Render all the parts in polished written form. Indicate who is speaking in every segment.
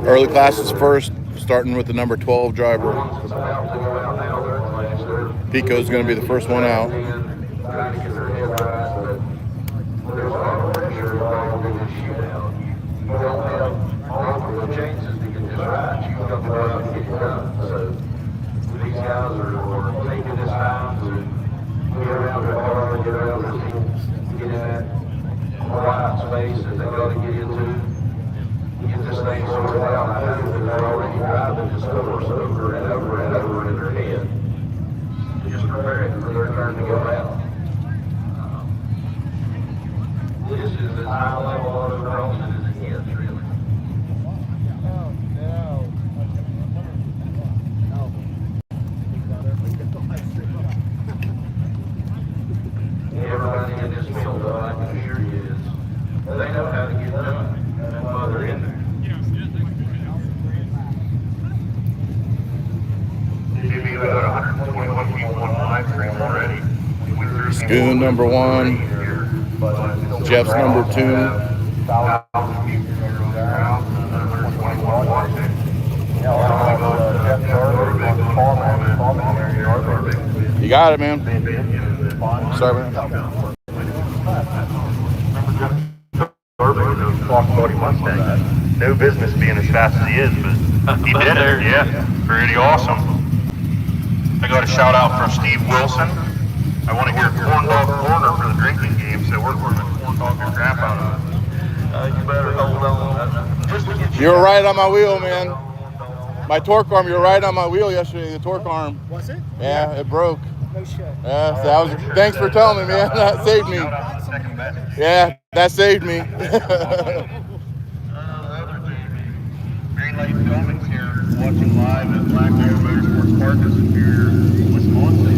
Speaker 1: Early classes first, starting with the number 12 driver. Pico's going to be the first one out. These guys are taking this time to get around the car, get around the seat, get in that quiet space that they got to get into, get this thing sorted out. I know that they're already driving this course over and over and over in their head, just preparing for their turn to go out. This is as high level auto crossing as it gets, really. Everybody in this field, though, I can assure you, is they know how to get done. That's why they're in there. Jimmy, we got 121 people on live stream already. Schoon number 1. Jeff's number 2. You got it, man. Sorry, man.
Speaker 2: Mustang. No business being as fast as he is, but he did it. Yeah, pretty awesome. I got a shout out from Steve Wilson. I want to hear Corn Dog Corner for the drinking game, so we're going to corn dog your crap out of it. You better hold on.
Speaker 1: You were right on my wheel, man. My torque arm, you were right on my wheel yesterday, the torque arm.
Speaker 3: Was it?
Speaker 1: Yeah, it broke.
Speaker 3: No shit.
Speaker 1: Yeah, so that was, thanks for telling me, man. That saved me. Yeah, that saved me.
Speaker 2: Green Lake Filming's here watching live at Black Bear Motorsports Park in Superior, Wisconsin.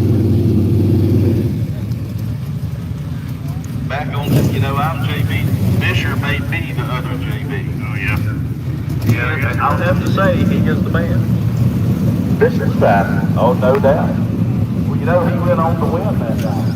Speaker 4: Back on, I'm JB. Fisher may be the other JB.
Speaker 2: Oh, yeah.
Speaker 4: Yeah, I'll have to say, he is the man.
Speaker 2: Fisher's fast.
Speaker 4: Oh, no doubt. Well, he went on to win that time.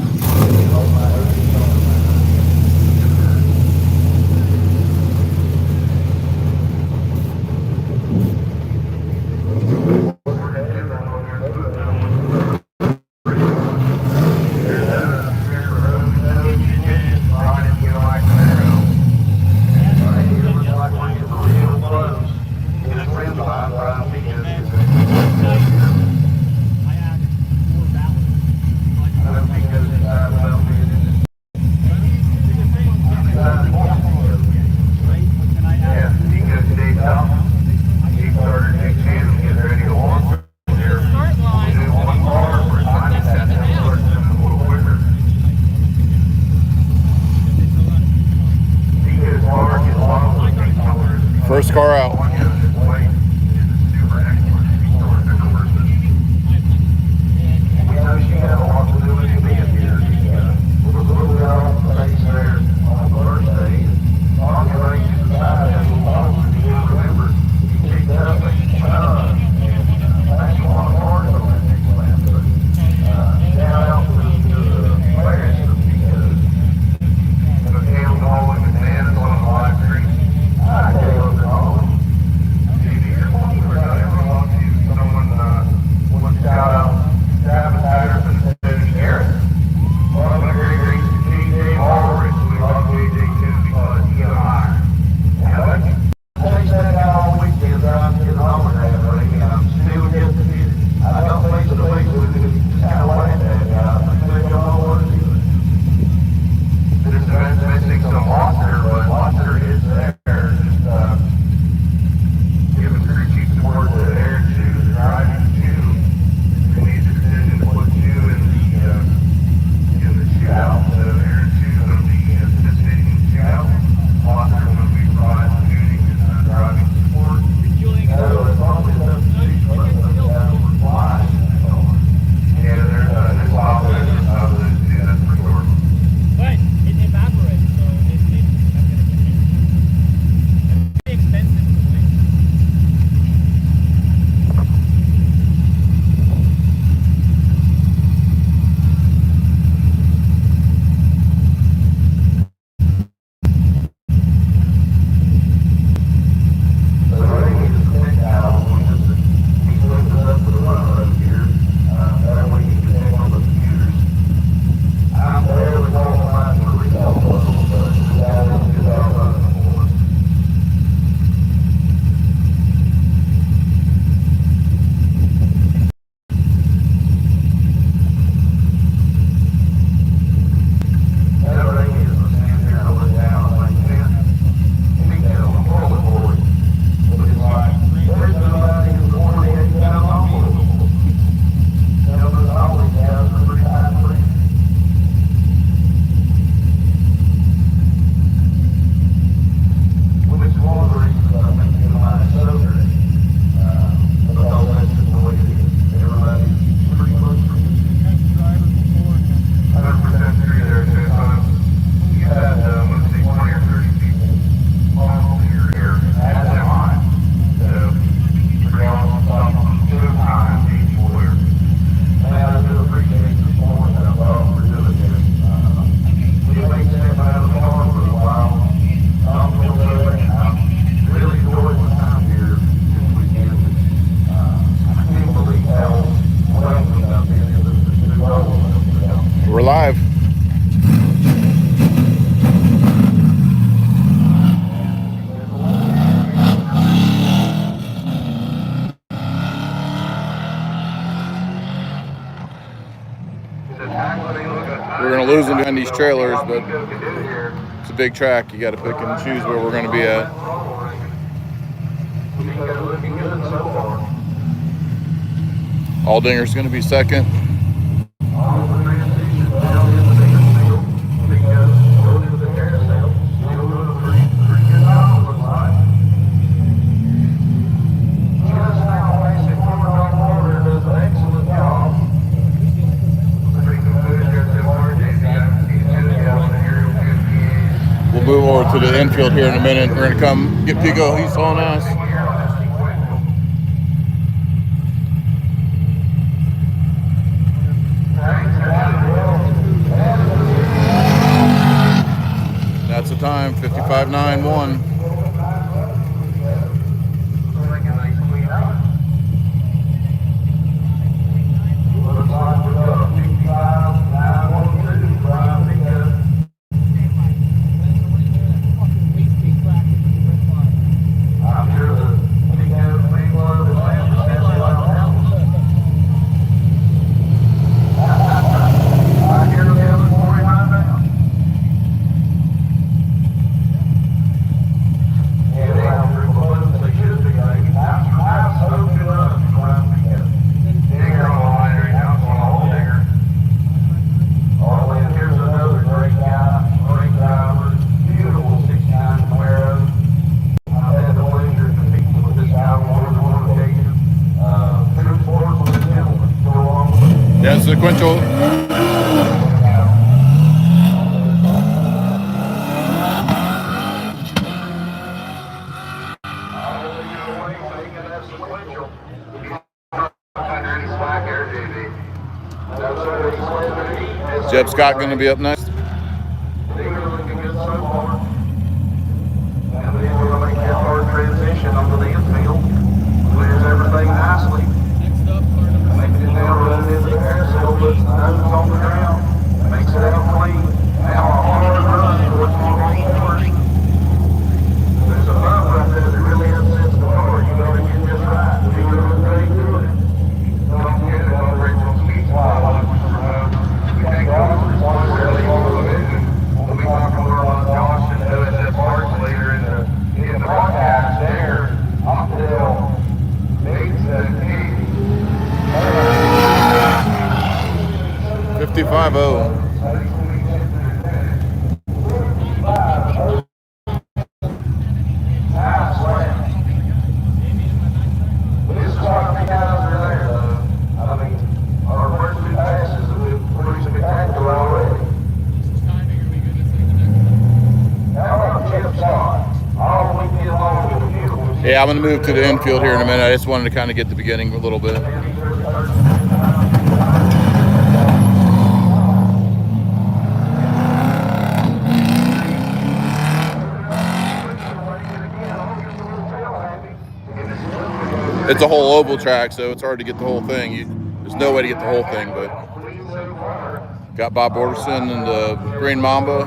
Speaker 1: First car out.
Speaker 3: of losing behind these trailers, but it's a big track. You got to pick and choose where we're going to be at. Aldinger's going to be second. We'll move over to the infield here in a minute. We're going to come get Pico. He's on us. That's the time, 55.91. Sequential. Jeb Scott going to be up next.
Speaker 1: Transition onto the infield. Clears everything nicely. Makes it down, running into the carousel, puts the nose on the ground, makes it out clean. Now a hard run towards the wrong corner. There's a bump right there that really upsets the car. You gotta get this right. You gotta break through it. Don't get it on original speed fly. We take over this one really over the vision. We'll be talking more about Josh and OSF parts later in the broadcast there. Octell makes the key.
Speaker 3: 55.0.
Speaker 1: This is what the guys are there, though. I mean, our first two passes have been pretty spectacular already. How about Chip Scott? All we get along with the beautiful.
Speaker 3: Yeah, I'm going to move to the infield here in a minute. I just wanted to kind of get the beginning a little bit. It's a whole oval track, so it's hard to get the whole thing. There's no way to get the whole thing, but got Bob Borderson and the Green Mamba.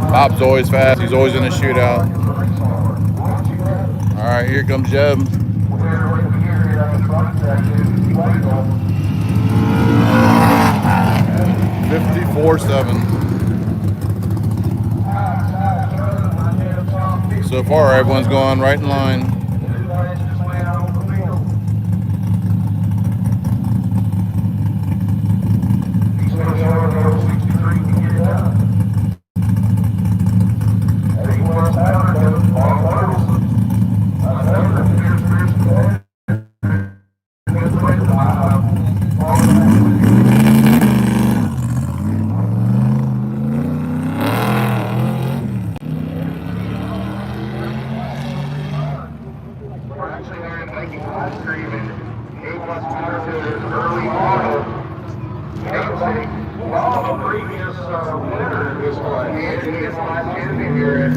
Speaker 3: Bob's always fast. He's always in a shootout. All right, here comes Jeb. 54.7. So far, everyone's going right in line.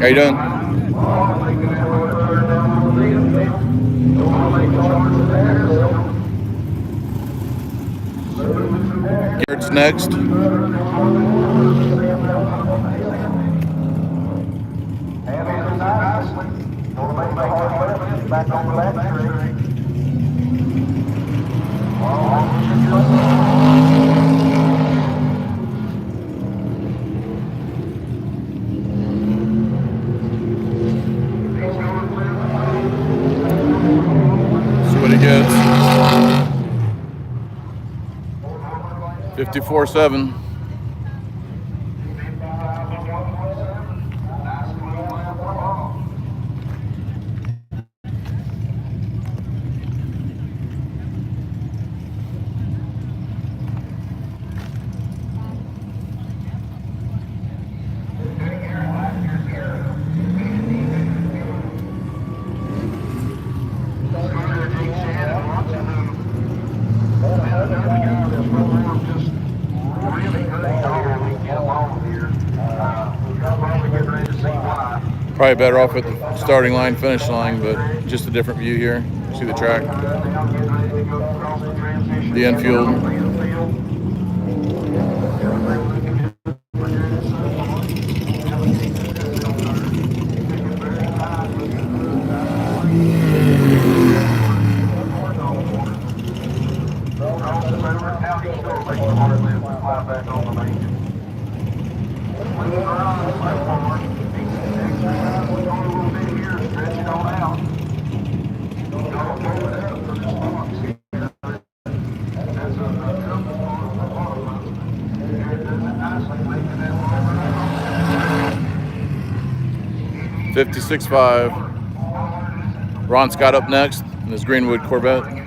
Speaker 3: How you doing? Garrett's next.
Speaker 1: Back on the back track.
Speaker 3: See what he gets. 54.7. Probably better off at the starting line, finish line, but just a different view here. See the track, the infield. $56.5. Ron Scott up next in his Greenwood Corvette.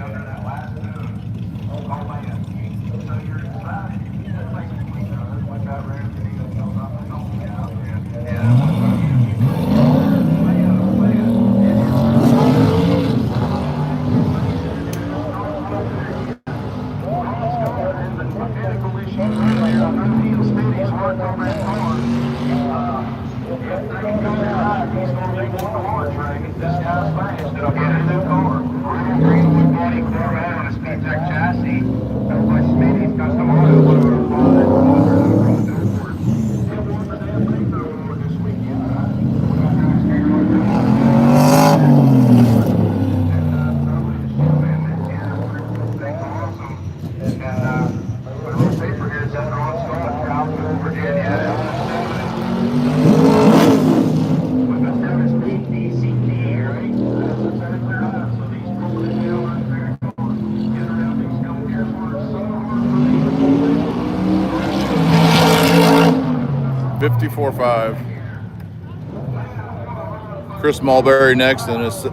Speaker 3: $54.5. Chris Mulberry next in his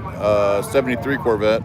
Speaker 3: 73 Corvette.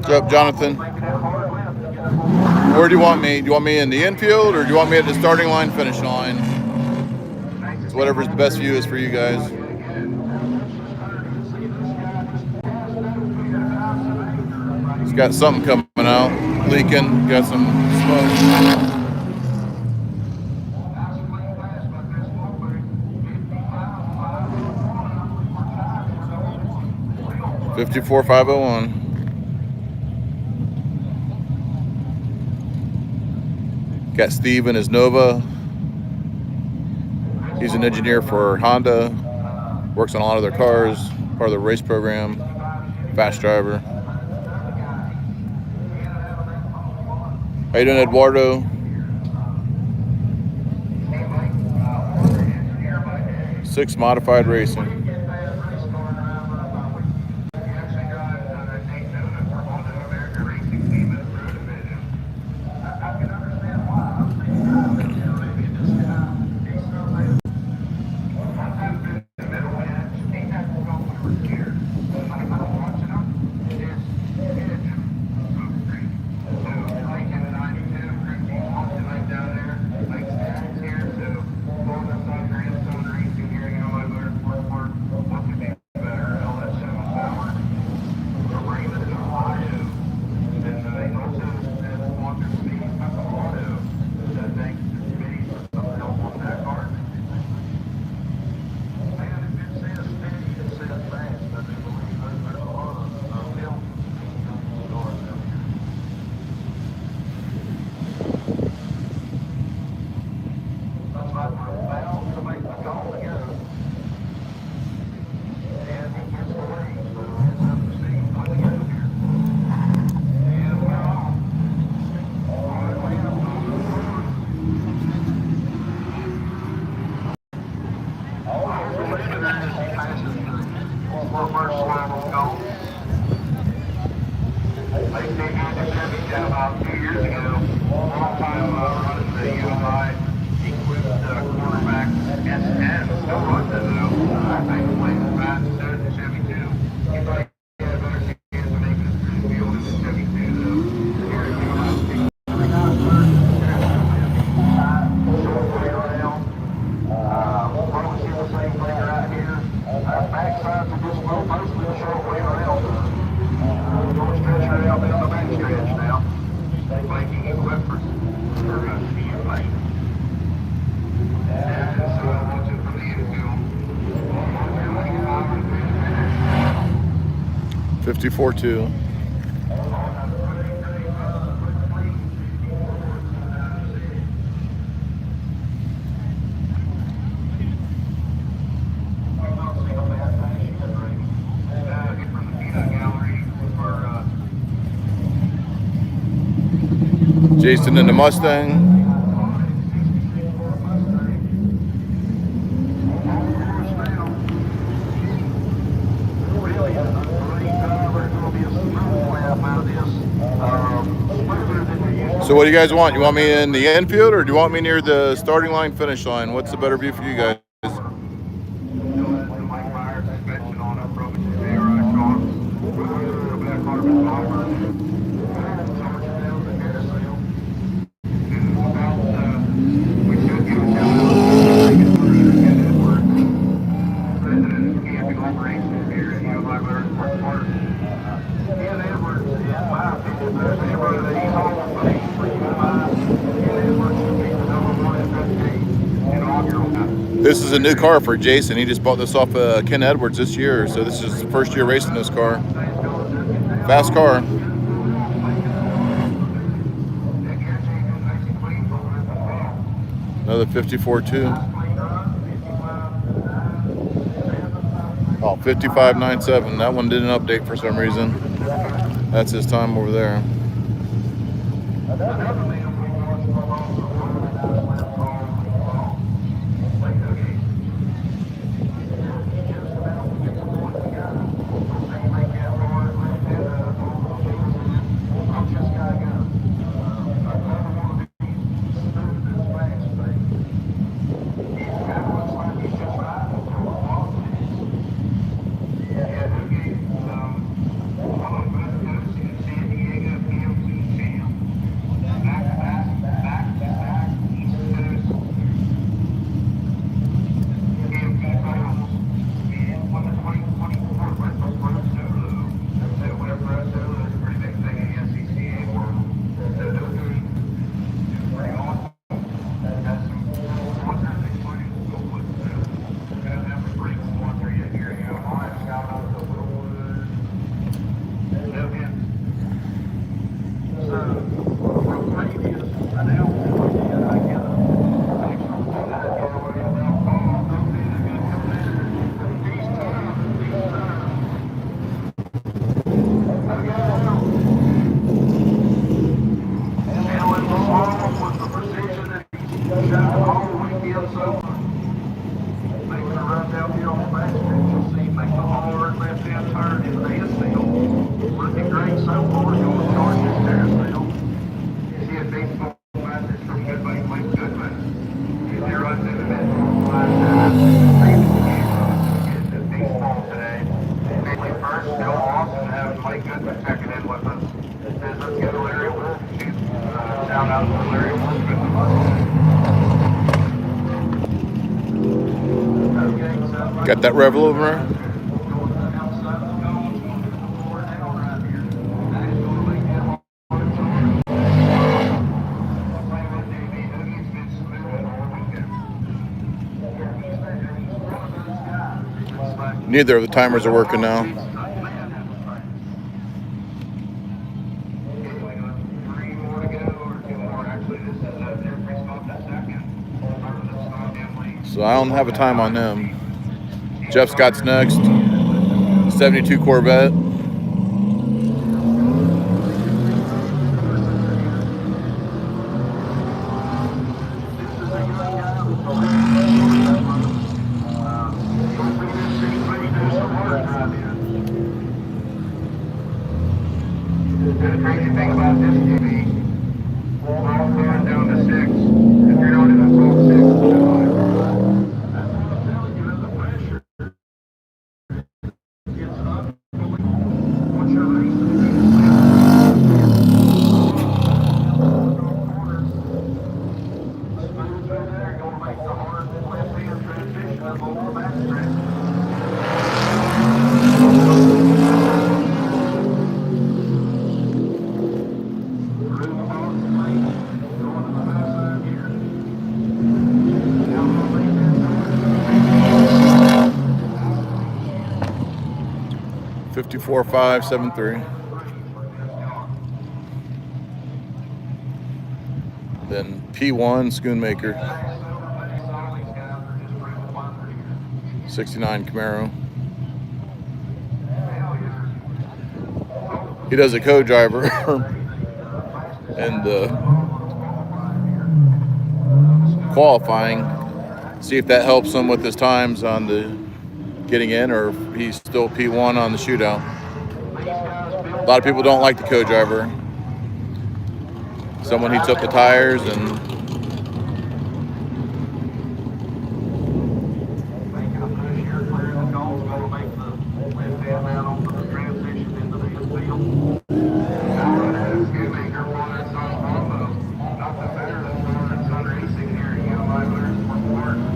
Speaker 3: What's up, Jonathan? Where do you want me? Do you want me in the infield or do you want me at the starting line, finish line? It's whatever's the best view is for you guys. It's got something coming out, leaking, got some smoke. 54.501. Got Steve in his Nova. He's an engineer for Honda. Works on a lot of their cars, part of the race program. Fast driver. How you doing, Eduardo? 6 Modified Racing.
Speaker 1: About 2 years ago, long time running the UMI equipped quarterback S10. Still runs it though. I think playing the fast instead of the Chevy 2. He probably had a better chance of making it through the field in the Chevy 2 though. Here at UMI. Probably see the same thing right here. Backsides are just mostly the short way around. Going stretch right out down the back stretch now. Making equipment for CMA. And so I'm watching from the infield.
Speaker 3: 54-2. Jason in the Mustang. So what do you guys want? You want me in the infield or do you want me near the starting line, finish line? What's the better view for you guys? This is a new car for Jason. He just bought this off Ken Edwards this year, so this is his first year racing this car. Fast car. Another 54-2. Oh, 55.97. That one didn't update for some reason. That's his time over there.
Speaker 2: really good for checking in with us. Let's get Larry Wolf. Shout out to Larry Wolf.
Speaker 3: Got that Revolumer? Neither of the timers are working now. So I don't have a time on them. Jeff Scott's next. 72 Corvette.
Speaker 2: The crazy thing about this TV, we're all going down to 6. If you're not in a top 6,
Speaker 3: .573. Then P1 Schoonmaker. 69 Camaro. He does a co-driver and qualifying. See if that helps him with his times on the getting in, or if he's still P1 on the shootout. A lot of people don't like the co-driver. Someone heats up the tires and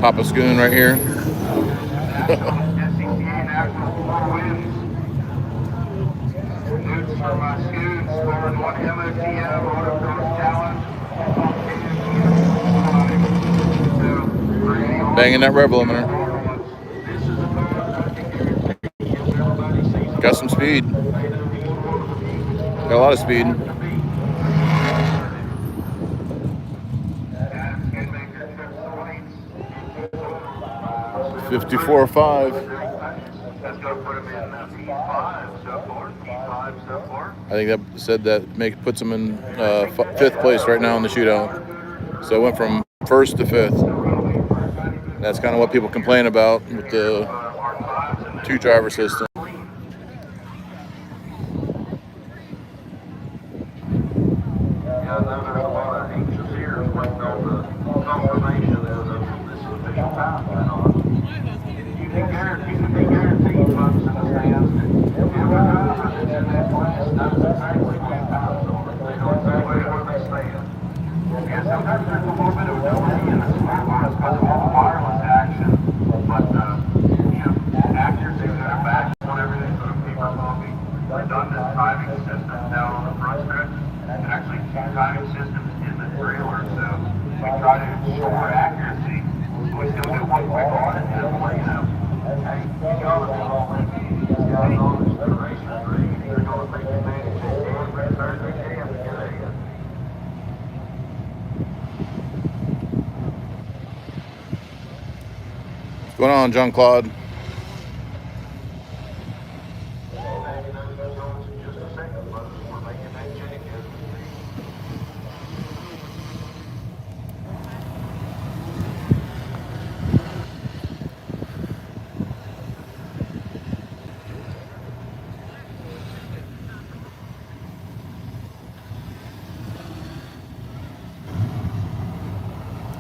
Speaker 3: Papa Schoon right here. Banging that rev limiter. Got some speed. Got a lot of speed. .54.5. I think that said that puts him in 5th place right now in the shootout. So it went from 1st to 5th. That's kind of what people complain about with the 2-driver system. What's going on, John Claude?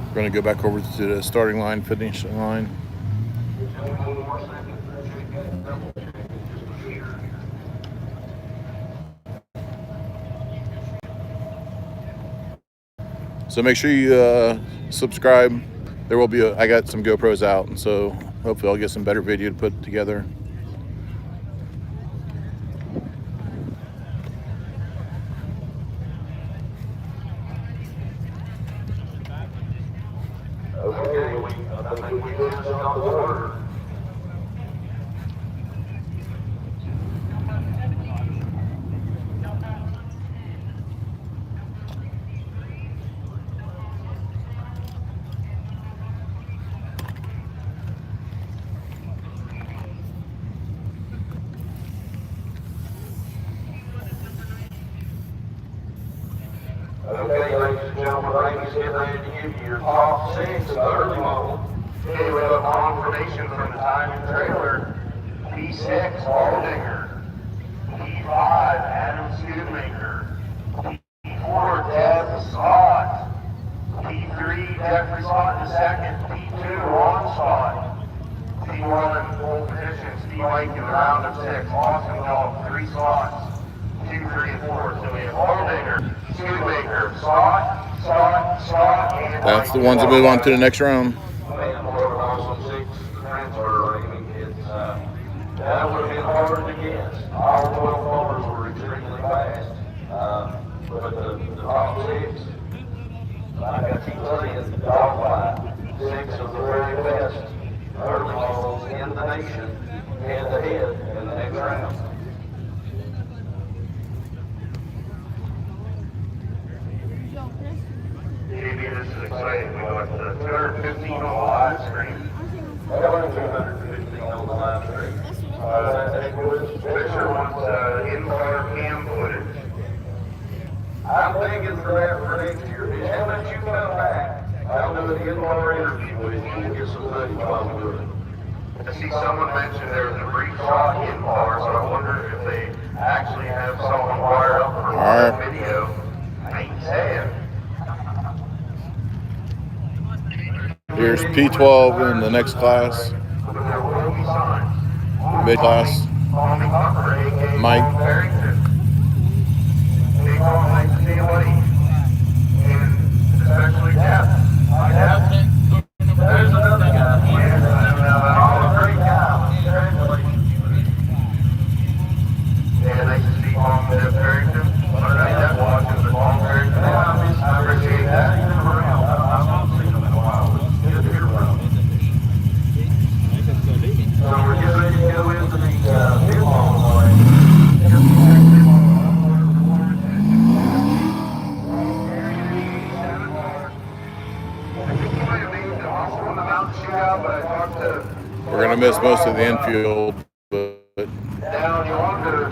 Speaker 3: We're going to go back over to the starting line, finishing line. So make sure you subscribe. There will be I got some GoPros out, and so hopefully I'll get some better video to put together.
Speaker 1: Okay, I think we did it on the order. Okay, ladies and gentlemen, Randy's getting ready to give you your top 6 of the early model.
Speaker 2: Okay, we have confirmation from the timing trailer. P6, Alldinger. P5, Adam Schoonmaker. P4, Deb Scott. P3, Jeffrey Scott II. P2, Ron Scott. P1, pole position, Steve Aiken, round of 6. Austin Dog, 3 slots. 2, 3, and 4. So we have Alldinger, Schoonmaker, Scott, and
Speaker 3: That's the ones that move on to the next round.
Speaker 1: Man, what an awesome 6 transfer rating. That would have been hard to guess. All 12 motors were extremely fast. But the top 6, like I keep saying, the dogfight, 6 of the very best early models in the nation, head to head in the next round.
Speaker 2: JB, this is exciting. We got 215 on the live stream.
Speaker 1: 215 on the live stream.
Speaker 2: Fisher wants in-car cam footage.
Speaker 1: I'm thinking for that for next year. Just how much you come back, I'll do an in-car interview with you and get some footage while we do it.
Speaker 2: I see someone mentioned there was a brief shot in-car, so I wonder if they actually have someone wired up for live video. I ain't saying.
Speaker 3: Here's P12 in the next class,
Speaker 2: But there will be signs.
Speaker 3: mid class.
Speaker 2: Tommy Hucker, a.k.a.
Speaker 3: Mike.
Speaker 2: Paul Barrington. Big Paul, nice to see you, buddy. And especially Jeff. Hi, Jeff.
Speaker 1: There's another guy.
Speaker 2: Oh, great guy. Congratulations. Yeah, nice to see Paul and Jeff Barrington. I don't know if Jeff watches, but Paul Barrington. I appreciate that.
Speaker 1: I've not seen him in a while. It's good to hear from him. So we're getting ready to go into the pit wall lane.
Speaker 3: We're gonna miss most of the infield, but
Speaker 2: Down yonder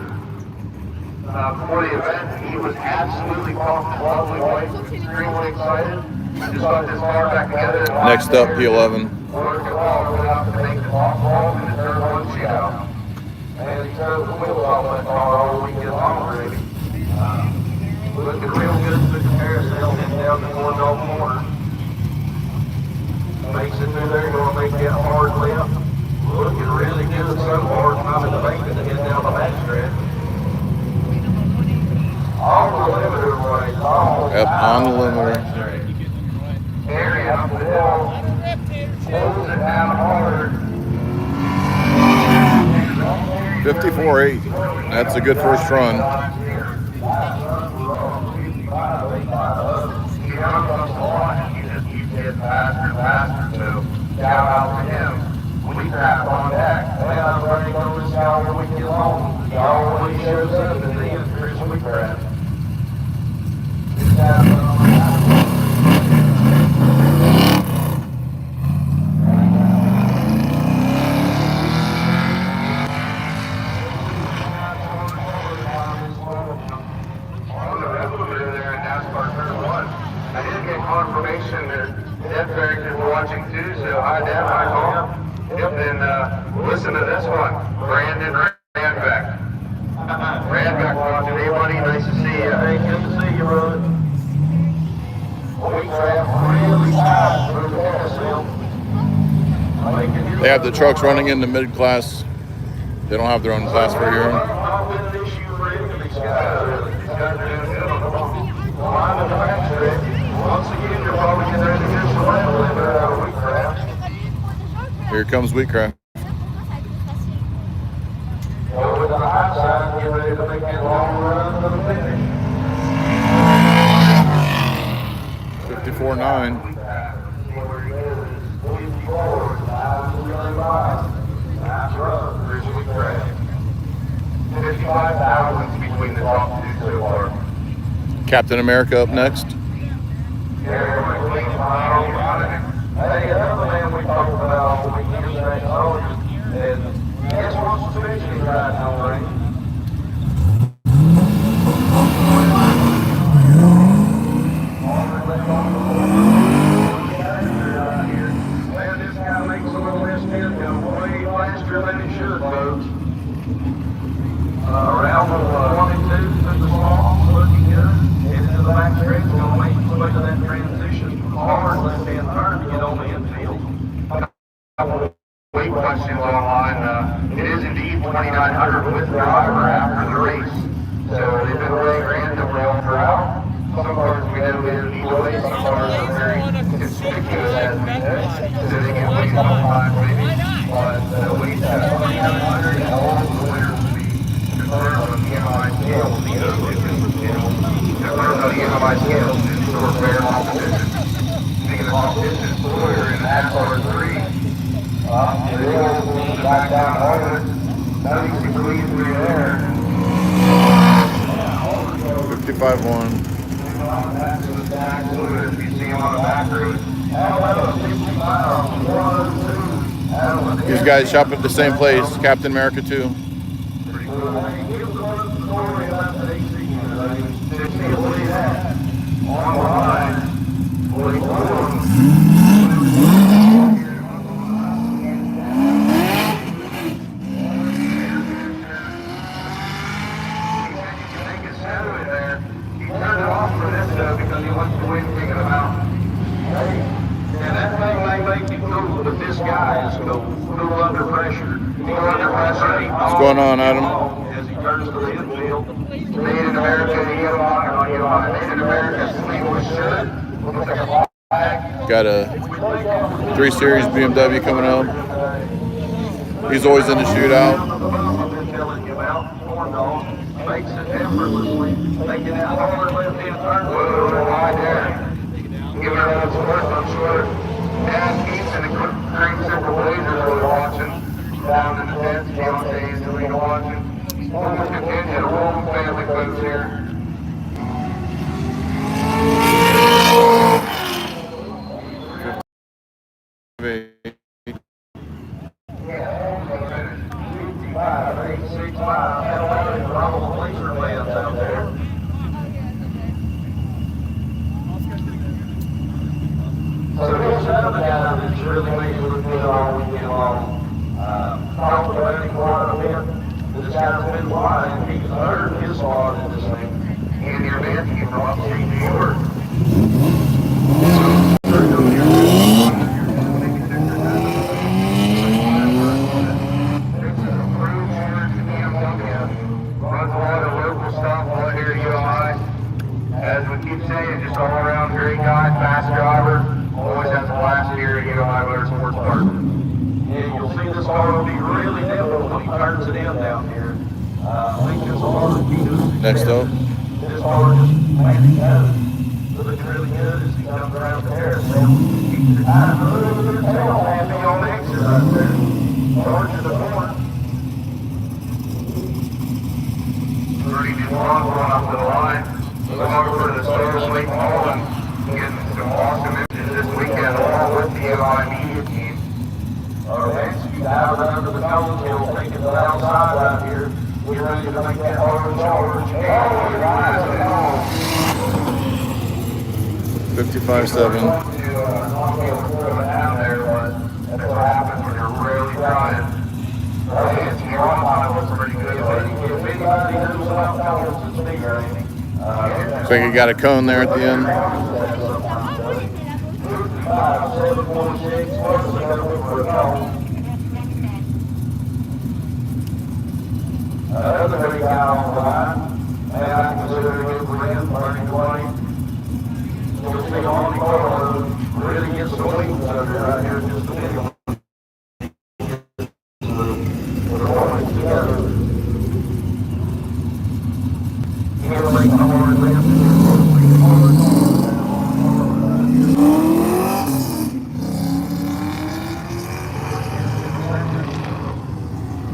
Speaker 2: before the event, he was absolutely pumped, lovely wife, extremely excited. Just got this car back together.
Speaker 3: next up P11.
Speaker 2: Working well, went out to make the top off and the turn 1 shootout.
Speaker 1: And he turned the wheels off that car all weekend long, already. Looking real good to the carousel heading down the Corn Dog corner. Makes it through there, gonna make that hard left. Looking really good so far, I'm debating to head down the back stretch. On the limiter right, almost
Speaker 3: Yep, on the
Speaker 1: out
Speaker 3: limiter.
Speaker 2: Area up the hill, close it down hard.
Speaker 3: 54.8. That's a good first run.
Speaker 2: He comes up a lot, he just keeps getting faster and faster, so shout out to him. We crap on deck.
Speaker 1: Well, I'm ready to go this guy all weekend long. He always shows up at the end, Chris Wheatcraft.
Speaker 2: On the Revolution there in NASCAR Turn 1, I did get confirmation that Deb Barrington was watching too, so hi Deb, hi Tom. Yep, and listen to this one, Brandon Randbeck. Randbeck watching, hey buddy, nice to see you.
Speaker 1: Hey, good to see you, brother. Wheatcraft really tight through the carousel.
Speaker 3: They have the trucks running in the mid class. They don't have their own class for here.
Speaker 1: Not been an issue for any of these guys, really. These guys are doing good on the line of the back stretch. Once again, there's a good swell in there out of Wheatcraft.
Speaker 3: Here comes Wheatcraft.
Speaker 1: Over the high side, get ready to make that long run to the finish.
Speaker 3: 54.9.
Speaker 1: Nice run, Bruce Wheatcraft.
Speaker 2: 55,000 between the top two so far.
Speaker 3: Captain America up next.
Speaker 1: Hey, another man we talked about all weekend, St. Soldiers, and guess what's officially riding on range? Man, this guy makes a little less head go way faster than he should, folks. Around the 22 to the small, looking good. Headed to the back stretch, gonna make his way to that transition. Hard left-hand turn to get on the infield.
Speaker 2: Weight questions online. It is indeed 2,900 with driver after the race. So they've been weighing random all throughout. Some cars we know they don't need to weigh, some cars are very conspicuous as we know. So they get weighed sometimes maybe. But the weight at 2,900 and all the winners will be confirmed on the MI scale will be confirmed on the MI scale to ensure fair competition. Speaking of competition, Sawyer in NASCAR 3.
Speaker 1: Back down over. Nothing to squeeze through there.
Speaker 3: 55.1.
Speaker 2: If you see him on the back road.
Speaker 3: These guys shop at the same place, Captain America too.
Speaker 1: Because he wants to win King of the Mountain. And that thing may make you cool, but this guy is cool. Cool under pressure. Cool under pressure.
Speaker 3: What's going on, Adam?
Speaker 1: As he turns to the infield.
Speaker 2: Made in America, Made in America, sleeveless shirt. Looks like a flag.
Speaker 3: Got a 3 Series BMW coming up. He's always in the shootout.
Speaker 1: Makes it effortlessly, making that hard left-hand turn.
Speaker 2: Whoa, right there. Giving her that support, I'm sure. Dan Keats and the Great Simple Blazers are watching. Down in the tents, Deontay and Selena watching. Almost contingent of all the family folks here.
Speaker 1: So there's another guy that's really made it look good all weekend long. Talked about him quite a bit. This guy's been flying. He's earned his spot in this thing.
Speaker 2: Andy Urbanski from upstate New York. Runs a lot of local stuff right here at UMI. As we keep saying, just all around great guy, fast driver. Always has a blast here at UMI Motorsports Park.
Speaker 1: Yeah, you'll see this car will be really nimble when he turns it in down here. Lincoln's hard.
Speaker 3: Next up.
Speaker 1: This car just landing good. Looking really good as he comes around the carousel. Keeps his eyes a little bit of tail landing on the exit right there. Charge to the corner.
Speaker 2: 32 runs going up to the line. Looking for the Stars Lake Mall and getting some awesome images this weekend along with the UMI media team.
Speaker 1: Urbanski out under the cones hill, taking it outside right here. We're ready to make that hard charge.
Speaker 3: 55.7.
Speaker 2: Down there, but that's what happens when you're really trying. Your on looks pretty good.
Speaker 1: If anybody knows about cones, it's me, Randy.
Speaker 3: Looks like he got a cone there at the end.
Speaker 1: Another big guy on the line, and I consider a good friend, Bernie White. You'll see on the car, make the hard left and then make the hard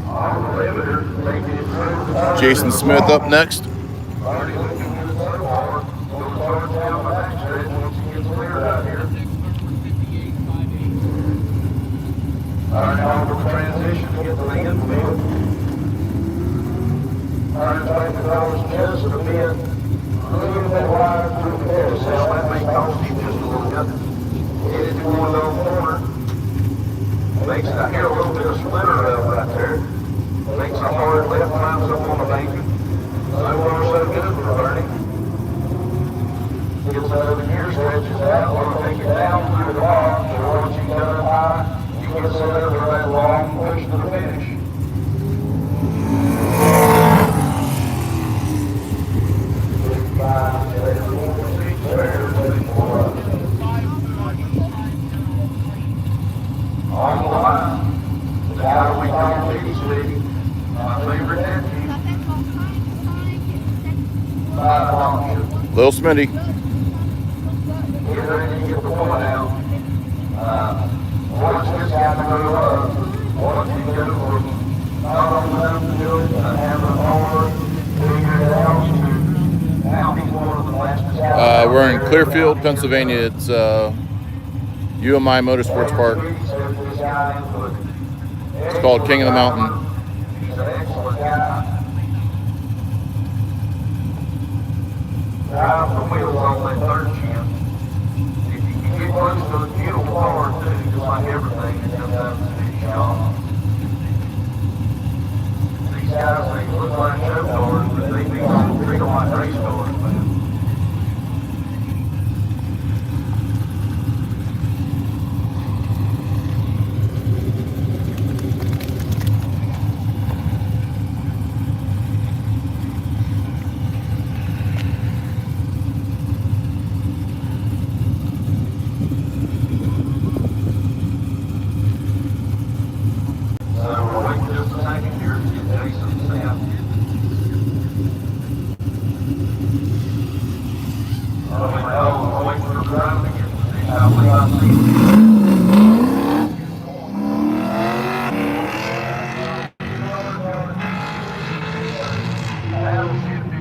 Speaker 1: on the limiter, taking it through the
Speaker 3: Jason Smith up next.
Speaker 1: already looking good so far. Gonna start down the backstretch once he gets cleared out here. Alright, now for the transition to get to the infield. Alright, back to those just a bit. A little bit wide through the carousel. That may cost him just a little bit. Get into one of those corners. Makes I hear a little bit of splitter up right there. Makes a hard left, climbs up on the bank. So far so good for Bernie. Gets another gear, stretches out, want to take it down through the box, or once you got it high, you get set up for that long push to the finish. On the line, the guy we call Big City, my favorite nephew.
Speaker 3: Little Smitty.
Speaker 1: Get ready to get the woman out. Once this guy to go up, once you go from not on enough to do it, and have a hard, figure it out to now he's one of the fastest guys.
Speaker 3: We're in Clearfield, Pennsylvania. It's UMI Motorsports Park. It's called King of the Mountain.
Speaker 1: He's an excellent guy. Drive the wheels on that third chin. If you can get close to the beautiful car too, just like everything that comes out of the city shop. These guys, they look like show cars, but they treat them like race cars, man.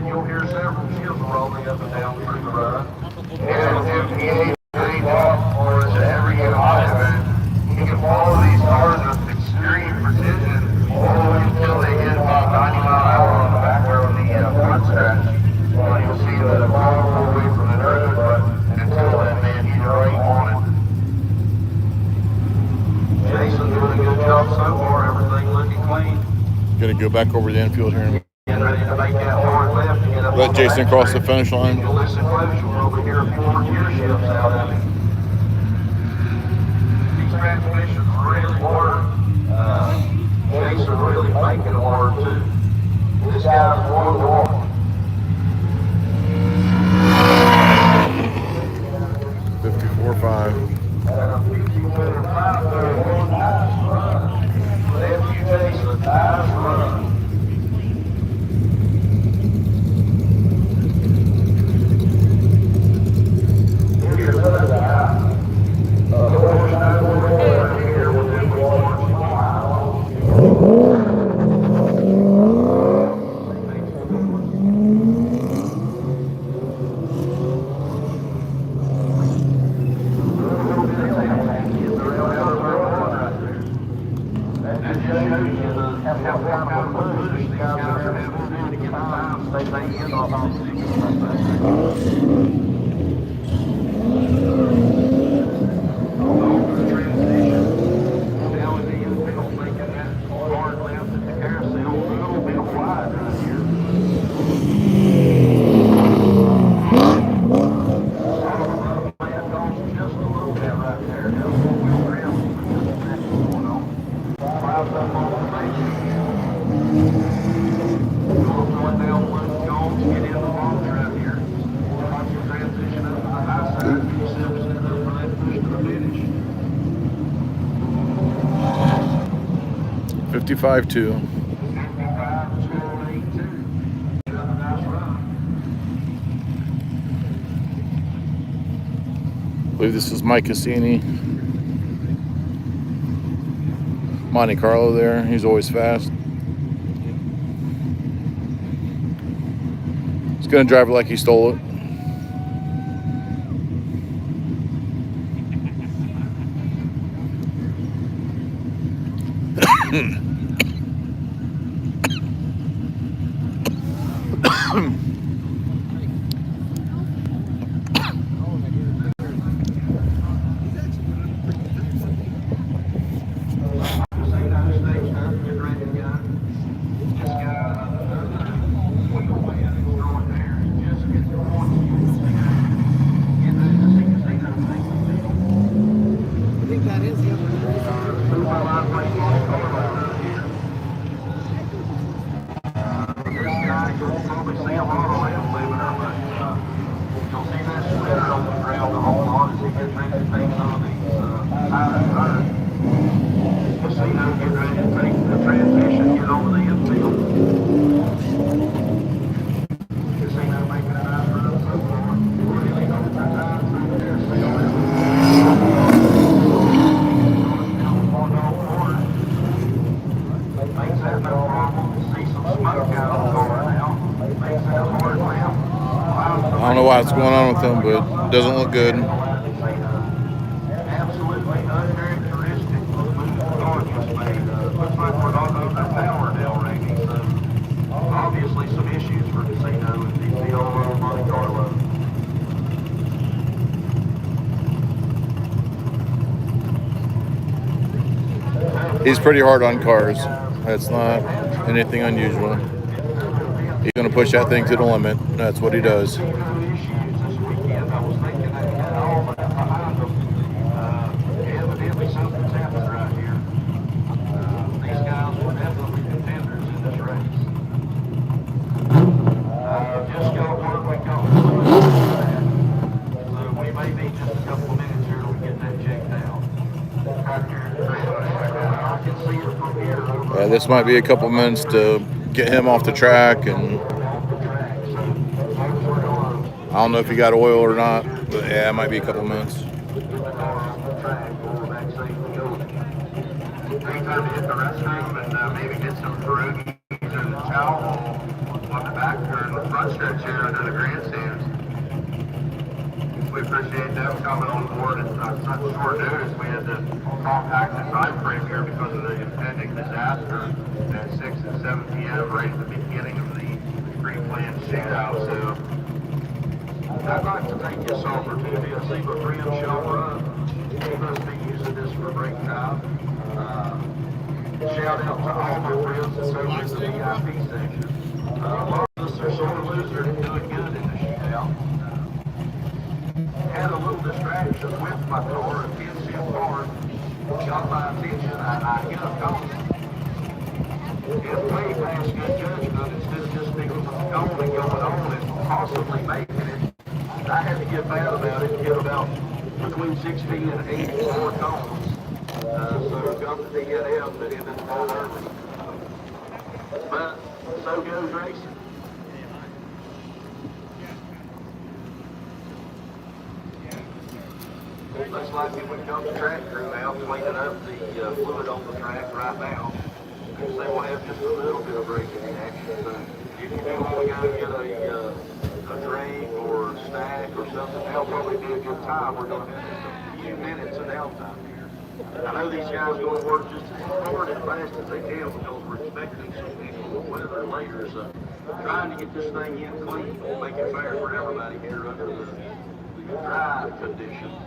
Speaker 1: You'll hear several shields rolling up and down through the run. And if he ain't off or is ever get hot of it, he can follow these cars with extreme precision all the way until they hit about 90 mile an hour on the back row of the front stretch. Well, you'll see that it's all away from the road, but until then, man, he's right on it. Jason's doing a good job so far, everything looking clean.
Speaker 3: Gonna go back over the infield here and
Speaker 1: Getting ready to make that hard left to get up
Speaker 3: let
Speaker 1: on
Speaker 3: Jason
Speaker 1: the
Speaker 3: cross the
Speaker 1: back
Speaker 3: finish line.
Speaker 1: You'll listen close, you'll probably hear a few more gear shifts out of it. These transmissions really work. Jason really making them work too. This guy's one to one.
Speaker 3: 54.5.
Speaker 1: And a 50-5 there, one nice run. Nephew Jason, nice run. Here's another guy. Of course, I know we're here with him with one mile.
Speaker 3: Fifty-five two. believe this is Mike Cassini. Monte Carlo there. He's always fast. He's going to drive it like he stole it. I don't know what's going on with him, but it doesn't look good.
Speaker 1: Absolutely uncharacteristic of the move the car just made. Looks like we're not over power now, Randy. So obviously some issues for Casino and the old Monte Carlo.
Speaker 3: He's pretty hard on cars. That's not anything unusual. He's going to push that thing to the limit. That's what he does.
Speaker 1: Evidently something's happened right here. These guys were definitely contenders in this race. Just got word we got so we may be just a couple of minutes here till we get that checked out. I can see it from here.
Speaker 3: This might be a couple minutes to get him off the track, and I don't know if he got oil or not, but yeah, it might be a couple minutes.
Speaker 1: Anytime to hit the restroom and maybe get some pierogies and chow on the back or in the front stretch here under the grandstands. We appreciate them coming on board at such short notice. We had to compact the time frame here because of the impending disaster at 6 and 7 p.m. right at the beginning of the pre-planned shootout. So I'd like to take this opportunity. I see my friend Sean Rudd. He must be using this for break time. Shout out to all my friends that's over in the VIP section. A lot of us are sort of losers and doing good in the shootout. Had a little distraction with my car, a 10-cent car. Got my attention. I hit a cone. It's way past good judgment. Instead of just picking up the cone and going on and possibly making it, I had to get mad about it and hit about between 60 and 80 more cones. So got the DNF that ended the ball early. But so goes racing. Looks like if we come to track crew now, cleaning up the fluid on the track right now. So we'll have just a little bit of braking action. So if you do want to go get a drink or a snack or something, that'll probably be a good time. We're going to have a few minutes of downtime here. I know these guys are going to work just as hard and fast as they can because we're expecting some beautiful weather later. So trying to get this thing in clean will make it fair for everybody here under the dry conditions.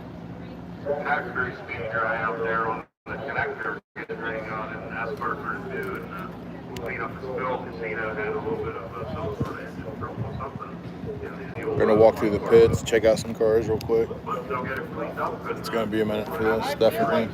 Speaker 2: Connector is being dry out there on the connector, get the drain on and Asperger too, and clean up the spill. Casino had a little bit of some sort of engine trouble or something.
Speaker 3: We're going to walk through the pits, check out some cars real quick.
Speaker 2: But they'll get it cleaned up.
Speaker 3: It's going to be a minute for this, definitely.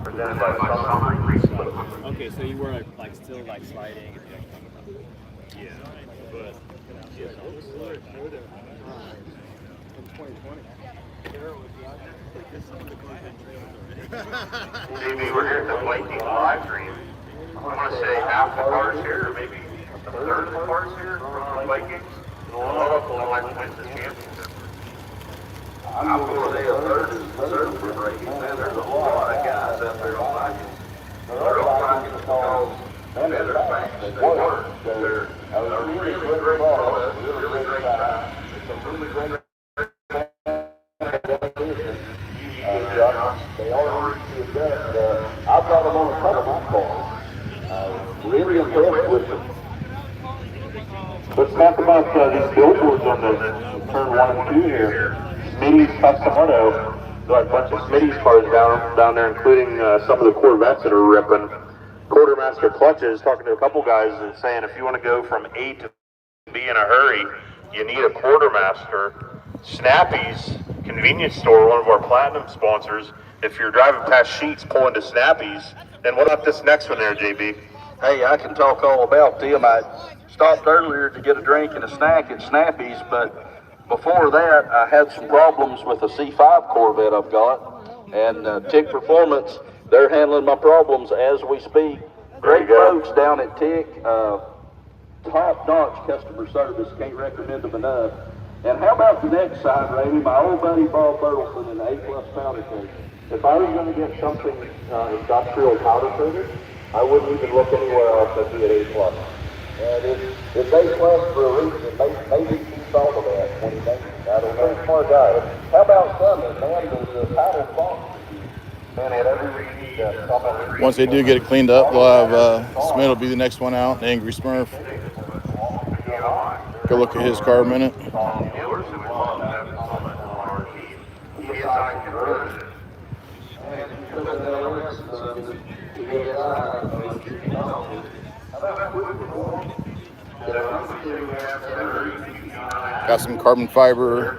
Speaker 2: presented by Summit Grease Lift.
Speaker 5: Okay, so you were like still like sliding.
Speaker 2: JB, we're here at the Viking live stream. I want to say half the cars here, or maybe a third of the cars here from the Vikings. The local elect wins the championship.
Speaker 1: I'm going to say a third of the breaking. Man, there's a lot of guys out there on Vikings. They're on Vikings because, man, they're fast. They work. They're really great product, really great time. It's a really great they already adjust. I've got them on a couple of my cars. Really impressed with them.
Speaker 2: Let's talk about these billboards on the turn 1 and 2 here. Smitty's Custom Auto. Got a bunch of Smitty's cars down there, including some of the Corvettes that are ripping. Quartermaster Clutches, talking to a couple guys and saying if you want to go from A to B in a hurry, you need a Quartermaster. Snappy's convenience store, one of our platinum sponsors. If you're driving past Sheets pulling to Snappy's, then what about this next one there, JB?
Speaker 1: Hey, I can talk all about them. I stopped earlier to get a drink and a snack at Snappy's, but before that, I had some problems with a C5 Corvette I've got, and TIC Performance, they're handling my problems as we speak. Great folks down at TIC, top-notch customer service, can't recommend them enough. And how about the next side, Randy? My old buddy Bob Burleson in the A-plus powder coater.
Speaker 2: If I was going to get something industrial powder coated, I wouldn't even look anywhere else than be at A+.
Speaker 1: And it's A-plus for a reason. Maybe he thought of that when he made it. I don't know. Smart guy. How about Sunday, man? The paddle box. Man, it every week.
Speaker 3: Once they do get it cleaned up, we'll have Smith will be the next one out. Angry Smurf. Go look at his car a minute. Got some carbon fiber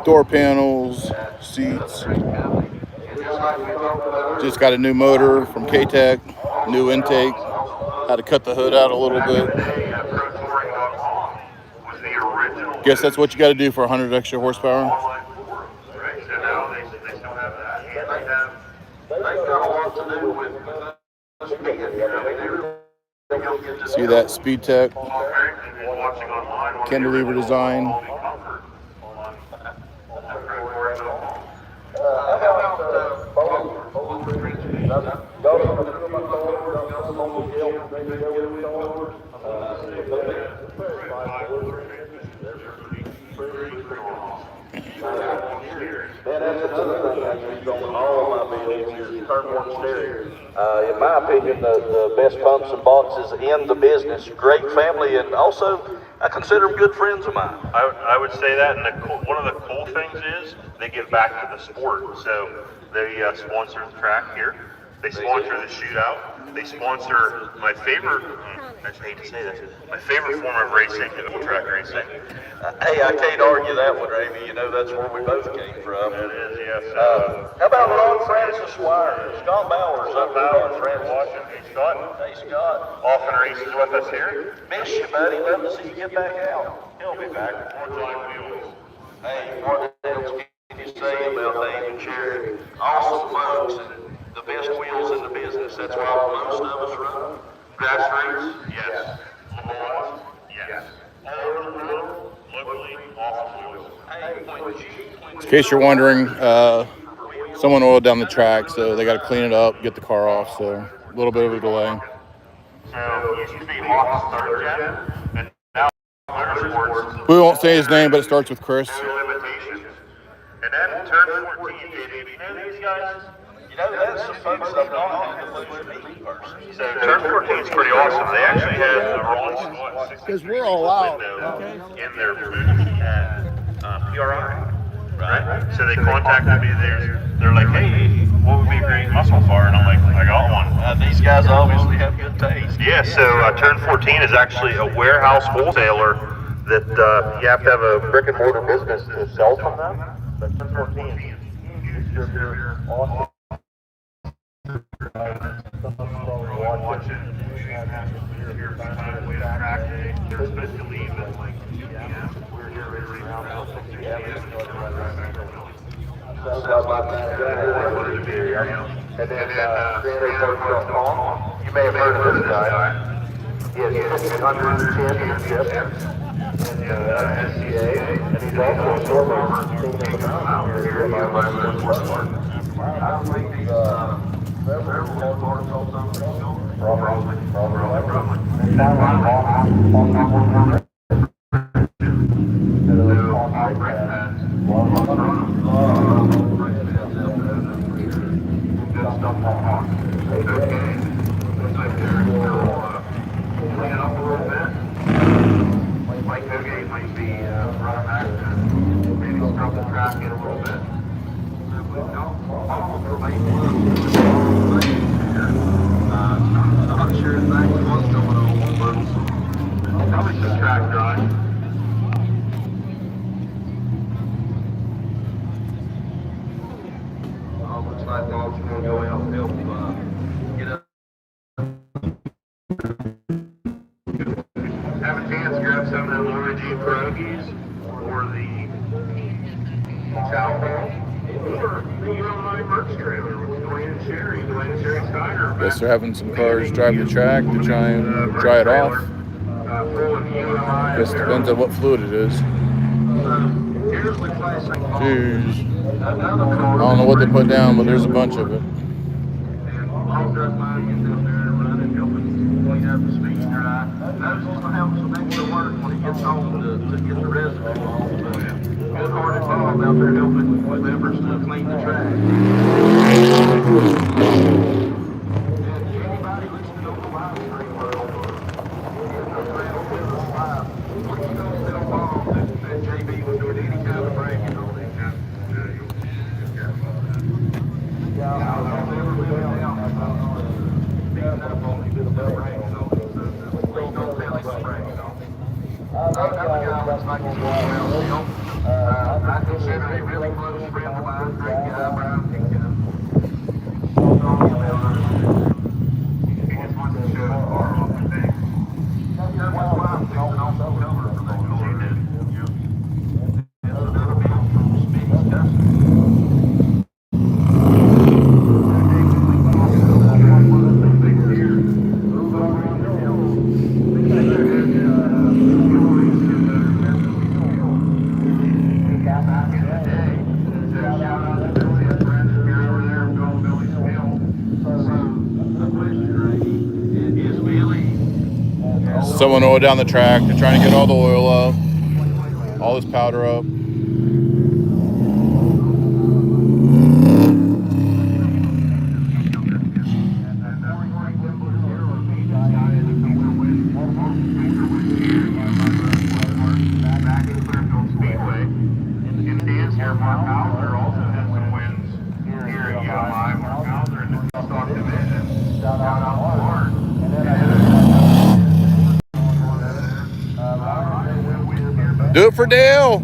Speaker 3: door panels, seats. Just got a new motor from K-Tech, new intake. Had to cut the hood out a little bit. Guess that's what you got to do for 100 extra horsepower. See that Speed Tech cantilever design.
Speaker 1: In my opinion, the best pumps and boxes in the business. Great family, and also I consider them good friends of mine.
Speaker 2: I would say that, and one of the cool things is they give back to the sport. So they sponsor the track here. They sponsor the shootout. They sponsor my favorite, I just hate to say this, my favorite form of racing, track racing.
Speaker 1: Hey, I can't argue that one, Amy. You know, that's where we both came from.
Speaker 2: It is, yes.
Speaker 1: How about Ron Francis Wire? Scott Bowers up there.
Speaker 2: Fred Washington. Hey, Scott.
Speaker 1: Hey, Scott.
Speaker 2: Often races with us here.
Speaker 1: Miss you, buddy. Love to see you get back out.
Speaker 2: He'll be back. More time wheels.
Speaker 1: Hey, what else can you say about Dave and Sherry? Awesome folks and the best wheels in the business. That's why most of us run. Grassroots?
Speaker 2: Yes. Lamont? Yes. All over the world, locally, awesome wheels.
Speaker 3: In case you're wondering, someone oiled down the track, so they got to clean it up, get the car off. So a little bit of a delay.
Speaker 2: So it used to be Hawk's third gen, and now Motorsports.
Speaker 3: We won't say his name, but it starts with Chris.
Speaker 2: No limitations. And then turn 14, JB. You know these guys?
Speaker 1: You know, that's the folks that don't have the social media person.
Speaker 2: So turn 14 is pretty awesome. They actually had the Ron Scott 60
Speaker 6: we're all out,
Speaker 2: window in their booth at PRI. Right? So they contacted me. They're like, hey, what would be a great muscle car? And I'm like, I got one.
Speaker 1: These guys obviously have good taste.
Speaker 2: Yeah, so Turn 14 is actually a warehouse wholesaler that you have to have a brick and mortar business to sell from them. But Turn 14 is huge. Awesome. Watching. Here, finally, track day. They're supposed to leave at like 2 p.m. We're here right now.
Speaker 1: Sounds like that.
Speaker 2: And then, you may have heard of this guy. He has 1,500 championships in SCA, and he's also a former king of the mountain here in my
Speaker 1: I think these,
Speaker 2: Mike Hogan might be running back to maybe scrub the track in a little bit.
Speaker 1: I'm sure exactly what's going on, but
Speaker 2: Probably some track drive.
Speaker 1: looks like Bob's gonna go out and help get up.
Speaker 2: Have a chance to grab some of the Laura G pierogies or the chow ball or the UMI merch trailer with Dwayne and Sherry Steiner.
Speaker 3: Guess they're having some cars drive the track to try and dry it off.
Speaker 2: Full of UMI.
Speaker 3: Guess it depends on what fluid it is.
Speaker 1: Here's the classic.
Speaker 3: Jeez.
Speaker 1: Another
Speaker 3: I
Speaker 1: car.
Speaker 3: don't know what they put down, but there's a bunch of it.
Speaker 1: And I'll drive mine, get down there and run and helping clean up the speed dry. That's just gonna have some extra work when he gets home to get the residue off. Good hearted Bob out there helping with members to clean the track. Anybody listening on the live stream world, please don't tell Bob that JB was doing any kind of bragging on him. I'll never live down beating up on him about bragging on him. Please don't tell him about bragging on him. Another guy looks like he's going around still. I consider him a really close friend of mine, great guy, Brian Kingham.
Speaker 2: He just wants to show his car off, I think.
Speaker 1: That's why I'm fixing on the cover for that car. That's another bill from Smitty's Custom.
Speaker 3: Someone oiled down the track. They're trying to get all the oil up, all this powder up.
Speaker 2: Back in Clearfield Speedway. In Dan's here, Mark Hauser also has some wins here at UMI. Mark Hauser in the stock division. Shout out to Mark.
Speaker 3: Do it for Dale.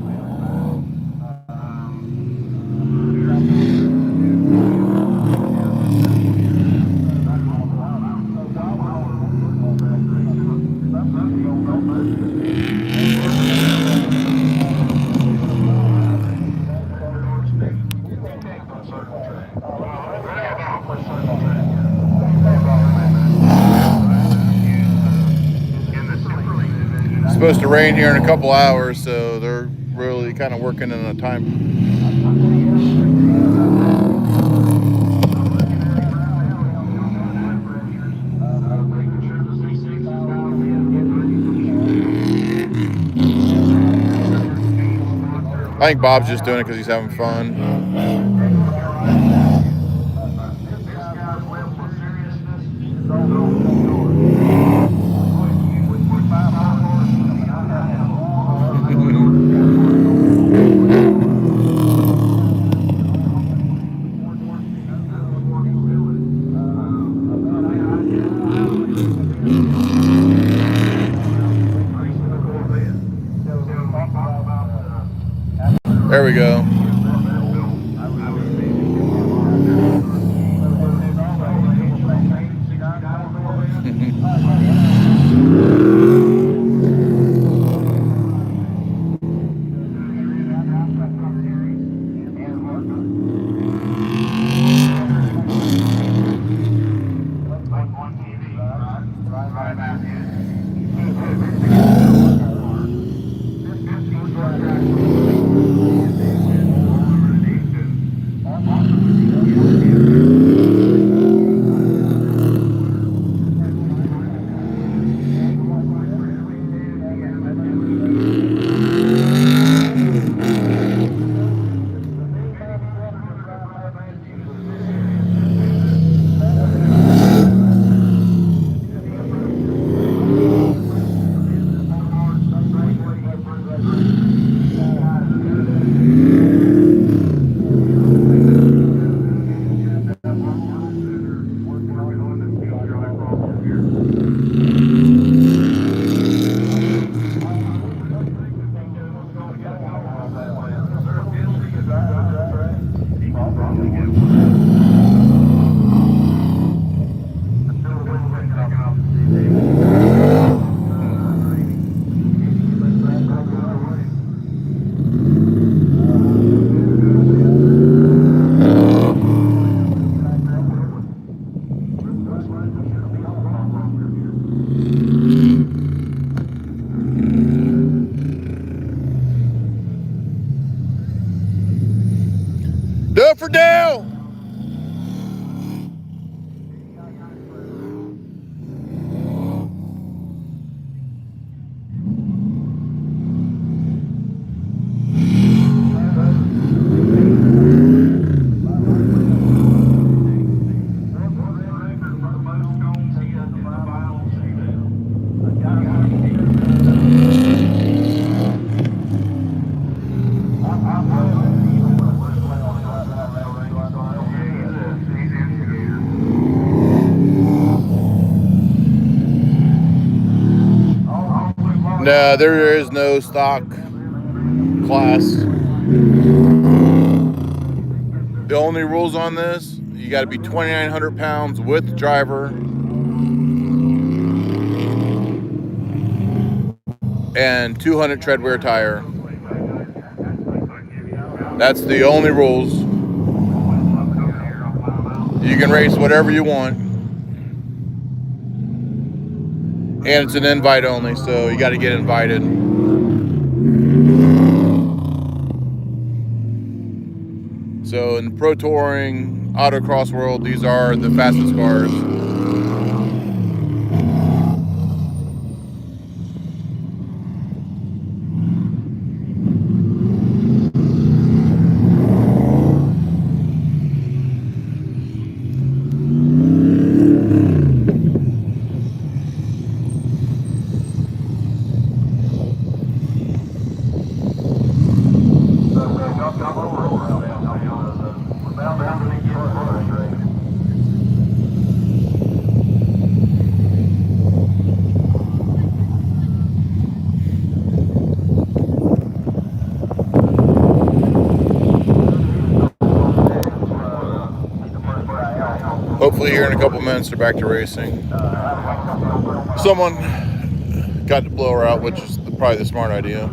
Speaker 3: It's supposed to rain here in a couple hours, so they're really kind of working in a time. I think Bob's just doing it because he's having fun. There we go. out for Dale! No, there is no stock class. The only rules on this, you got to be 2,900 pounds with driver and 200 tread wear tire. That's the only rules. You can race whatever you want. And it's an invite only, so you got to get invited. So in Pro Touring, Autocross World, these are the fastest cars. Hopefully here in a couple minutes they're back to racing. Someone got the blower out, which is probably the smart idea.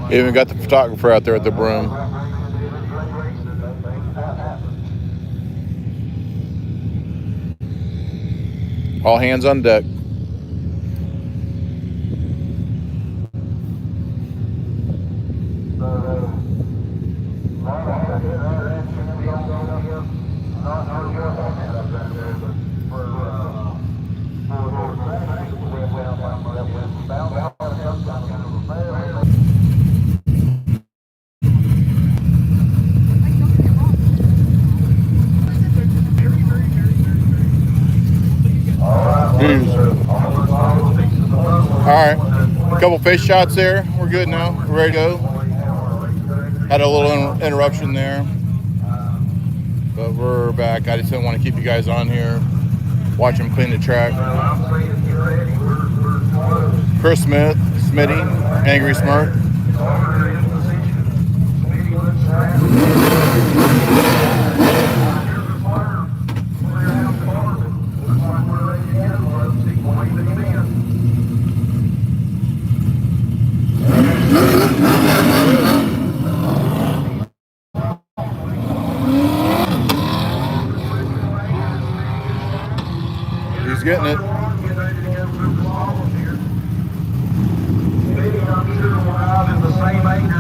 Speaker 3: Even got the photographer out there at the broom. All hands on deck. Couple face shots there. We're good now. We're ready to go. Had a little interruption there, but we're back. I just didn't want to keep you guys on here. Watch them clean the track. Chris Smith, Smitty, Angry Smart. He's getting it.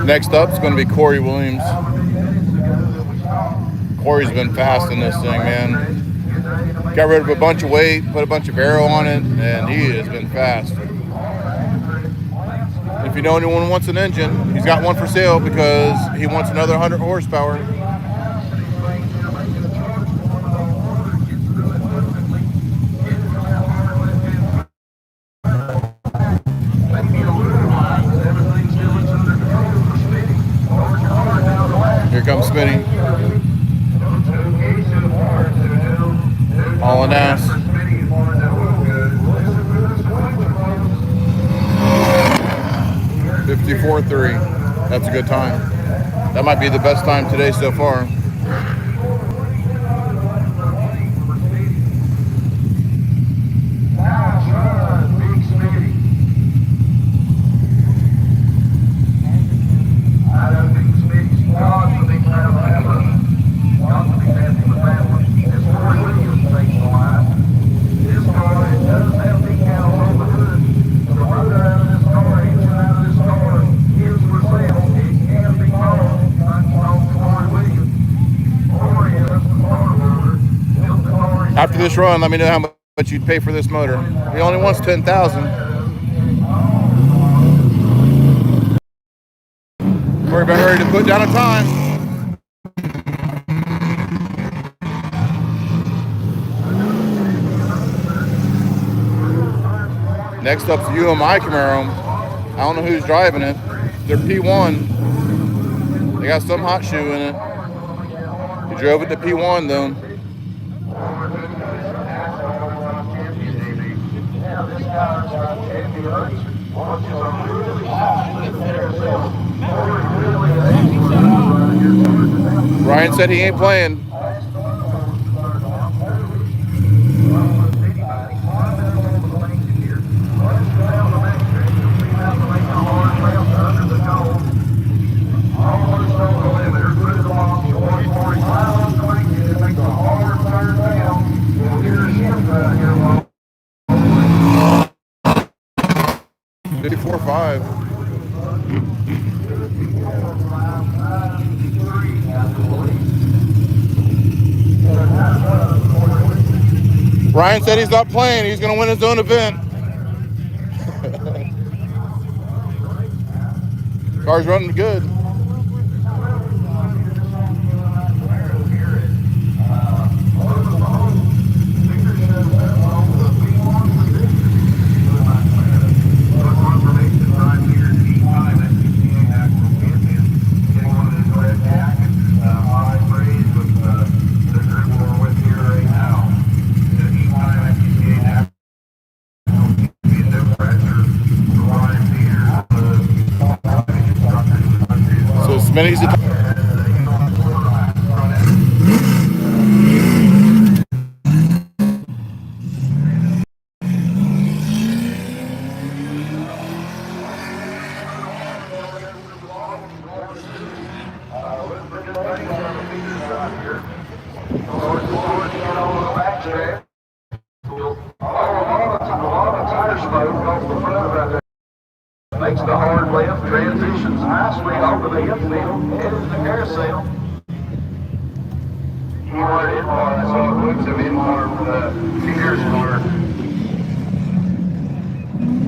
Speaker 3: Next up is going to be Corey Williams. Corey's been fast in this thing, man. Got rid of a bunch of weight, put a bunch of aero on it, and he has been fast. If you know anyone who wants an engine, he's got one for sale because he wants another 100 horsepower. Here comes Smitty. Hauling ass. 54.3. That's a good time. That might be the best time today so far. After this run, let me know how much you'd pay for this motor. He only wants $10,000. Corey been ready to put down a time. Next up's UMI Camaro. I don't know who's driving it. They're P1. They got some hot shoe in it. He drove it to P1 though. Ryan said he ain't playing. Ryan said he's not playing. He's going to win his own event. Car's running good. Smitty's the
Speaker 1: makes the hard left, transitions nicely over the infield, headed to the carousel. Keyword inbar, that's all it looks of inbar with Peters car.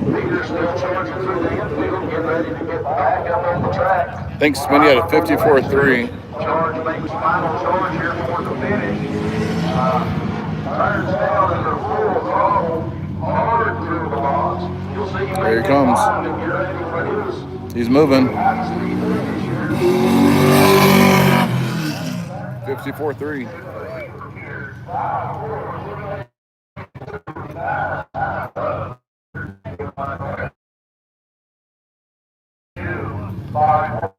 Speaker 1: Peters still charging through the infield, getting ready to get back up on the track.
Speaker 3: I think Smitty had a 54.3.
Speaker 1: Charge makes final charge here for the finish. Turns down under full throttle, hard through the box. You'll see you
Speaker 3: There he
Speaker 1: make
Speaker 3: comes.
Speaker 1: that bond and get ready for his
Speaker 3: He's moving.
Speaker 1: high speed finish here.
Speaker 3: 54.3.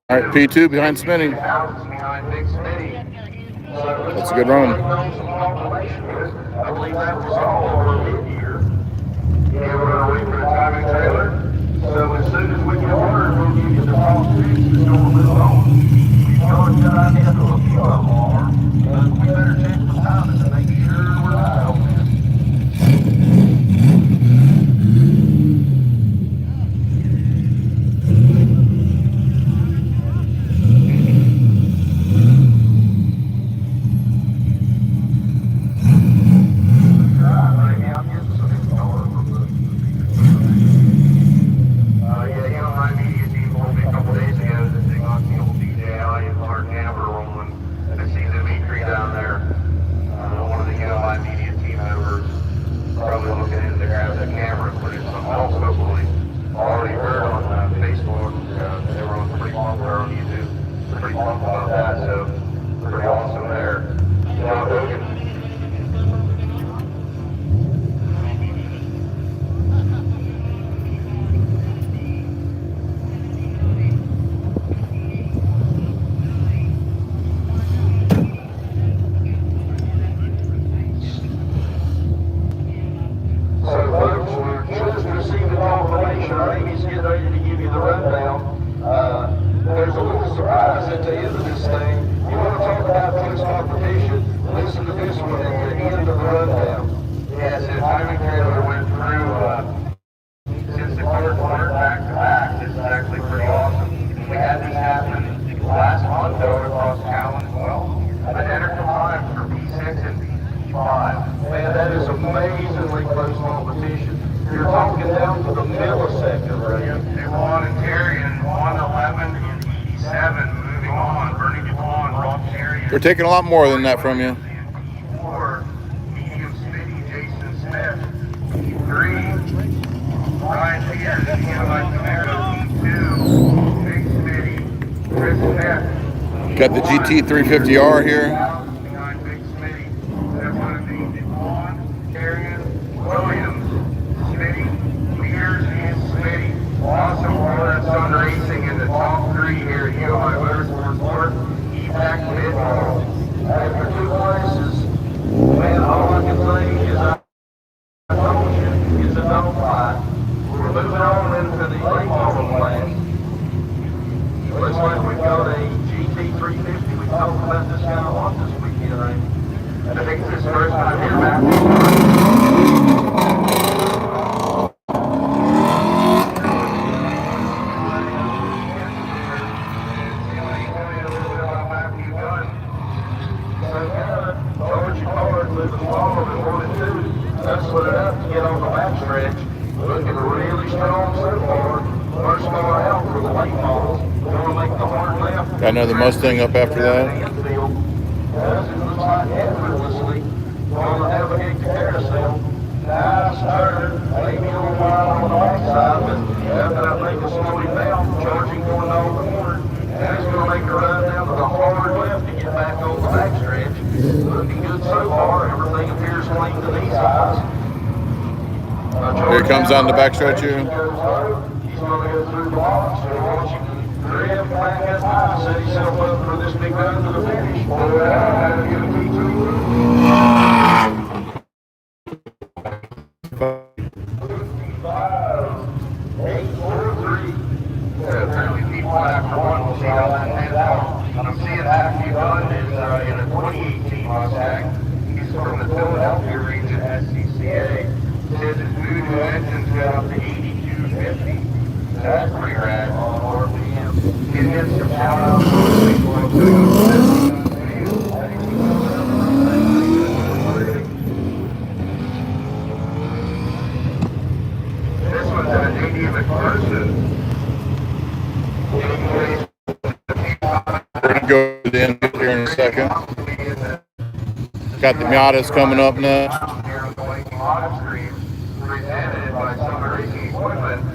Speaker 3: All right, P2 behind Smitty. That's a good run.
Speaker 1: I believe that was all over mid-year. Yeah, we're going to wait for the timing trailer. So as soon as we get ordered, we'll give you the top six and go move on. We've got a good idea who a few of them are, but we better check the timing to make sure we're right on this. Man, that is amazingly close competition. You're talking down to the millisecond range.
Speaker 2: Juan and Terry and 111 and 87 moving on. Bernie DuPont, Rob Terry.
Speaker 3: They're taking a lot more than that from you.
Speaker 2: 4, medium Smitty, Jason Smith. 3, Ryan Peters, Eli Camaro. 2, Big Smitty, Chris Smith.
Speaker 3: Got the GT 350R here.
Speaker 2: Behind Big Smitty. That's one of the DuPont, Terry, Williams, Smitty, Peters, and Smitty. Also, Warren Sun Racing in the top 3 here at UMI Motorsports Park. EPAC Midwall.
Speaker 1: After 2 places, man, all I can say is I told you, it's a dogfight. We're moving on into the late model class. Looks like we've got a GT 350. We talked about this guy a lot this weekend, right?
Speaker 2: I think it's his first time here, Matt.
Speaker 1: Charge your car, move it forward and 1 and 2. Hustle it up to get on the backstretch. Looking really strong so far. First car out for the late models. Gonna make the hard left.
Speaker 3: Got another Mustang up after that.
Speaker 1: It looks like effortlessly gonna navigate the carousel. Nice turn, maybe a little while on the backside, but after I think it's slowing down, charging going down the corner. Now he's gonna make a run down to the hard left to get back on the backstretch. Looking good so far, everything appears clean to these eyes.
Speaker 3: Here comes on the backstretch here.
Speaker 1: He's gonna go through the box, and once you grab back up high, set himself up for this big run to the finish. Pull it out, have to get a P3. 843.
Speaker 2: Apparently people after 1 will see how that pans out. I'm seeing Matthew Dunn is in a 2018 Mustang. He's from the Philadelphia region SCCA. Says his Voodoo engine's got up to 8250. So that's pretty rad. Give him some shout outs on Facebook. This one's at JD McPherson.
Speaker 3: We're going to go to the end here in a second. Got the Miatas coming up next.
Speaker 2: Here on the Waking Live Stream, presented by Summit Racing Equipment.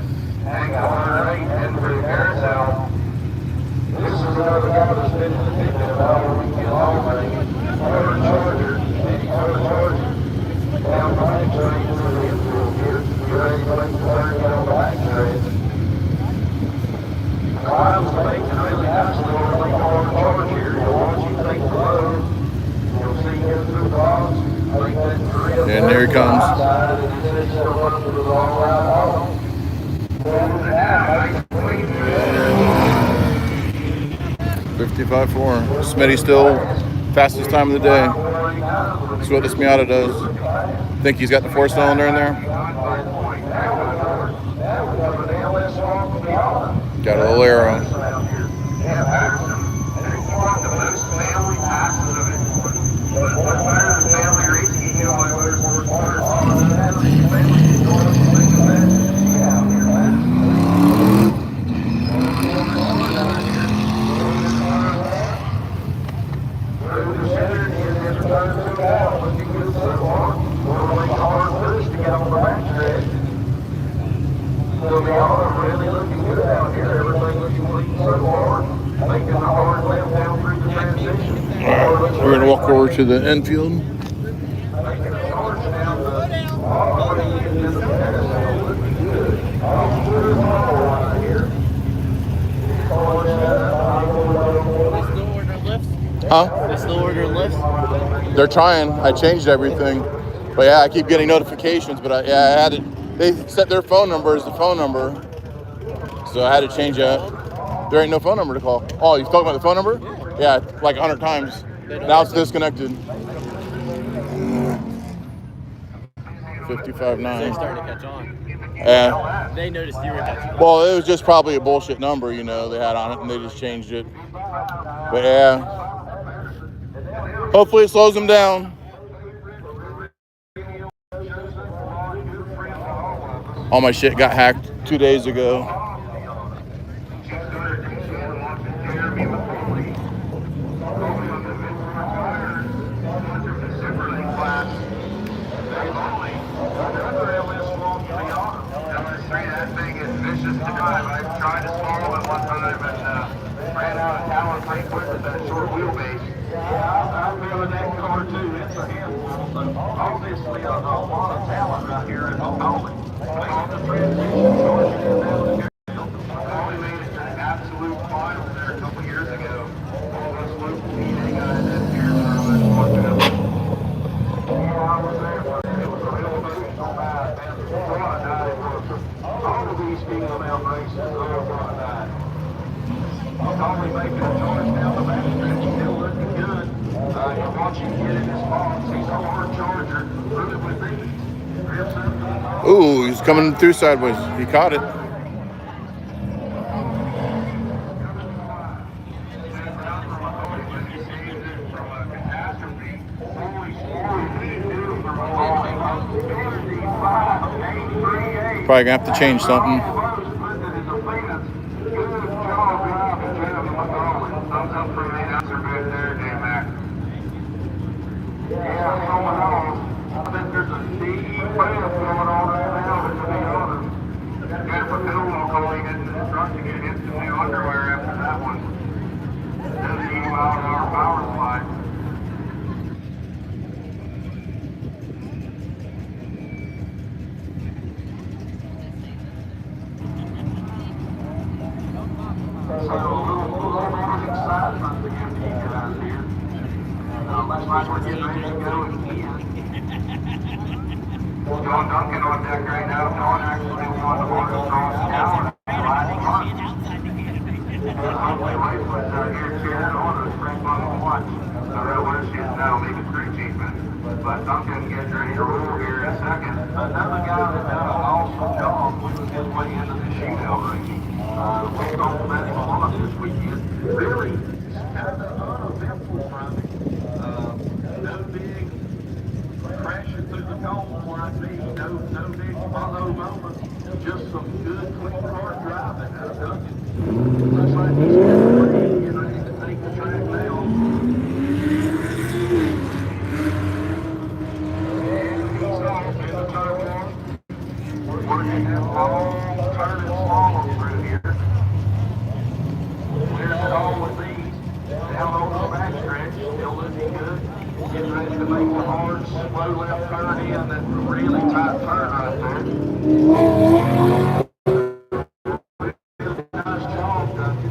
Speaker 1: Climbs the bank and really nice little hard charge here. You'll watch him take the load. You'll see him through the box. Make that grip.
Speaker 3: And there he comes.
Speaker 1: Side and then it's still up to the long ride home.
Speaker 3: 55.4. Smitty still fastest time of the day. That's what this Miata does. Think he's got the 4-cylinder in there? Got a little arrow.
Speaker 1: Really looking good out here. Everything looking clean so far. Making a hard left down through the transition.
Speaker 3: Alright, we're gonna walk over to the infield.
Speaker 1: Making a charge down the all the way into the pedestal. Looking good. All through the ball right here.
Speaker 3: Huh?
Speaker 5: They still ordering lifts?
Speaker 3: They're trying. I changed everything. But yeah, I keep getting notifications, but I had to, they set their phone number as the phone number. So I had to change that. There ain't no phone number to call. Oh, you talking about the phone number? Yeah, like 100 times. Now it's disconnected.
Speaker 5: They're
Speaker 3: 55.9.
Speaker 5: starting to catch on.
Speaker 3: Yeah.
Speaker 5: They noticed you were catching on.
Speaker 3: Well, it was just probably a bullshit number, you know, they had on it, and they just changed it. But yeah. Hopefully it slows them down. All my shit got hacked 2 days ago.
Speaker 2: That thing is vicious to drive. I tried to swallow it one time and ran out of talent pretty quick with that short wheelbase.
Speaker 1: Yeah, I'm feeling that car too. It's a handful. So obviously a lot of talent right here at Oklahoma. Making the transition, charging it down the field.
Speaker 2: Only made it to the absolute finals there a couple years ago. All those local PA guys that here watching them.
Speaker 1: Yeah, I was there, but it was a real emotional night, man. Before I died, it was all of these Kingdom Out races, before I died. He's only making a charge down the back stretch, still looking good. You watch him get in his box, he's a hard charger, through it with these. Grips up to the ball.
Speaker 3: Ooh, he's coming through sideways. He caught it. Probably gonna have to change something.
Speaker 1: So a little excitement to give you guys here. Looks like we're getting ready to go again.
Speaker 2: John Duncan on deck right now. John actually won the Morgan Cross Tower last month. Hopefully Lightfoot's out here cheering on us, Frank Butler watch. I don't know where she is now, maybe crew chief, but Duncan gets ready to roll here in a second.
Speaker 1: Another guy that done an awesome job was his way into the shootout ranking. We talked about him a lot this weekend. Really, kind of uneventful from him. No big crashing through the cones like me. No big follow moments. Just some good, clean car driving out of Duncan. Looks like he's getting ready to take the track now. He's off in the turn one. We're working that long turn and slalom through here. Where's it all with these? Down over the back stretch, still looking good. Getting ready to make the hard, slow left turn in, that really tight turn right there. Really nice job, Duncan.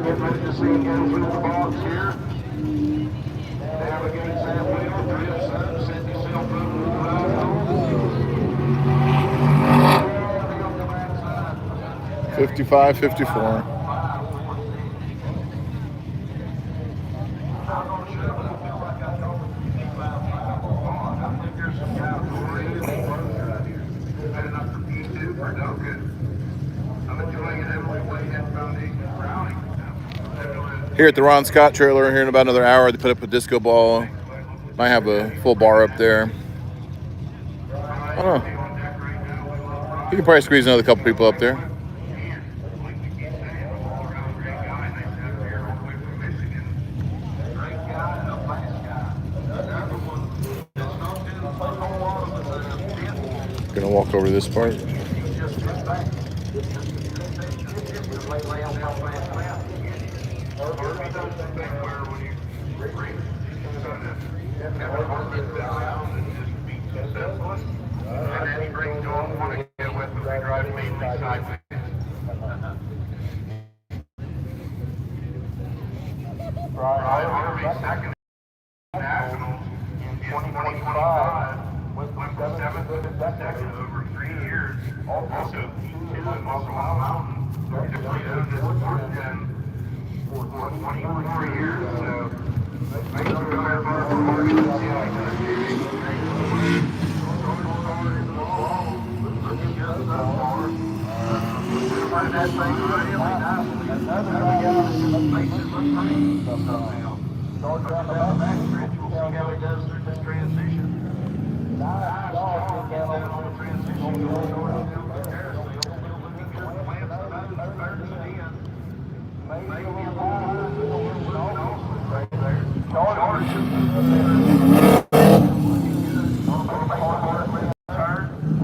Speaker 1: Get ready to see him go through the box here. Navigates that wheel, drifts up, set yourself up to the right.
Speaker 3: 55, 54. Here at the Ron Scott trailer, here in about another hour, they put up a disco ball. Might have a full bar up there. I don't know. You can probably squeeze another couple people up there. Gonna walk over this part.
Speaker 1: Nationals in 2025 was the 7th consecutive over 3 years. Also, P2 and Muscle Mountain typically owned this sport gen for 24 years. So, make sure you have our market and see how it's going to do. That thing really nice. Another guy faces look pretty. Start down the back stretch, we'll see how he does through this transition. Nice dog, get down on the transition, going down the carousel, still looking good, plants the nose, third and 10. Maybe a little high, but we're awesome right there. Charge.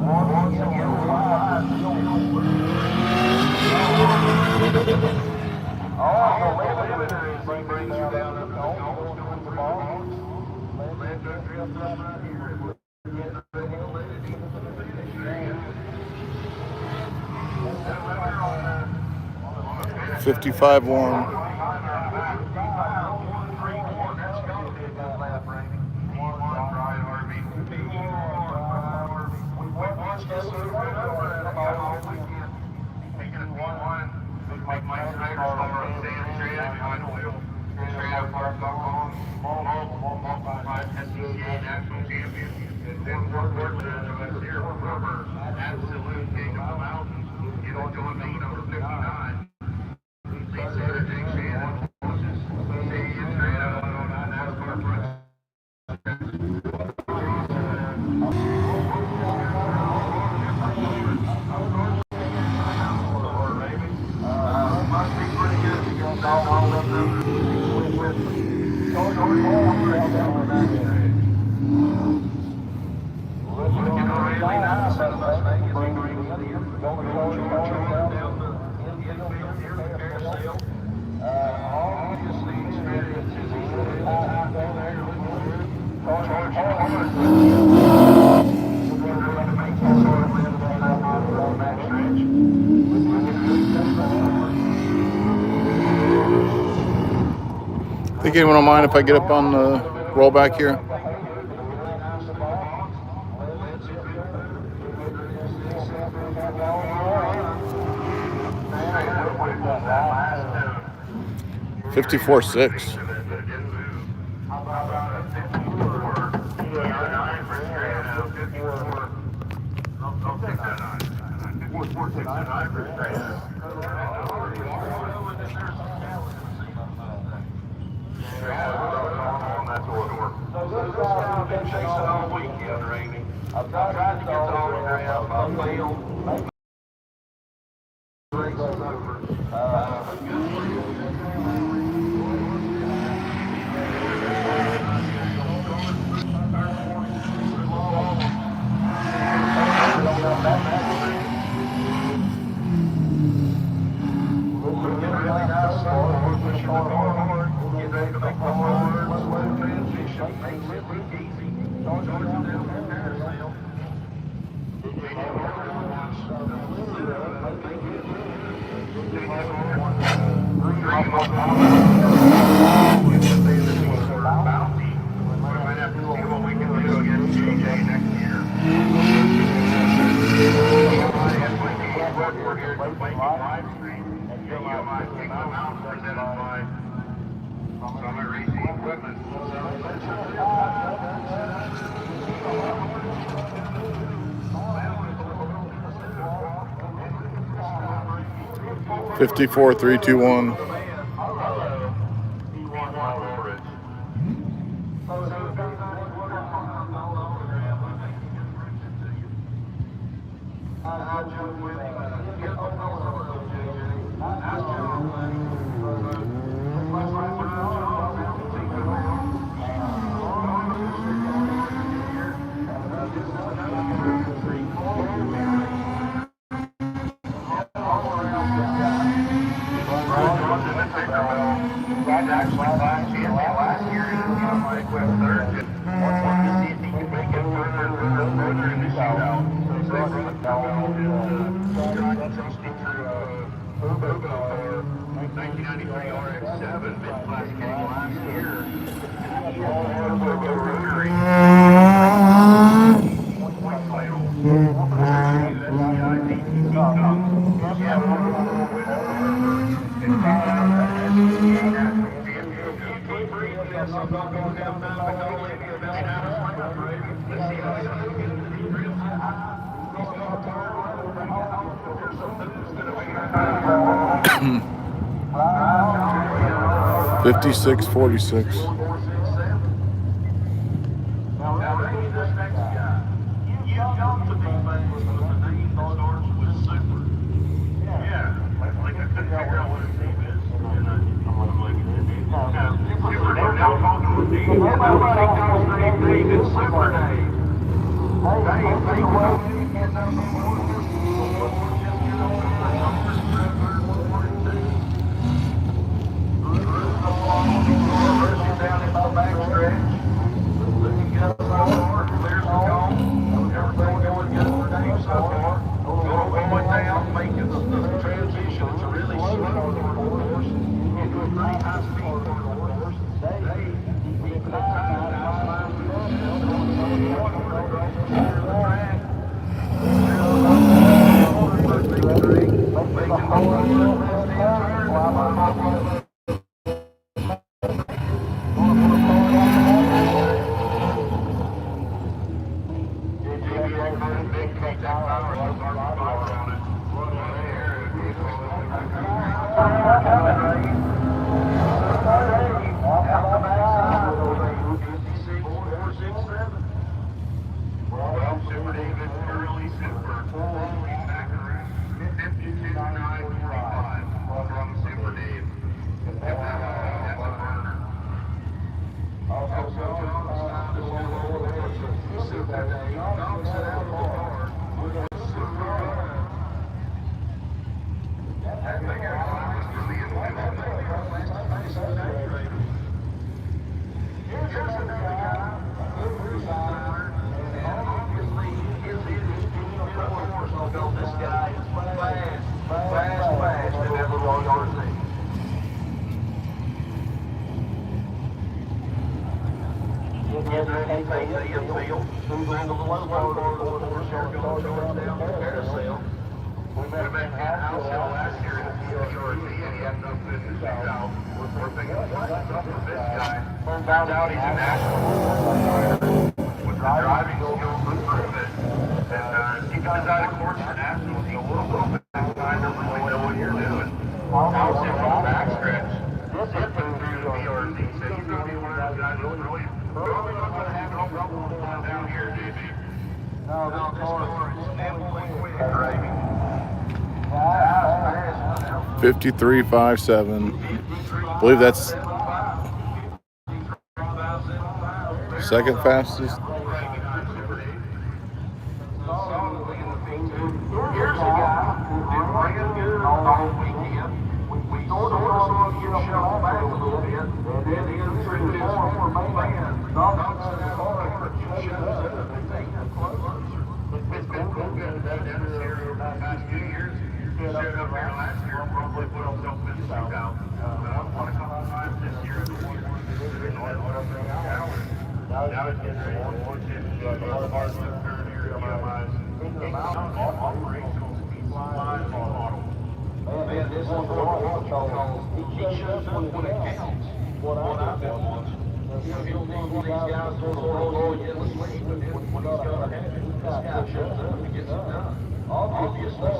Speaker 1: Once again, wide. Oh, the limiter is he brings you down up the hole, doing the ball. Let the drift up right here. And we're getting ready to let it into the finish area.
Speaker 3: 55 1.
Speaker 1: That's got to be a good lap, Randy. P1 right, RV. We watched this over and over and all weekend. Taking it 1-1. Make my trainer star on Sam Shred behind the wheel. ShredOutParts.com. Multiple SCCA national champion. And then more importantly, as here, former absolute king of the mountains. You know, John B, number 59. Late Saturday, Jake Shannon. See you, Shred out on NASCAR front. Must be pretty good to get all of them with looking really nice out of Las Vegas. He brings the going down the infield here, the carousel. Obviously experiences. He's really high down there. Charge hard. We're going to make that sort of live that high on that stretch.
Speaker 3: Think anyone will mind if I get up on the rollback here?
Speaker 1: That
Speaker 3: 54-6.
Speaker 1: I've tried to get the autograph. I failed. Race is over. Get ready to make the hard, slow transition. Makes it look easy. Charge down that carousel.
Speaker 3: 54, 3, 2, 1. Fifty-six, 46. Fifty-three, 5-7. I believe that's second fastest.
Speaker 2: showed up here last year, probably put himself in the shootout. Won a couple times this year. Now it's getting ready to watch it. Hard lifter here at UMI's operational speed slide model.
Speaker 1: Man, this is what I want because he shows up when it counts. What I've been watching. He'll need one of these guys to roll in the sleep, but then when he's got to have it, this guy shows up and gets it done. Obviously,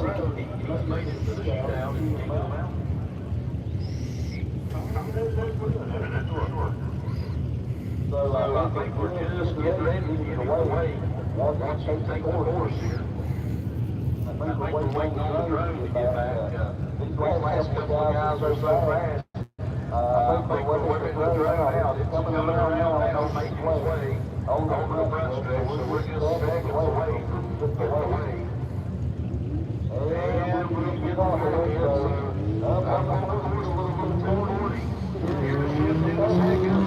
Speaker 1: he's made it to the shootout and he can't come out. So I think we're just getting ready to get away once you take the course here. I think we're waiting on the drone to get back. These last couple of guys are so fast. I think we're waiting for the drone out. It's coming around now, making its way over the front stretch. So we're just seconds away from getting away. And we're getting away. So I'm going to push a little bit toward it. Here to shift in a second.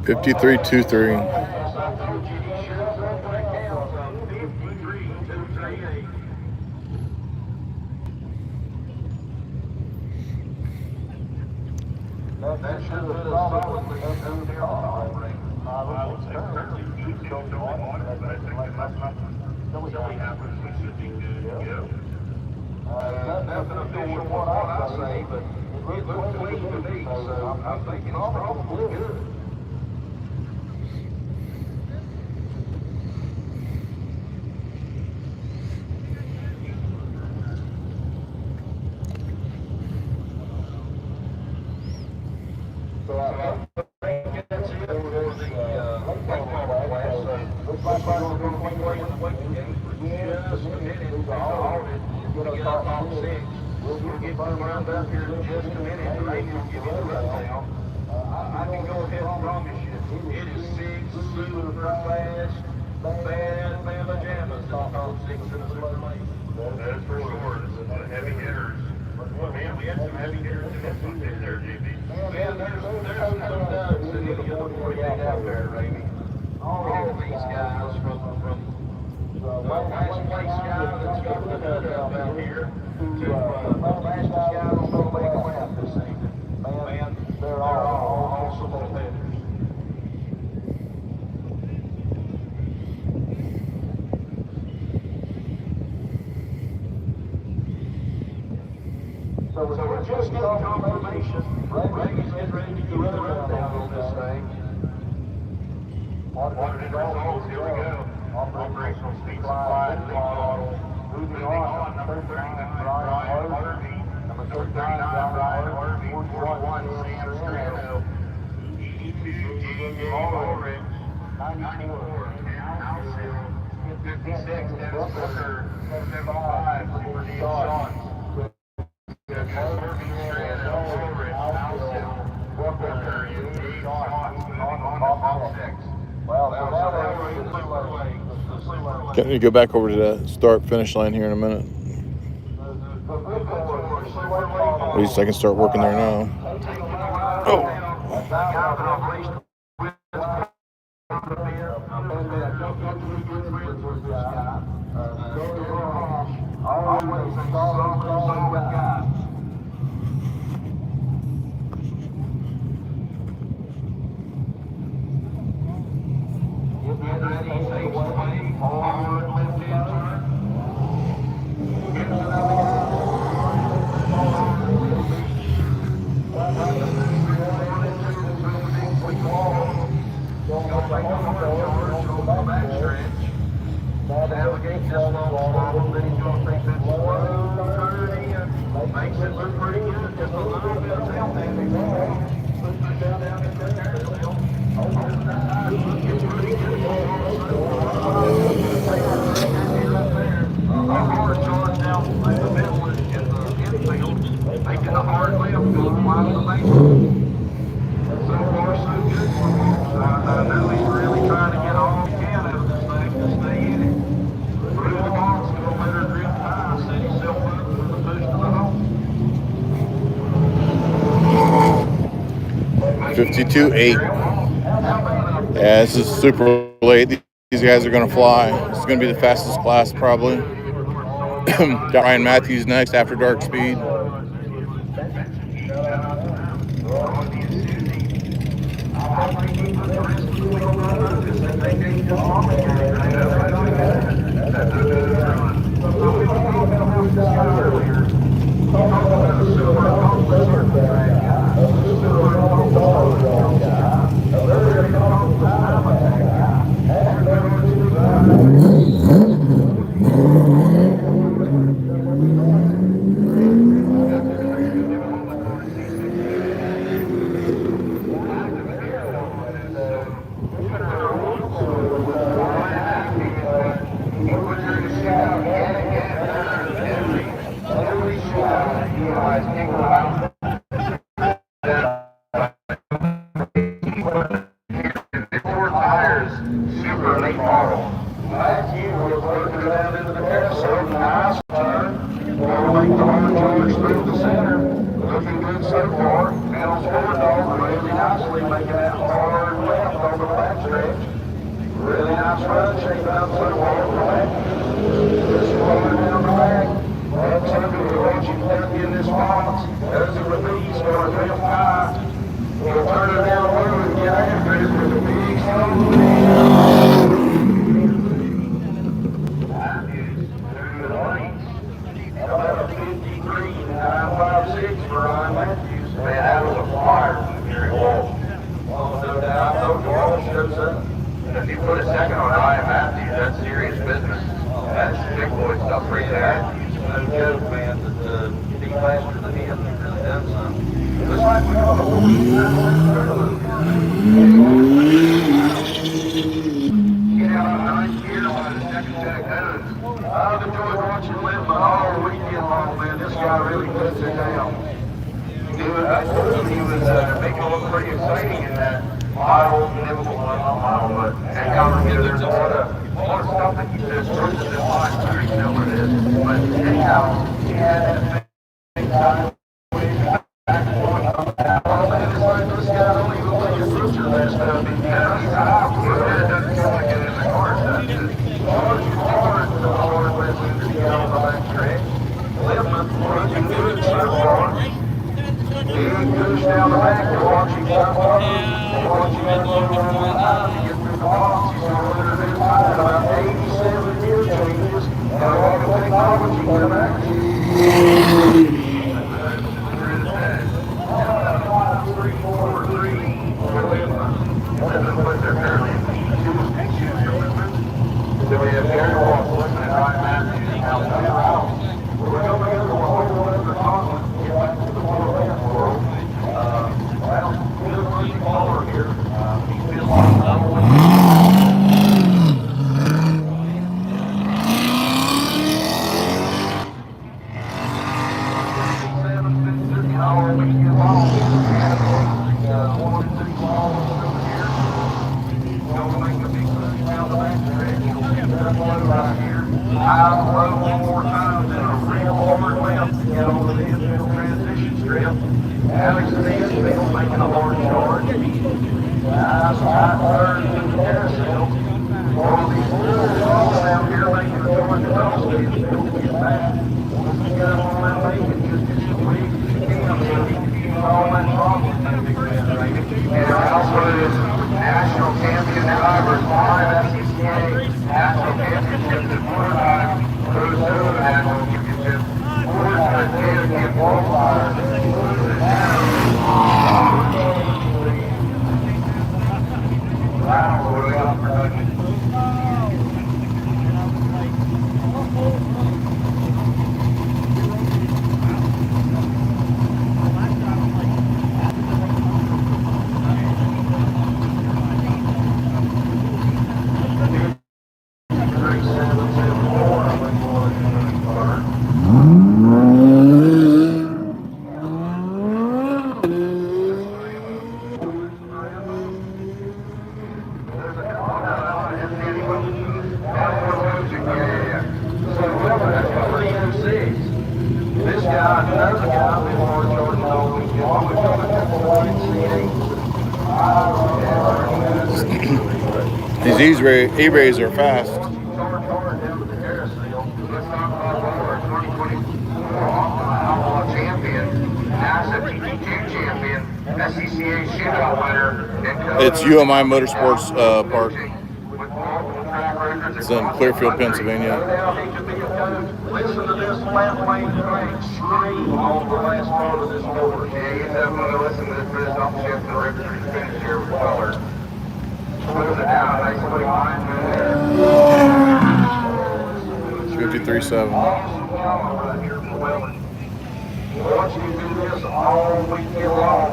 Speaker 3: Fifty-three, 2-3.
Speaker 1: That should have probably been there on the ring.
Speaker 2: I would say certainly easy to go on, but I think that's not silly happens. We should be good to go.
Speaker 1: Nothing official what I say, but it looks clean to me, so I'm thinking it's probably good. So I think that's it for the late model class. So looks like we're going to be playing the waiting game for just a minute. We've audit to get up on 6. We'll get burned up here in just a minute, and maybe we'll give you the rundown. I can go ahead and promise you, it is 6 super fast, bad Bama Jammas in top 6 in the super late.
Speaker 2: That is for sure. The heavy hitters. Man, we had some heavy hitters in there, JB.
Speaker 1: Man, there's some ducks that need to get the 48 out there, baby. All of these guys from the last place guy that's got the nut up out here to the fastest guy on the lake lap this season. Man, they're all awesome competitors. So we're just getting confirmation. Reagan's getting ready to give the rundown on this thing.
Speaker 2: Audited results, here we go. Operational speed slide, lead model. Moving on, number 39, Brian Harvey. Number 39, Brian Harvey. 41, Sam Strano. 82, J.J. Ulrich. 94, Cal Alcil. 56, Dennis Booker. 75, Super D. Sean. Harvey, Strano, Ulrich, Alcil, Booker, and Dave Sean. Moving on to box 6.
Speaker 1: Well, so now we're in the super late.
Speaker 3: Can you go back over to the start finish line here in a minute? At least I can start working there now.
Speaker 1: Now navigate this slow, then he's gonna take that slow turn in. Makes it look pretty good, just a little bit of tail dancing. Push down in there. Over to the side, looking pretty good. A hard charge down through the middle in the infield, making a hard left, going wide of the base. So far, so good for him. I know he's really trying to get all he can out of this thing to stay in it. Through the box, go let her drift high, set himself up for the push to the hole.
Speaker 3: 52.8. Yeah, this is super late. These guys are going to fly. It's going to be the fastest class probably. Got Ryan Matthews next, After Dark Speed. These E-Rays are fast. It's UMI Motorsports Park. It's in Clearfield, Pennsylvania.
Speaker 1: Listen to this left lane train scream on the last part of this motor. Yeah, you definitely want to listen to this, but it's not shift the record to finish here with color. Slows it down, nice little line there.
Speaker 3: 53.7.
Speaker 1: I want you to do this all weekend long.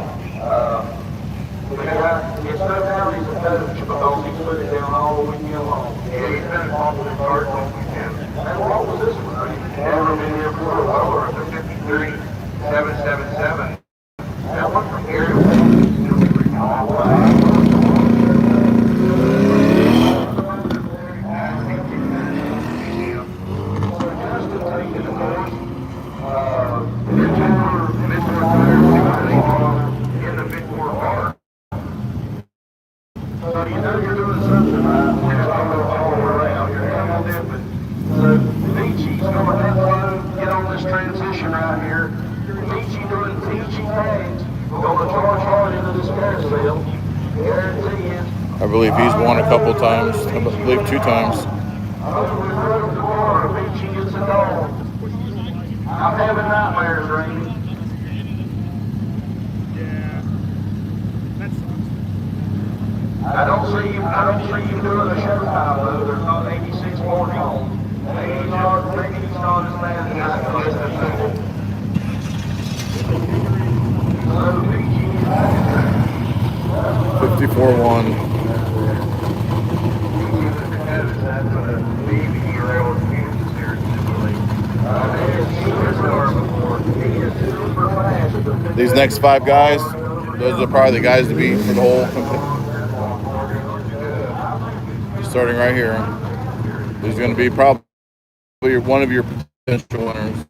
Speaker 1: It's no doubt he's a coach because he's put it down all weekend long. Yeah, he's been involved with the cars all weekend. And what was this one? Never been here for a while, or the 53.777. That one from here to all the way. So you know you're doing something right. You're just going to go all around. You're coming different. So Vinci's going to have to get on this transition right here. Vinci doing Vinci tags. Going to charge hard into this carousel. Guarantee it.
Speaker 3: I believe he's won a couple times. I believe 2 times.
Speaker 1: Over the road to water, Vinci gets a dog. I'm having nightmares, Randy. I don't see you doing a showtime though. There's not 86 more home. Maybe he's not as bad as that. So BG
Speaker 3: 54.1. These next 5 guys, those are probably the guys to beat for the whole company. Starting right here, there's going to be probably one of your potential winners.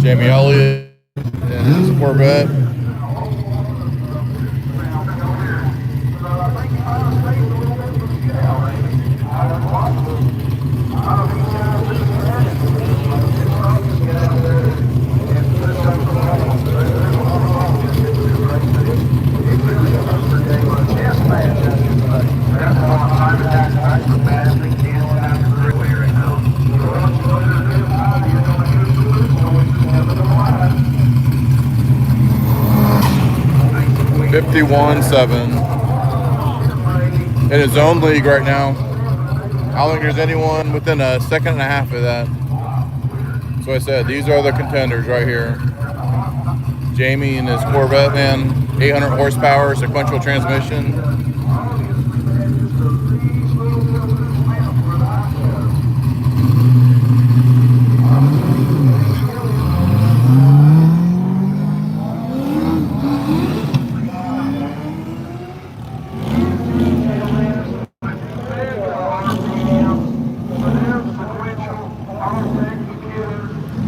Speaker 3: Jamie Elliott and his Corvette. $51.7 in his own league right now. I don't think there's anyone within a second and a half of that. So I said these are the contenders right here. Jamie and his Corvette, man, 800 horsepower, sequential transmission.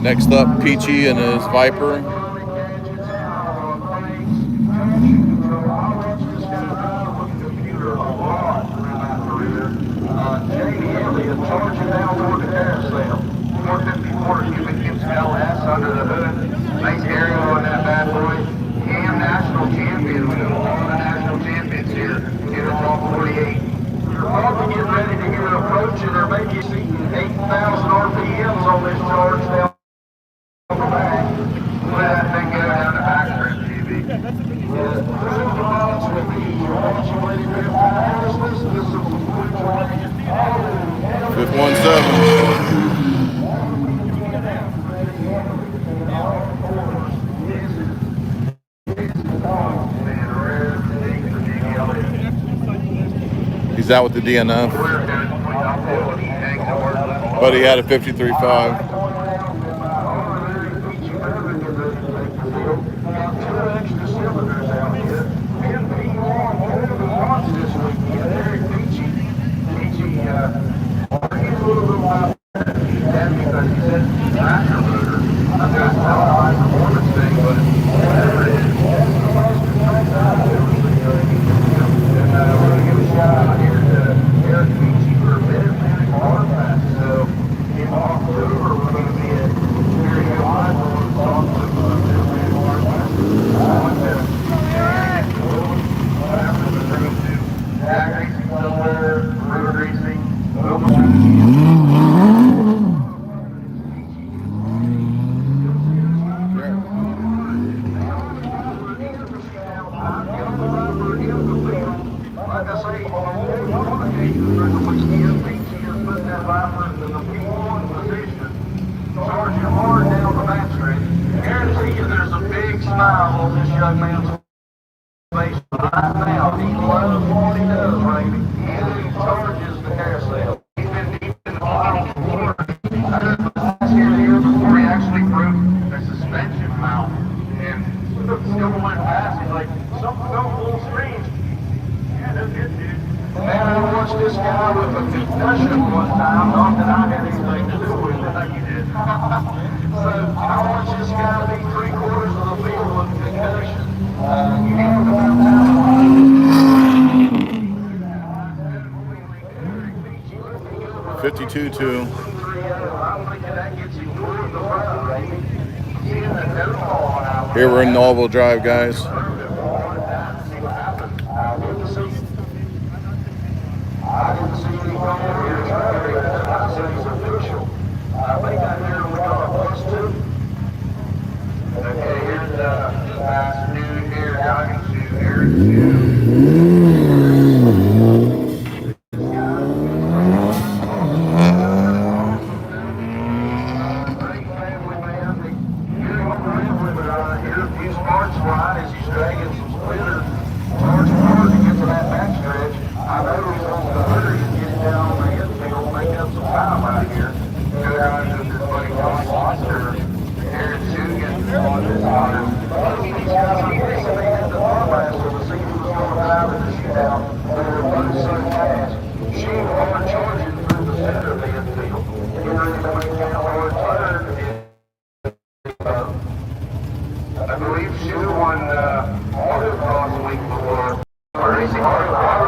Speaker 3: Next up, Peachy and his Viper.
Speaker 1: Jamie Elliott charging down toward the carousel. 454 cubic inch LS under the hood. Nice aerial on that bad boy. Cam national champion. We got a lot of national champions here. Here at all 48. You're probably getting ready to hear approaching or maybe see 8,000 RPMs on this charge down. Let that thing go down the back strip, GB.
Speaker 3: Fifth 1.7. He's out with the DNF, but he had a 53.5.
Speaker 1: Right now, he loves what he does, Randy. He charges the carousel.
Speaker 2: He's been deep in the bottom floor. Last year, the year before, he actually broke the suspension mount and still went fast. He's like, something felt a little strange. Yeah, no good, dude.
Speaker 1: Man, I watched this guy with a concussion one time, not that I had anything to do with it.
Speaker 2: Like you did.
Speaker 1: So I watched this guy be 3/4 of the field with a concussion. You know about time.
Speaker 3: 52-2.
Speaker 1: I'm thinking that gets him toward the front, Randy. Seeing the no ball out.
Speaker 3: Here we're in Norville Drive, guys.
Speaker 1: I didn't see any problem here in traffic. I said he's official. I think I hear we got a bus too.
Speaker 2: Okay, here's the last new here driving to Eric Chu.
Speaker 1: Great family man. Hear him rambling, but I hear a few sparks flying as he's dragging some splitters. Charging hard to get to that backstretch. I know he's on the hurry and get down on the infield, make up some time out here.
Speaker 2: Go down to this buddy John Foster. Eric Chu gets on this honor.
Speaker 1: These guys are guessing they had the Barmaster to see who was going to drive in the shootout. They were both so fast. Sheen hard charging through the center of the infield. Getting ready to make that hard turn.
Speaker 2: I believe Chu won autocross the week before. Racing
Speaker 1: I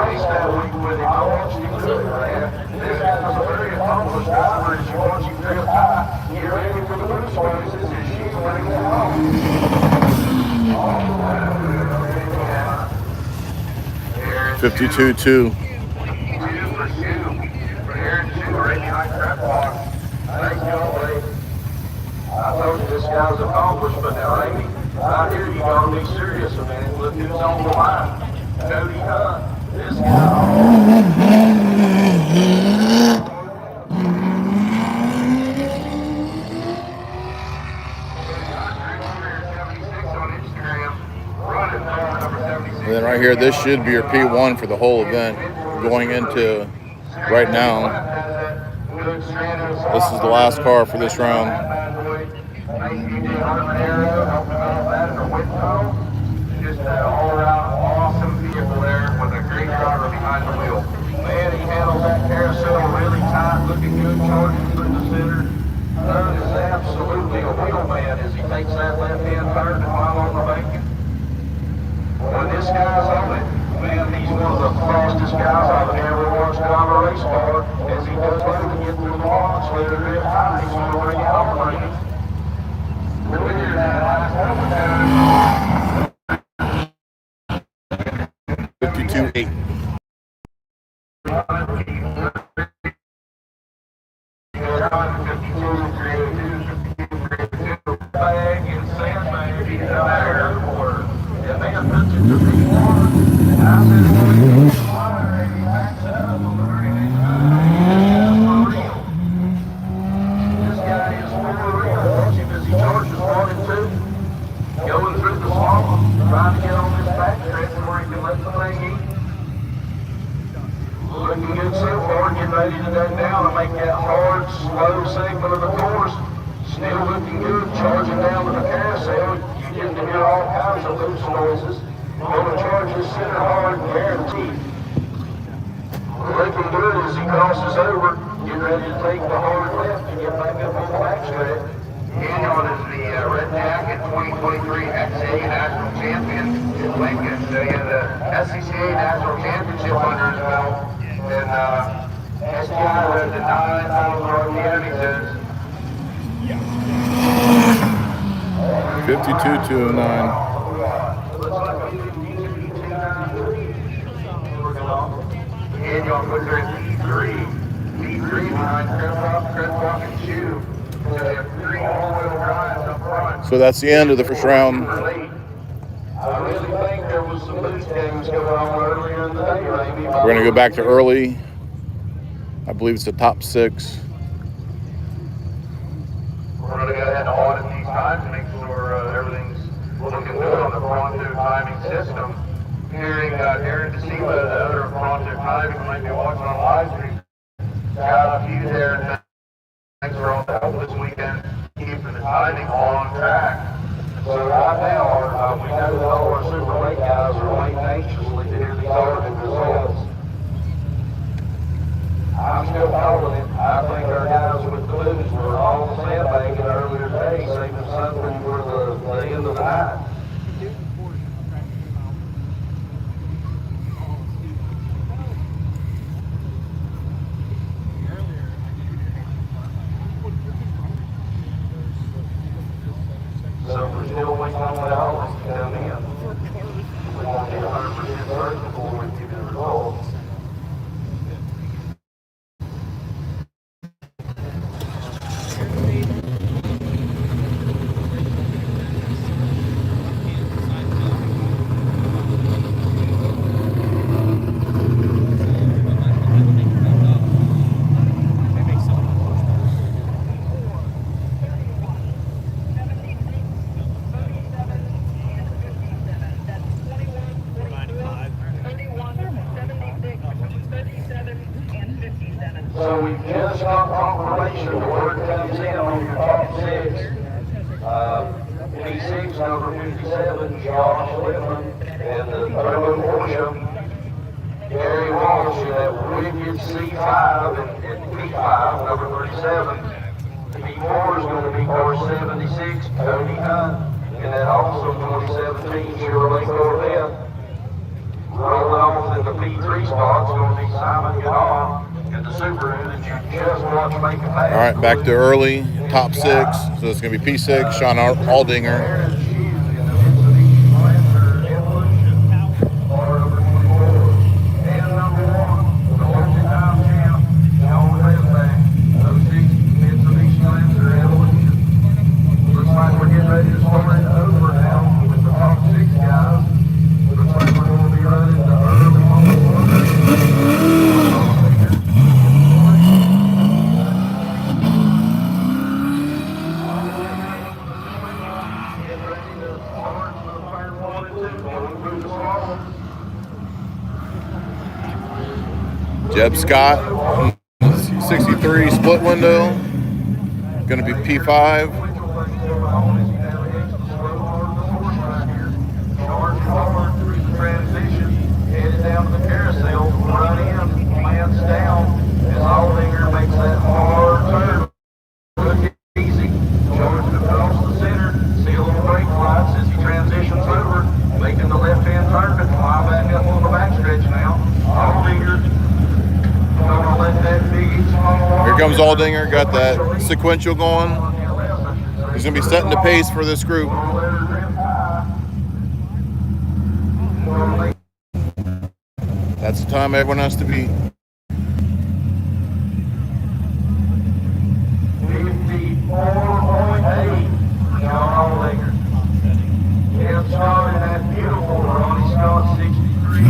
Speaker 1: raced that week with him. I watched him do it, man. This guy was a very accomplished driver as you watch him drift high. Get ready for the boost races as Sheen brings it home.
Speaker 3: 52-2.
Speaker 2: 2 for Chu. For Eric Chu, right behind Crab Box.
Speaker 1: Thanks, John Lee. I told you this guy's accomplished, but now, Amy, right here you gotta be serious a minute. Look who's on the line. Cody Hunt. This guy.
Speaker 3: And then right here, this should be your P1 for the whole event. Going into right now, this is the last car for this round.
Speaker 2: Just an all-around awesome vehicle there with a great driver behind the wheel.
Speaker 1: Man, he handles that carousel really tight, looking good, charging through the center. Hunt is absolutely a wheelman as he takes that left-hand turn and while on the bacon. When this guy's on it, man, he's one of the fastest guys I've ever watched drive a race car. As he does that to get through the box, let it rip high, he's going to bring it home, Randy.
Speaker 2: Look at that last time.
Speaker 3: 52-8.
Speaker 1: Bag and sandbag, he's out there everywhere. And man, puts it to the water. And I said, well, he's fire, and he backs up on the very next time. For real. This guy is for real. Watch him as he charges 1 and 2. Going through the swamp, trying to get on this backstretch where he can let the thing eat. Looking good so far, getting ready to go down and make that hard, slow segment of the course. Still looking good, charging down to the carousel. You get to hear all kinds of loose noises. Gonna charge his center hard, guaranteed. Looking good as he crosses over, getting ready to take the hard left and get back up on the backstretch.
Speaker 2: Daniel is the Red Jacket 2023 XA National Champion in Lincoln. So he has the SCCA National Championship under his belt. And STI was the 9,000 RPM, he says.
Speaker 3: 52-9.
Speaker 2: Daniel puts her in P3. P3 behind Crestwalk and Chu. So they have 3 all-wheel drives up front.
Speaker 3: So that's the end of the first round.
Speaker 1: I really think there was some loose games going on earlier in the day, Amy.
Speaker 3: We're going to go back to early. I believe it's the top 6.
Speaker 2: We're going to go ahead and audit these times and make sure everything's looking good on the Pronto timing system. hearing Darren DeSiva, the owner of Project Hive, who might be watching on live stream. Got a few there, and thanks for all the help this weekend, keeping the timing on track.
Speaker 1: So right now, we know that all our Super Lake guys are waiting anxiously to hear these audited results. I'm still calling it. I think our guys with the blues were all sandbagging earlier today, saving something for the end of the night. So we're still waiting on the dollars to come in. We won't get 100% certain before we give you the results. So we just got confirmation, the word comes in on your top six. P6, number 57, Josh Whitman, and the third Porsche, Gary Walsh, and that wicked C5 and P5, number 37. P4 is going to be car 76, Cody Hunt, and that also 2017 Chevrolet Corvette. Rolling off in the P3 spot is going to be Simon Goodall. And the Subaru that you just watched make a pass.
Speaker 3: All right, back to early, top six. So it's going to be P6, Sean Aldinger.
Speaker 1: Looks like we're getting ready to start it over now with the top six guys. Looks like we're going to be running the early
Speaker 3: Jeb Scott, 63 split window. Going to be P5.
Speaker 1: Transition, headed down to the carousel, run in, lands down, as Aldinger makes that hard turn. Look easy, George across the center, see a little brake lights as he transitions over, making the left-hand turn, and fly back up on the backstretch now. Aldinger, gonna let that big small.
Speaker 3: Here comes Aldinger, got that sequential going. He's going to be setting the pace for this group. That's the time everyone has to be.
Speaker 1: 54.8, John Aldinger. Jeff Scott in that beautiful Ronnie Scott 63.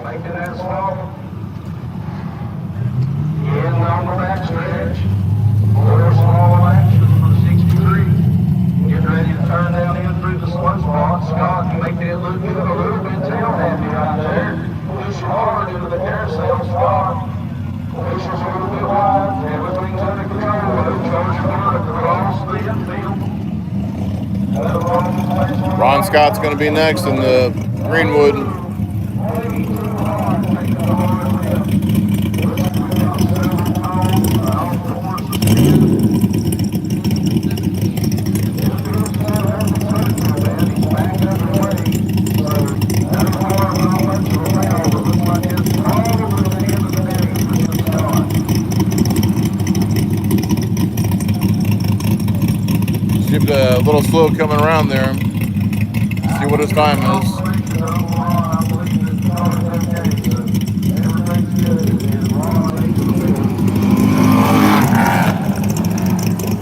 Speaker 1: Making that small. In on the backstretch. More small action for 63. Getting ready to turn down in through the slow spot. Scott can make that look good a little bit tail happy right there. Push hard into the carousel spot. Pushes a little bit wide. Everything's under control. No charge across the infield.
Speaker 3: Ron Scott's going to be next in the Greenwood. Seemed a little slow coming around there. See what his time is.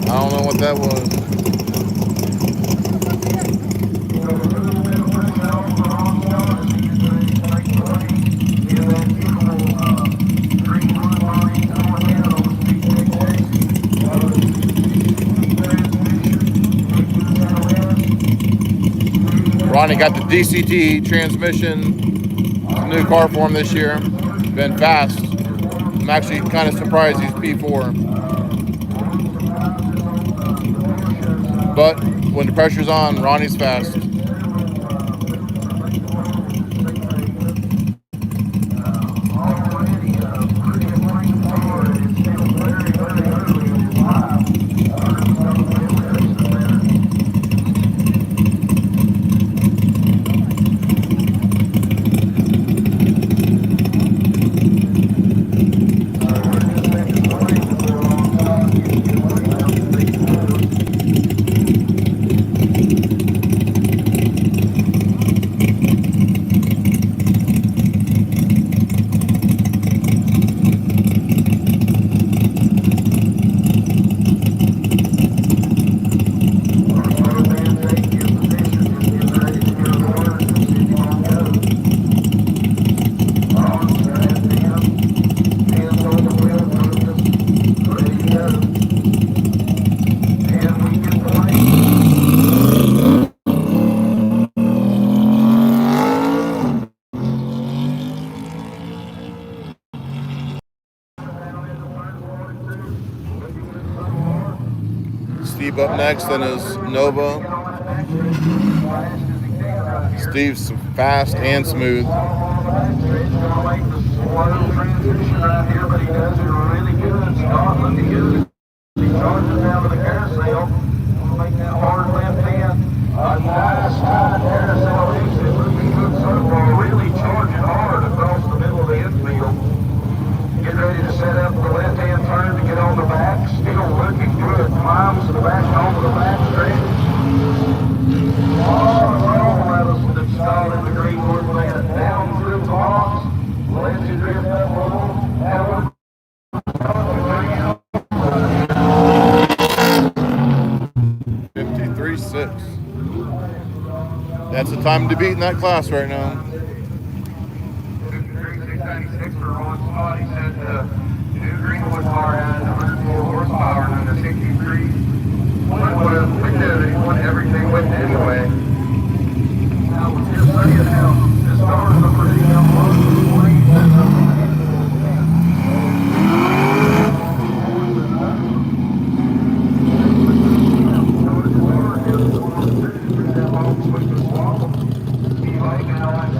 Speaker 3: I don't know what that was. Ronnie got the DCT transmission, new car for him this year. Been fast. I'm actually kind of surprised he's P4. But when the pressure's on, Ronnie's fast. Steve up next, then is Nova. Steve's fast and smooth.
Speaker 1: Really charging hard across the middle of the infield. Get ready to set up the left-hand turn to get on the back. Still looking good. Climbs to the back, onto the back stretch. That's solid. The green north land. Down through the box. Let you drift up a little.
Speaker 3: 53.6. That's the time to beat in that class right now.
Speaker 1: 53.696 for Ron Scott. He said the new Greenwood car has 104 horsepower and the 63. He won everything with it anyway. Now, just so you know, this car is a pretty young one.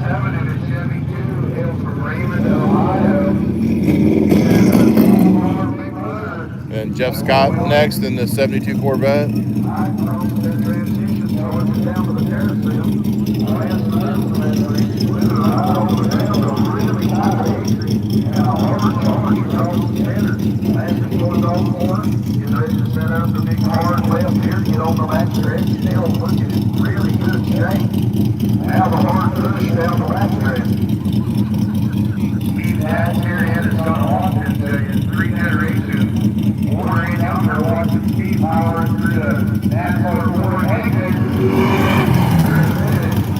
Speaker 1: 7 and a Chevy 2, hail from Raymond, Ohio.
Speaker 3: And Jeff Scott next in the 72 Corvette.
Speaker 1: Now the hard push down the back stretch. Steve Nash here and it's going to walk into you. 3 generations. Older and younger watching Steve power through the NASCAR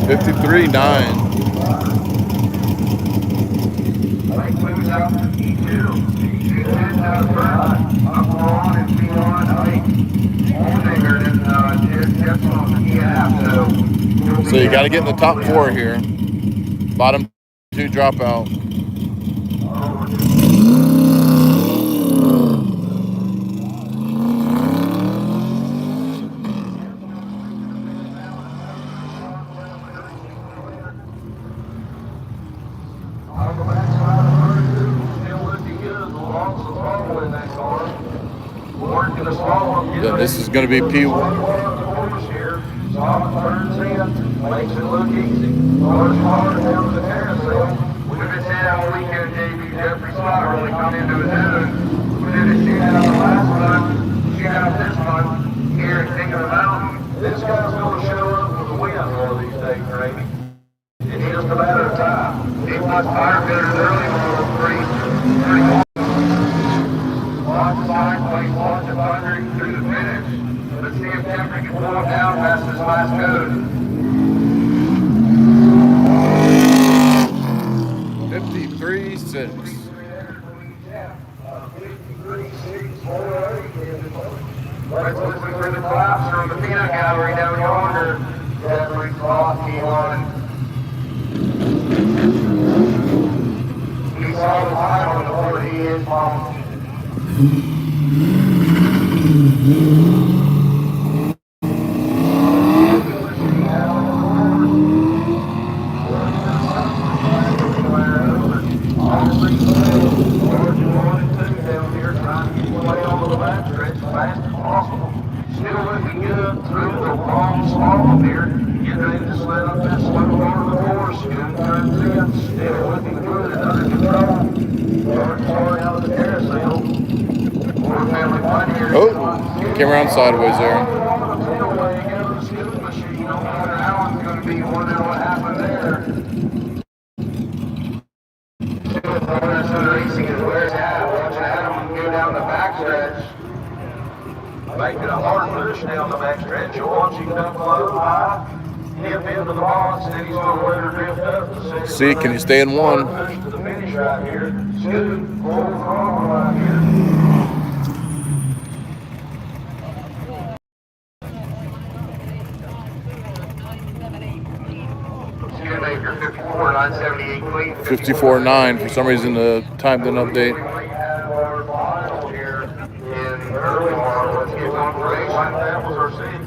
Speaker 3: 53.9.
Speaker 1: Lake moves up to E2. E2 10 does burn. Up on and beyond Ike. Oldinger and Jeff's on the E-App.
Speaker 3: So you got to get in the top 4 here. Bottom 2 drop out. Yeah, this is going to be P1.
Speaker 1: Turns in, makes it look easy. Goes hard down to the carousel. We've been saying all weekend, JB Jeffrey Scott really come into his own. We did a shootout last month, shootout this month, here at King of the Mountain. This guy's going to show up with a win one of these days, Gravy. It's just a matter of time. He was fire bidders early, but it was pretty cool. Lots of sideways, lots of thundering through the finish. Let's see if Jeffrey can pull it down past this last code.
Speaker 3: 53.6.
Speaker 1: Let's listen for the claps from the peanut gallery down yonder. Jeffrey Cross T1. He saw the time on the board, he is home. Still looking good through the long slalom here. Getting ready to sled up that slow part of the course. Good turn 10. Still looking good and under control. George Ford out of the carousel. Ford family fun here.
Speaker 3: Oh, came around sideways there.
Speaker 1: Making a hard push down the backstretch. You'll watch him come low, high, hip into the box, and then he's going to let her drift up to second.
Speaker 3: See, can you stay in one?
Speaker 1: Push to the finish right here. Scoot, full throttle right here. Scootmaker 54,978 clean.
Speaker 3: 54.9. For some reason, the time didn't update.
Speaker 1: Early model, let's get on for 8. That was our seat.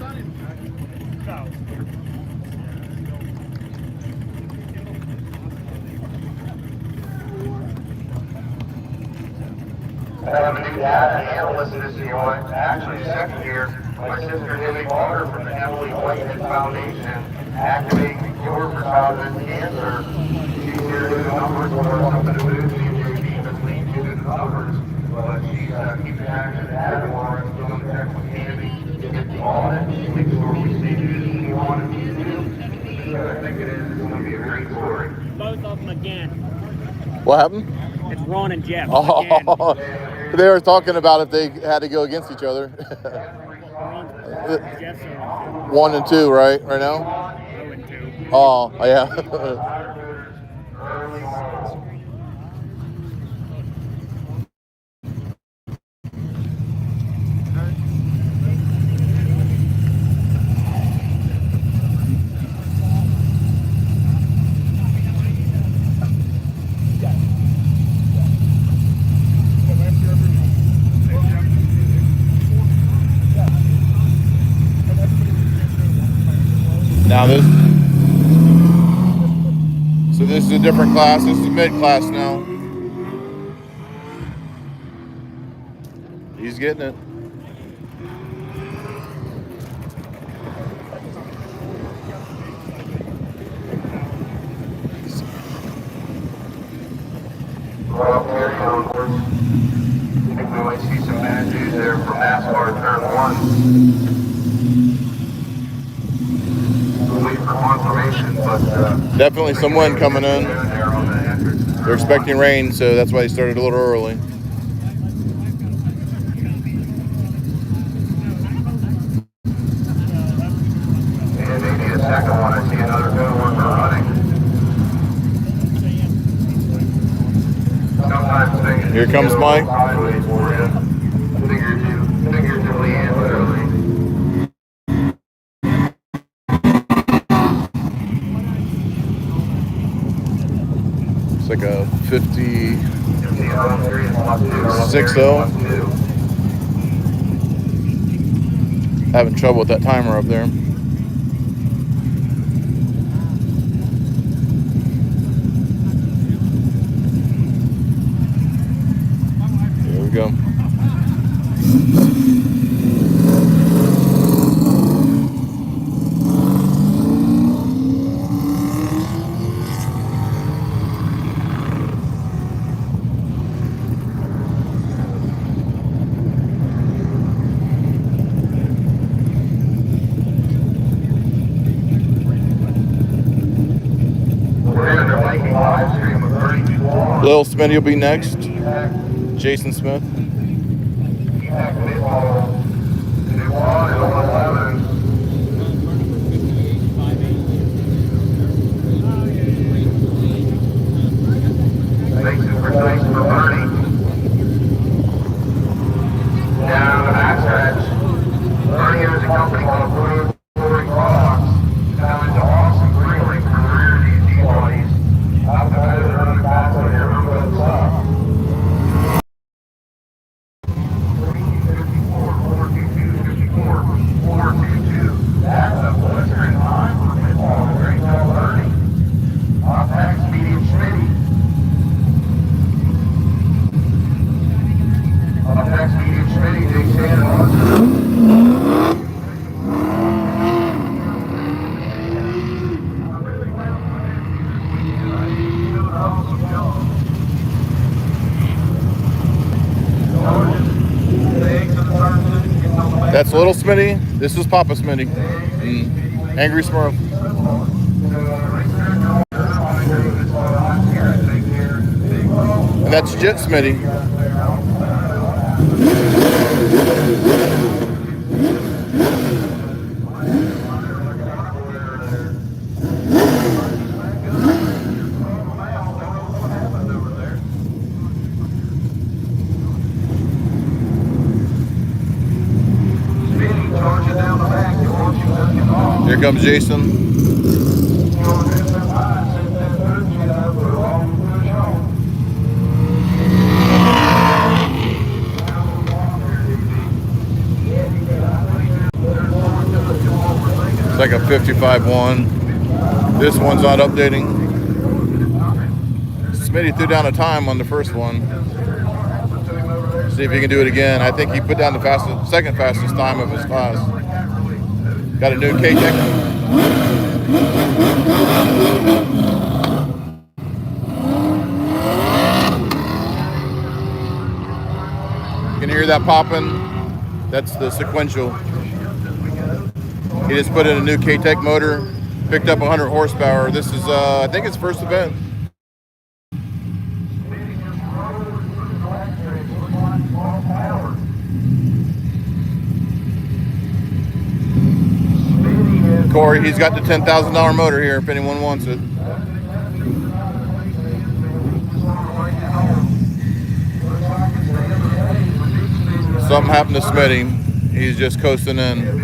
Speaker 1: I have a new dad and analyst this year. Actually, second year. My sister Haley Walker from the Emily Whitehead Foundation, activating cure for childhood cancer. She's here to do the numbers for something to move to JB, but lead you to the numbers. But she's keeping action at Warren, doing check with Candy, get the audit, make sure we see who we want to do. I think it's going to be a great story.
Speaker 6: Both of them again.
Speaker 3: What happened?
Speaker 6: It's Ron and Jeff.
Speaker 3: Oh, they were talking about if they had to go against each other.
Speaker 6: Jeff's
Speaker 3: 1 and 2, right now?
Speaker 6: 0 and 2.
Speaker 3: Oh, yeah. Now this is a different class. This is mid class now. He's getting it.
Speaker 1: Well, carry on, boys. I think we might see some bad news there from NASCAR turn 1. Wait for confirmation, but
Speaker 3: Definitely some wind coming in. They're expecting rain, so that's why they started a little early.
Speaker 1: And maybe a second one. I see another good one for running. Sometimes things
Speaker 3: Here comes
Speaker 1: go
Speaker 3: Mike.
Speaker 1: sideways for you. Figuratively and literally.
Speaker 3: It's like a 50.
Speaker 1: 6-0.
Speaker 3: Having trouble with that timer up there. There we go. Lil Smitty will be next. Jason Smith.
Speaker 1: Down the backstretch. Bernie is a company called Blue Products. Down into Austin.
Speaker 3: That's Little Smitty. This is Papa Smitty. Angry Smurf. And that's Jet Smitty. Here comes Jason. It's like a 55-1. This one's not updating. Smitty threw down a time on the first one. See if he can do it again. I think he put down the second fastest time of his class. Got a new K-Tech. Can you hear that popping? That's the sequential. He just put in a new K-Tech motor, picked up 100 horsepower. This is, I think it's first event. Corey, he's got the $10,000 motor here if anyone wants it. Something happened to Smitty. He's just coasting in.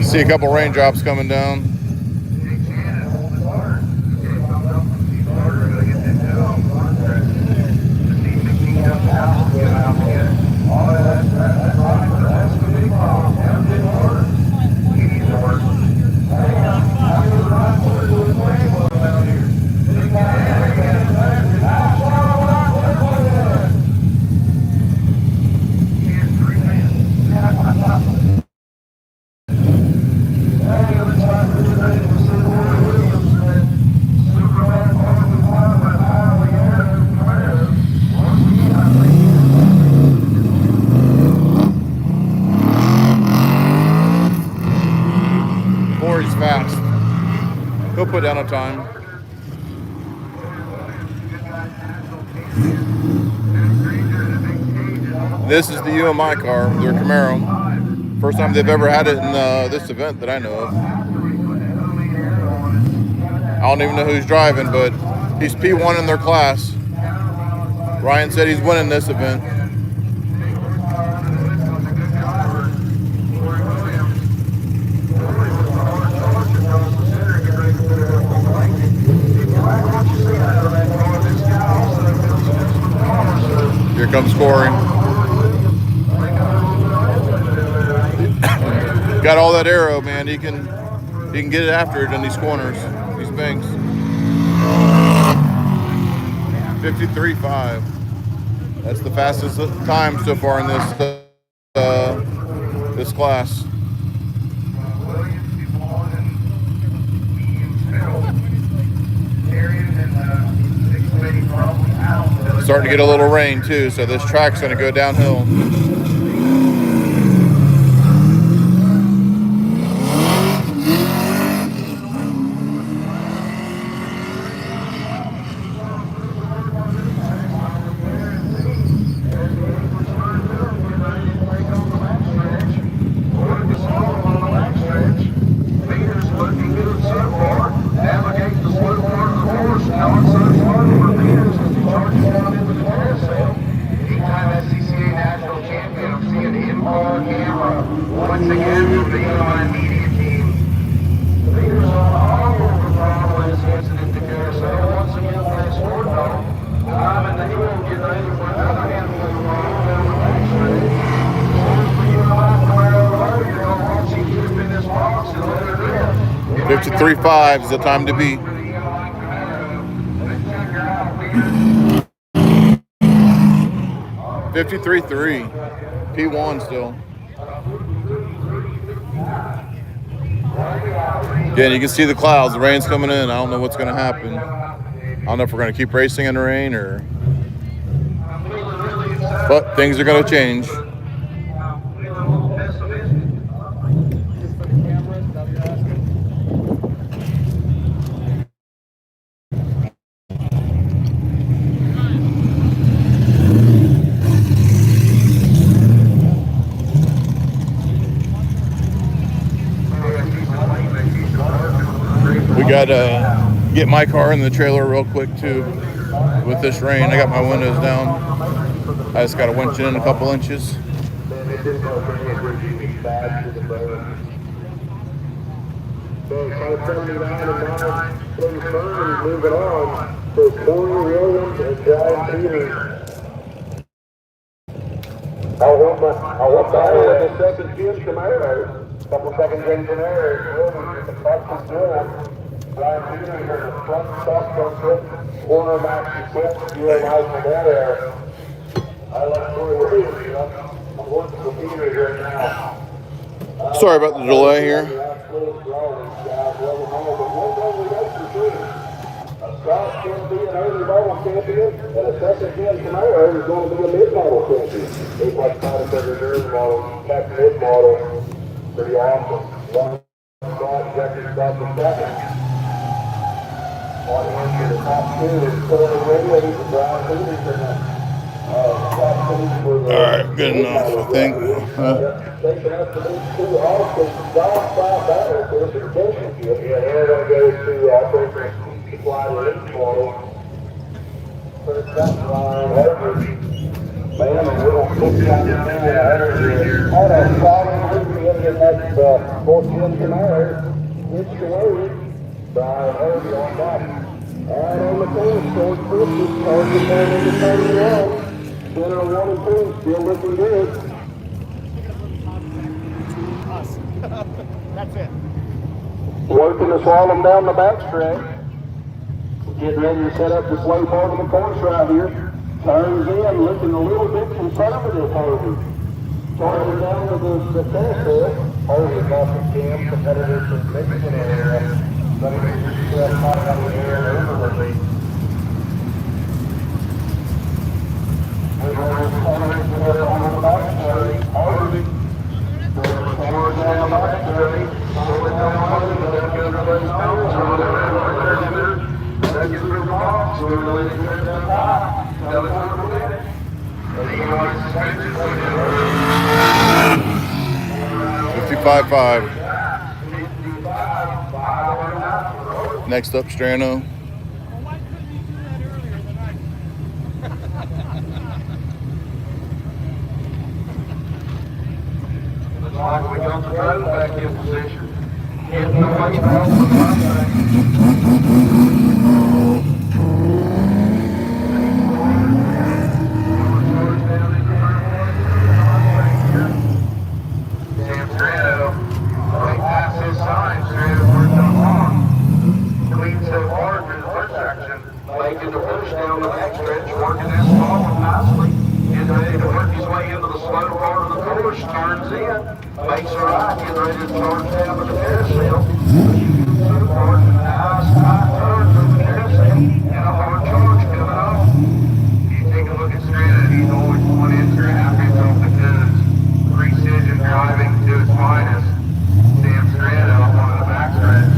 Speaker 3: See a couple raindrops coming down. Corey's fast. He'll put down a time. This is the UMI car, their Camaro. First time they've ever had it in this event that I know of. I don't even know who's driving, but he's P1 in their class. Ryan said he's winning this event. Here comes Corey. Got all that aero, man. He can get it after it in these corners, these banks. 53.5. That's the fastest time so far in this class. Starting to get a little rain too, so this track's going to go downhill. .3.5 is the time to be. .53.3, P1 still. Again, you can see the clouds. The rain's coming in. I don't know what's going to happen. I don't know if we're going to keep racing in the rain or... But things are going to change. We got to get my car in the trailer real quick too with this rain. I got my windows down. I just got to winch it in a couple inches.
Speaker 1: Moving on to Corey Williams and John Peters. I want the second Jim Camaro. Couple seconds in Camaro. The clutch is good. Brian Peters has a front soft front corner max equipped. You're alive in that area. I like Corey Williams. I'm working for Peters right now.
Speaker 3: Sorry about the delay here.
Speaker 1: Scott can be an early model champion, and a second gen Camaro is going to be a mid-model champion. They like kind of a reserve model, tech mid-model. Pretty awesome. One Scott, Jeffrey Scott the second. On into the top two is Corey Williams and Brian Peters.
Speaker 3: Alright, good enough, I think.
Speaker 1: Taking up the next two also, John Scott Battle for the championship. Yeah, they're going to go to Operator Fly Elite Model. First up, Ryan Edwards. Man, a little 6 out there. Had a solid movie in the next 14 Camaro. It's the way. Brian Edwards on back. And on the corner, short 50, target down into 31. Center 1 and 2, still looking good.
Speaker 6: That's it.
Speaker 1: Working the slalom down the backstretch. Getting ready to set up the slow part of the course right here. Turns in, looking a little bit conservative, Harvey. Turns down to the finish there. Harvey's off the cam, competitors from Michigan area. But he's just caught out the air overly.
Speaker 3: $55.5. Next up, Strano.
Speaker 1: Like we got the drone back in position. Getting away from the Sam Strano, right past his sign, Strano working along. Clean so hard through the first section, making the push down the backstretch, working that slalom nicely. Getting ready to work his way into the slow part of the course, turns in, makes a right, getting ready to charge down to the carousel. So far, nice high turn from the carousel, and a hard charge coming off. You take a look at Strano, he's always one into happy off the goods. Precision driving to its finest. Sam Strano up on the backstretch.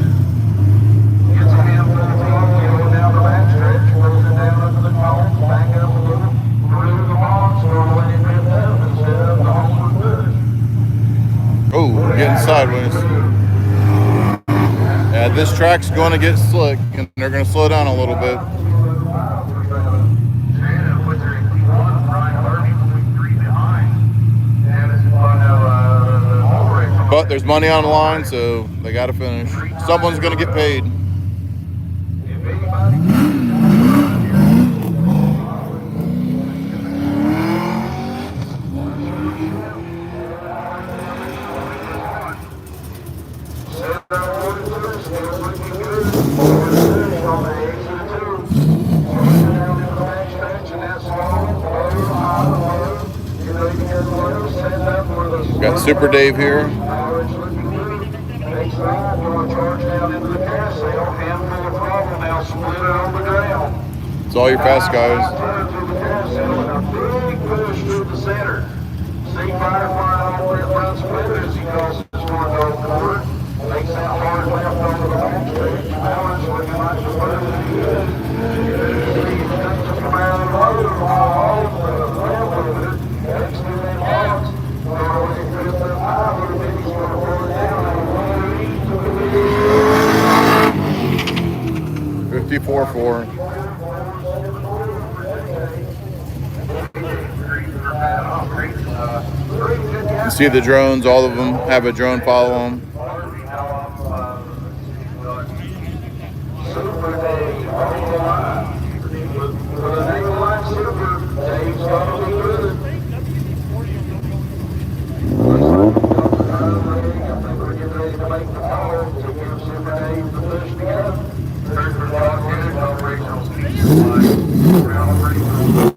Speaker 1: Gets a handful of time going down the backstretch, throws it down under the columns, back up a little.
Speaker 3: Oh, we're getting sideways. Yeah, this track's going to get slick, and they're going to slow down a little bit. But there's money on the line, so they got to finish. Someone's going to get paid. Got Super Dave here.
Speaker 1: slide, going to charge down into the carousel, handful of throttle now, splitter on the ground.
Speaker 3: It's all your fast guys.
Speaker 1: Turn through the carousel and a big push through the center. See fire flying over that front splitter as he crosses Corndog corner. Makes that hard left over the back stretch. Balance looking like the first good. See him takes us around the road, all the rail with it. Next to that box, going away through the high, but then he's going to pull it down and
Speaker 3: 54-4. You see the drones, all of them have a drone follow them.
Speaker 1: Super Dave on the line. With a name like Super, Dave's got to be good. I think we're getting ready to make the call to give Super Dave the push to go. Third for Todd Good, operational speed supply. Ground operational.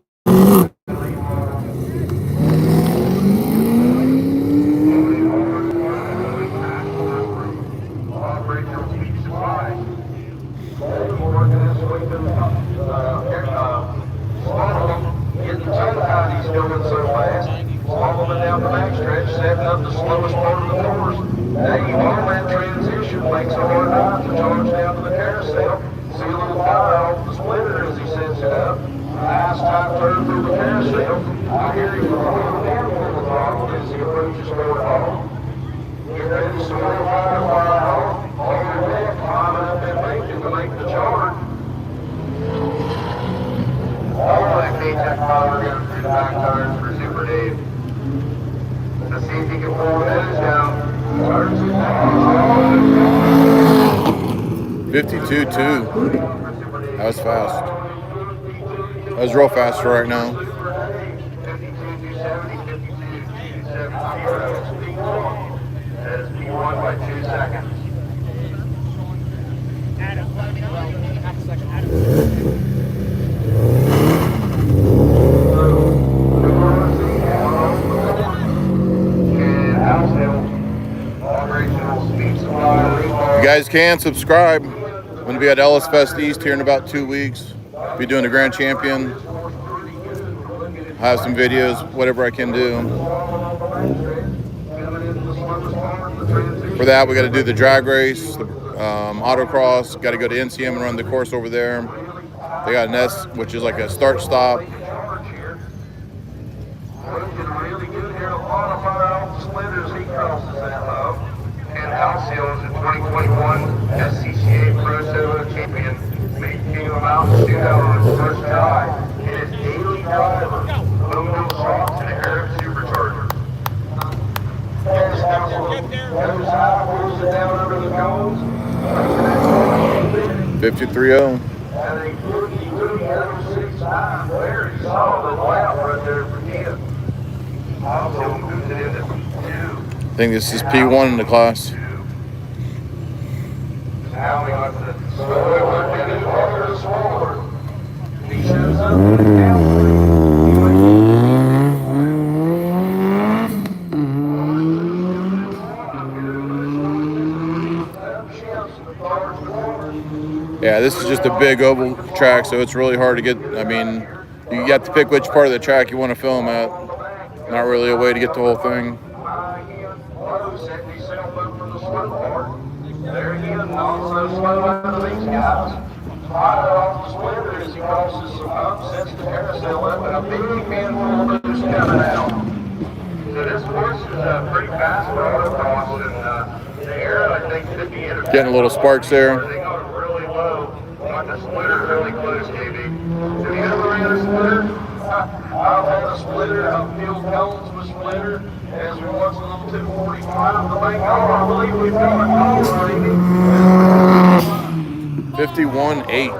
Speaker 1: Let's see if he can pull those down.
Speaker 3: 52-2. That was fast. That was real fast for right now.
Speaker 1: 52-270, That's P1 by 2 seconds.
Speaker 3: You guys can subscribe. I'm going to be at Ellis Fest East here in about 2 weeks. Be doing the Grand Champion. Have some videos, whatever I can do. For that, we got to do the drag race, the autocross. Got to go to NCM and run the course over there. They got an S, which is like a start-stop.
Speaker 1: And House Hills, the 2021 SCCA Pro Solo Champion, made King of the Mountain Shootout on his first try. And his daily driver, aluminum shocks and an Arab supercharger. There's House Hills, goes high, pulls it down under the cones.
Speaker 3: 53-0.
Speaker 1: And a 53.06 very solid lap right there for him. House Hills moves it into 2.
Speaker 3: I think this is P1 in the class.
Speaker 1: Now we got the slow work and harder to smaller. And he shows up in the gallery.
Speaker 3: Yeah, this is just a big oval track, so it's really hard to get. I mean, you got to pick which part of the track you want to film at. Not really a way to get the whole thing.
Speaker 1: Setting himself up for the slow part. There he is, also slow out of these guys. Fired off the splitter as he crosses some humps, sets the carousel up, and a big handful of boost coming out. So this course is pretty fast for autocross, and the air, I think, could be interesting.
Speaker 3: Getting a little sparks there.
Speaker 1: They go really low, want the splitter really close, KB. Have you ever ran a splitter? I've had a splitter, I've filled cones with splitter. As we watch a little 245, the bank, I believe we've got a call, baby.
Speaker 3: 51-8.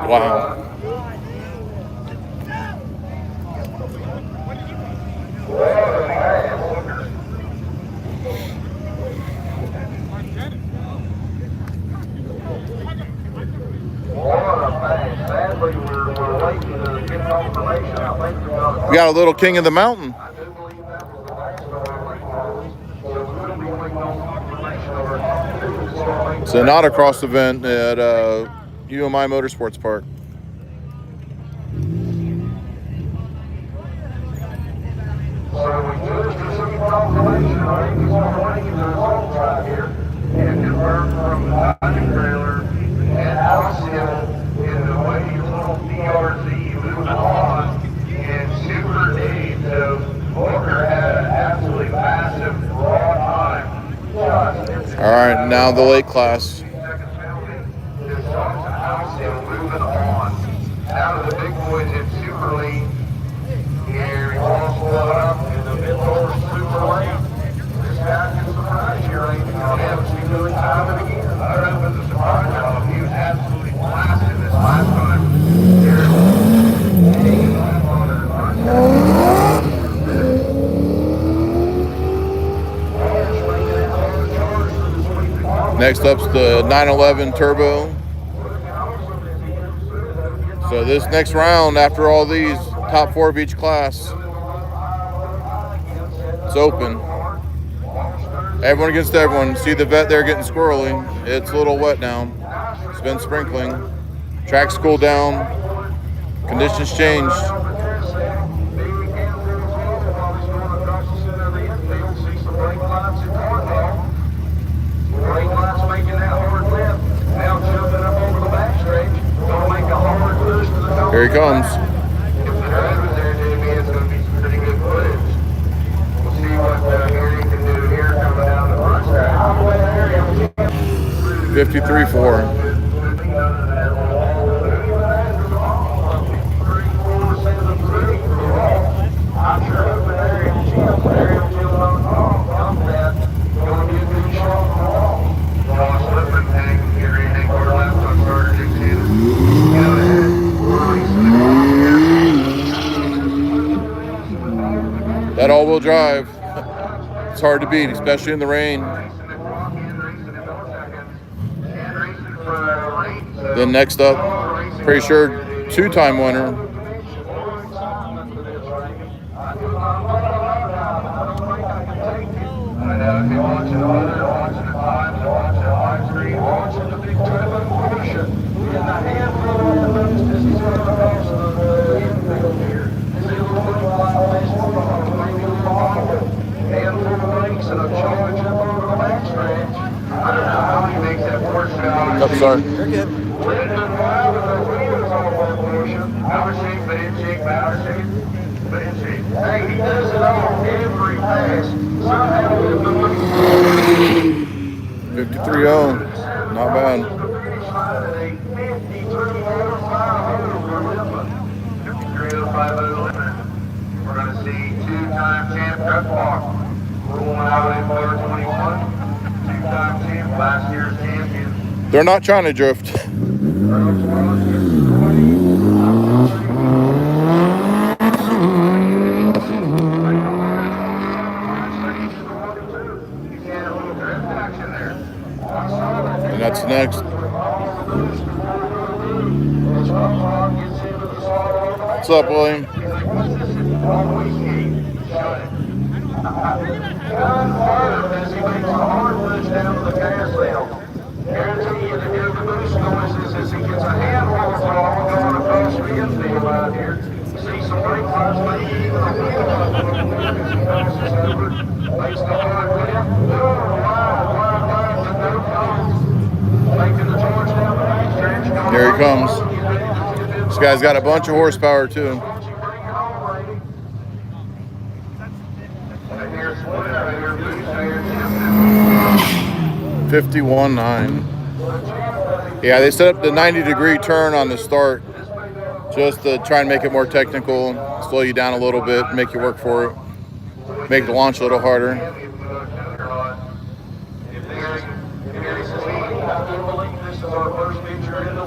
Speaker 3: Wow.
Speaker 1: Sadly, we're waiting to get confirmation
Speaker 3: We got a little king of the mountain.
Speaker 1: I do believe that was the last one. So we're going to be waiting on confirmation of our
Speaker 3: It's an autocross event at UMI Motorsports Park.
Speaker 1: So we just received confirmation, right? He's on the way to the results right here. And confirmed from the Dodge trailer and House Hill in the way little DRZ moving on. And Super D, so Booker had an absolutely massive raw time.
Speaker 3: All right, now the late class.
Speaker 1: There's Johnson House Hill moving on. Out of the big boys in Super League. Here he wants to up in the middle super late. This guy can surprise you, right? I'll have to do it time and again. I don't know if it's a surprise job. He was absolutely blasting this last time.
Speaker 3: Next up's the 911 Turbo. So this next round, after all these, top 4 of each class, it's open. Everyone against everyone. See the vet there getting squirrely. It's a little wet now. It's been sprinkling. Track's cooled down. Conditions changed. Here he comes. 53-4. That all-wheel drive, it's hard to beat, especially in the rain. Then next up, pretty sure 2-time winner. Oh, sorry.
Speaker 5: You're good.
Speaker 1: Hey, he does it on every pass.
Speaker 3: 53-0. Not bad.
Speaker 1: We're going to see 2-time champ Cut Walk rolling out in car 21. 2-time champ, last year's champion.
Speaker 3: They're not trying to drift. And that's next. What's up, William?
Speaker 1: Guarantee you the new boost noises as he gets a handful of all going across the infield out here. See some brake lights, maybe even a wheel passes over. Makes the hard left. Wide lines and no cones. Making the charge down the backstretch.
Speaker 3: Here he comes. This guy's got a bunch of horsepower too. 51.9. Yeah, they set up the 90-degree turn on the start just to try and make it more technical, slow you down a little bit, make you work for it, make the launch a little harder.
Speaker 1: This is our first feature in the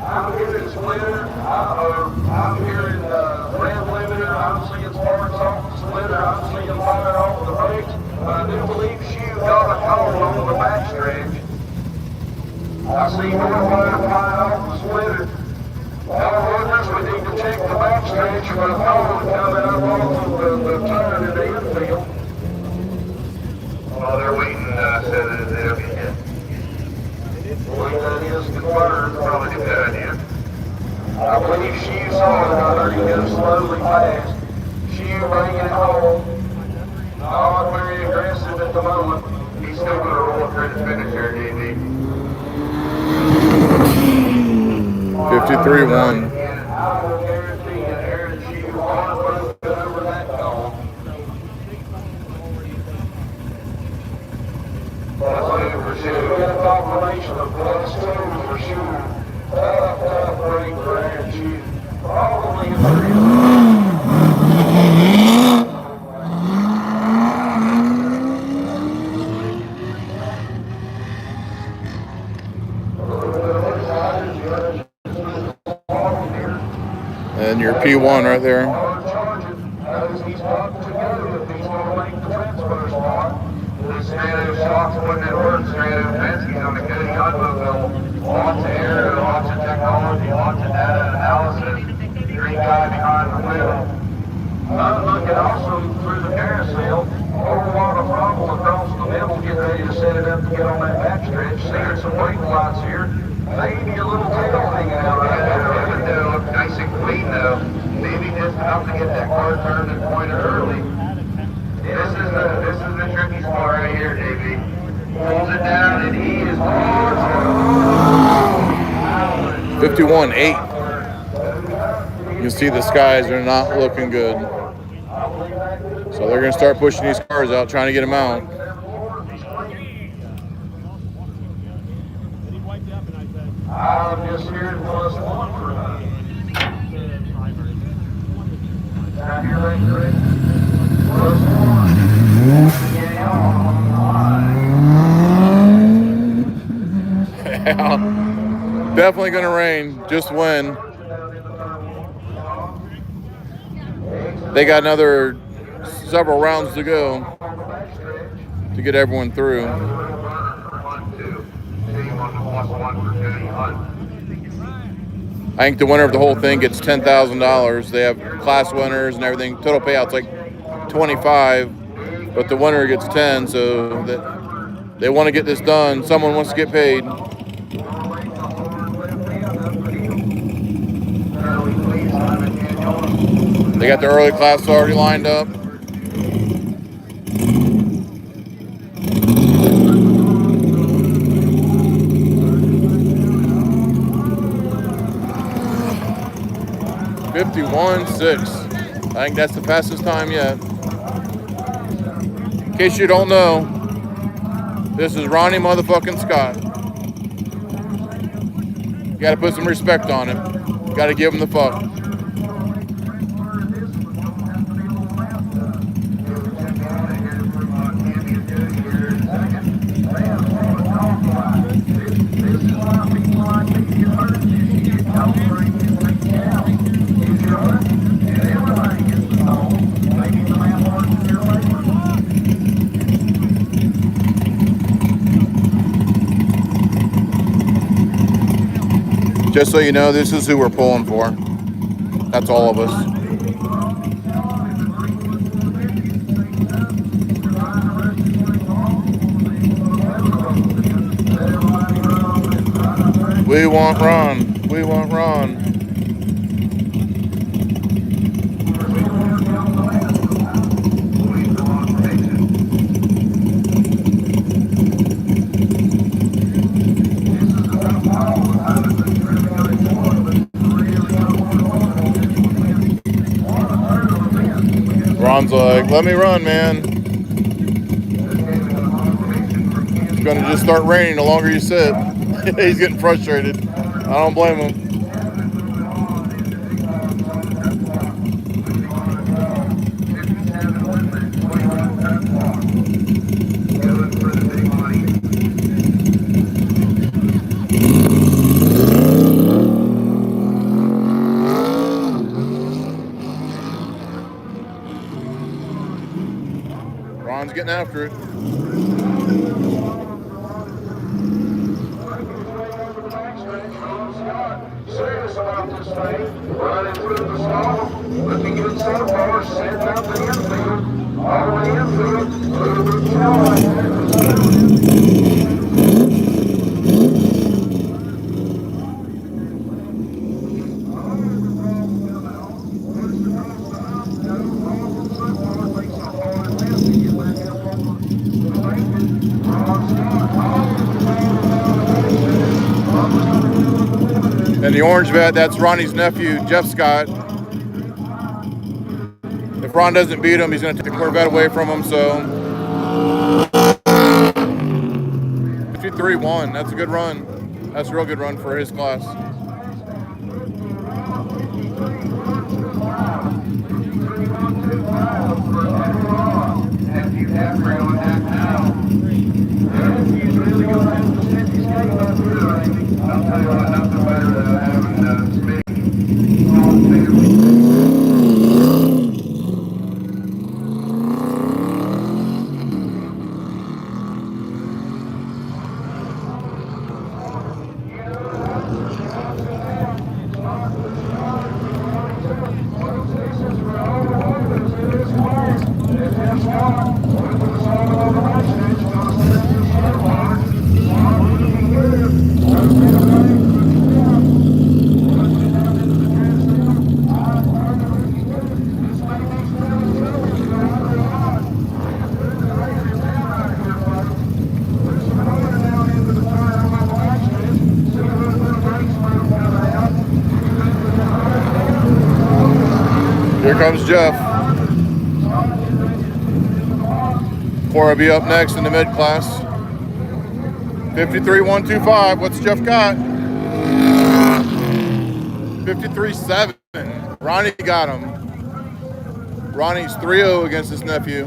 Speaker 1: I'm hearing Splitter, I'm hearing Red Limiter, I'm seeing Sparks off the Splitter, I'm seeing fire off the brakes, but I do believe Shoe got a call on the backstretch. I see more fire flying off the Splitter. Now, workers, we need to check the backstretch for a call coming up off of the turn in the infield.
Speaker 2: While they're waiting, so that they'll get hit.
Speaker 1: I believe that is confirmed.
Speaker 2: Probably a good idea.
Speaker 1: I believe Shoe saw it, I heard him go slowly past. Shoe bringing it home. Not very aggressive at the moment.
Speaker 2: He's still going to roll through the finish here, JB.
Speaker 3: 53-1.
Speaker 1: I will guarantee you, Aaron Shoe hard broken over that call. That's it for Shoe. We got a confirmation of plus 2 for Shoe. Tough break for Aaron Shoe. Probably in the
Speaker 3: And your P1 right there.
Speaker 1: He's got to go if he's going to make the transfer spot.
Speaker 2: The Strado shocks putting it work. Strado Penske on the Cody Hunt. Lots of air, lots of technology, lots of data analysis. Green guy behind the wheel.
Speaker 1: I'm looking also through the carousel, whole lot of throttle across the middle, getting ready to set it up to get on that backstretch. Seeing some brake lights here, maybe a little tail hanging out right there.
Speaker 2: It would look nice and clean though. Maybe just enough to get that car turned and pointed early. This is the tricky spot right here, JB. Pulls it down and he is hard.
Speaker 3: 51-8. You can see the skies are not looking good. So they're going to start pushing these cars out, trying to get them out.
Speaker 1: I'm just hearing plus 1 for me. Down here, right? Plus 1. Yeah, on the line.
Speaker 3: Definitely going to rain. Just when. They got another several rounds to go to get everyone through. I think the winner of the whole thing gets $10,000. They have class winners and everything. Total payout's like $25, but the winner gets 10. So that they want to get this done. Someone wants to get paid. They got the early class already lined up. $51.6. I think that's the fastest time yet. In case you don't know, this is Ronnie motherfucking Scott. You gotta put some respect on him. You gotta give him the fuck. Just so you know, this is who we're pulling for. That's all of us. We want Ron. We want Ron. Ron's like, let me run, man. It's gonna just start raining the longer you sit. He's getting frustrated. I don't blame him. getting after it.
Speaker 1: Serious about this thing, running through the snow, looking good so far, setting up the infield, all the way infield, little bit
Speaker 3: And the orange vet, that's Ronnie's nephew, Jeff Scott. If Ron doesn't beat him, he's going to take the Corvette away from him. So 53-1, that's a good run. That's a real good run for his class.
Speaker 1: I'll tell you what, nothing better than having speed.
Speaker 3: Here comes Jeff. Corey will be up next in the mid class. 53-125. What's Jeff got? 53-7. Ronnie got him. Ronnie's 3-0 against his nephew.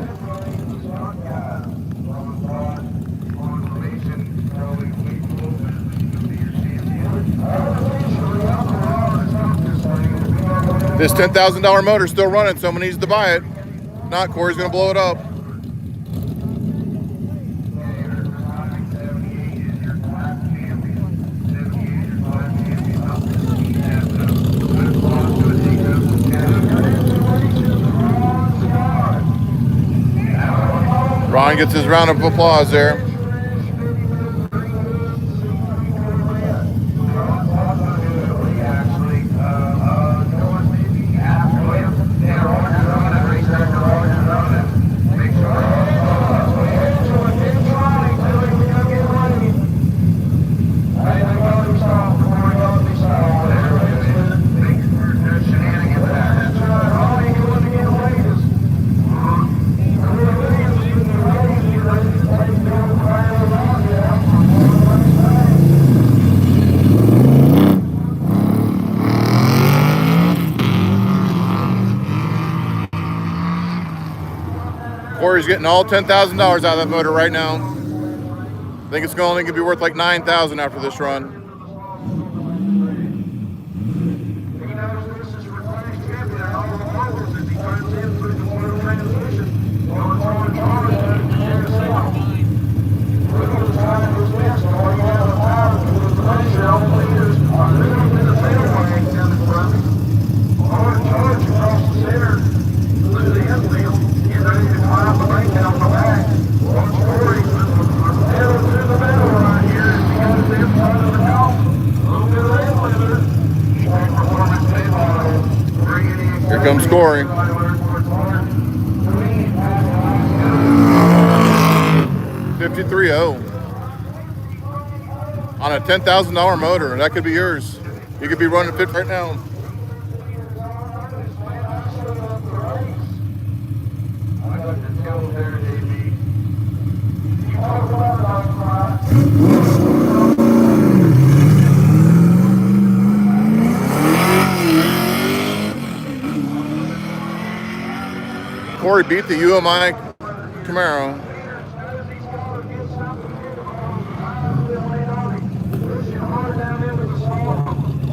Speaker 3: This $10,000 motor's still running. Someone needs to buy it. If not, Corey's gonna blow it up. Ron gets his round of applause there. Corey's getting all $10,000 out of that motor right now. I think it's only going to be worth like $9,000 after this run. Here comes Corey. 53-0 on a $10,000 motor. That could be yours. You could be running 50 right now. Corey beat the UMI Camaro.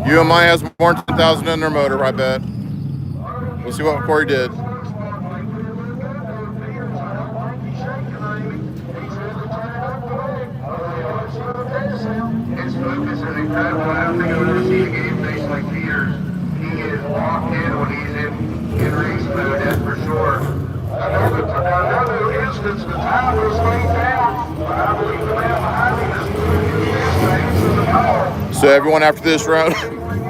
Speaker 3: UMI has more than 10,000 in their motor, I bet. We'll see what Corey did.
Speaker 1: don't think I've ever seen a game face like Peters. He is locked in when he's in race mode, that's for sure. Another instance, the time was laid down. I believe the man behind me is the call.
Speaker 3: So everyone after this round,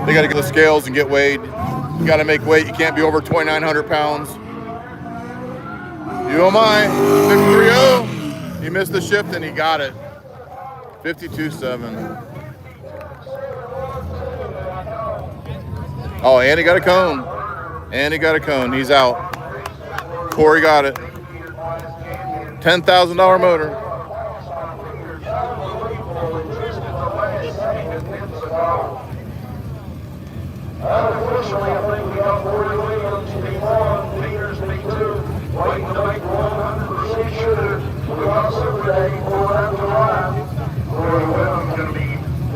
Speaker 3: they got to get the scales and get weighed. You got to make weight. You can't be over 2,900 pounds. UMI 53.0. He missed the shift and he got it. 52.7. Oh, and he got a cone. And he got a cone. He's out. Corey got it. $10,000 motor.
Speaker 1: Unofficially, I think we got Corey Williams, P1, Peters, P2, waiting to make 100% sure we got Super Day for that July. Corey Williams going to be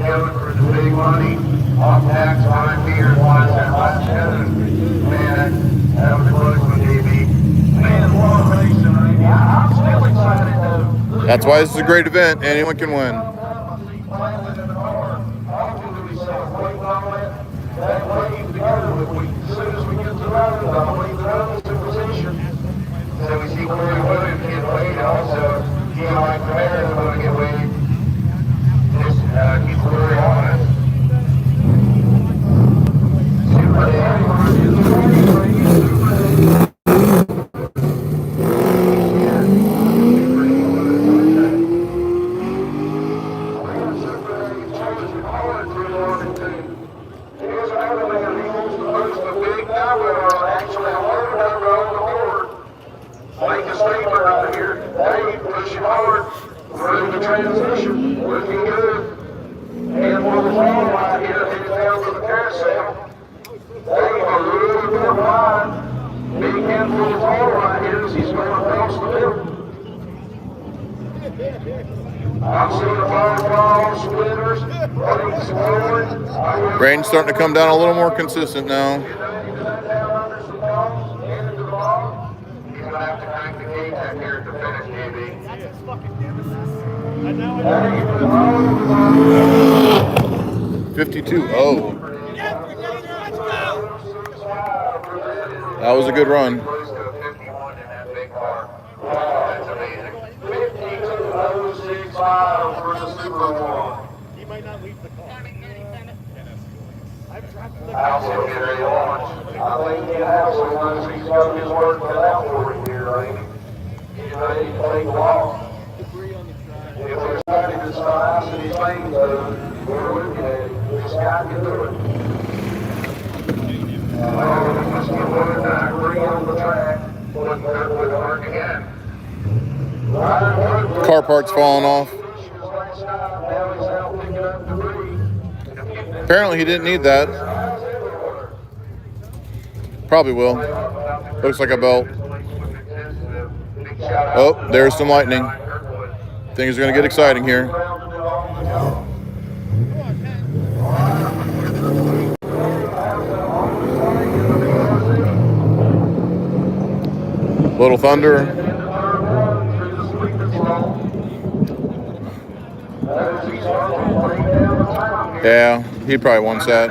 Speaker 1: going for the big money. Off tax, 5 years, why is that last header? Man, that was a close one, JB. Man, what a race tonight. I'm still excited, though.
Speaker 3: That's why this is a great event. Anyone can win.
Speaker 1: That wave together, as soon as we get to the round, I'll leave the round in position. So we see Corey Williams get weighed also. Mike Commander is going to get weighed. Just keep Corey honest. Super Day, make a statement right here. Dave pushing hard through the transition, looking good. Handful of long right here, heading down to the carousel. Dave a little bit wide. Big handful of long right here as he's going across the middle. I'm seeing a firefly splitters, brakes forward.
Speaker 3: Rain's starting to come down a little more consistent now.
Speaker 1: He's going to have to crank the gauge up here to finish, JB.
Speaker 3: 52.0. That was a good run.
Speaker 1: Close to a 51 in that big car. That's amazing. 52.065 for the Super One.
Speaker 5: He might not leave the car.
Speaker 1: Alcel get ready to launch. I think Alcel knows he's got his work cut out for him here, Randy. He's ready to take the loss. If there's somebody that's not ice in his veins, though, we're looking at it. This guy can do it. Let's get one tonight. Bring it on the track. With work again.
Speaker 3: Car parts falling off.
Speaker 1: Now he's out picking up debris.
Speaker 3: Apparently he didn't need that. Probably will. Looks like a belt. Oh, there's some lightning. Things are going to get exciting here. Little Thunder. Yeah, he probably wants that.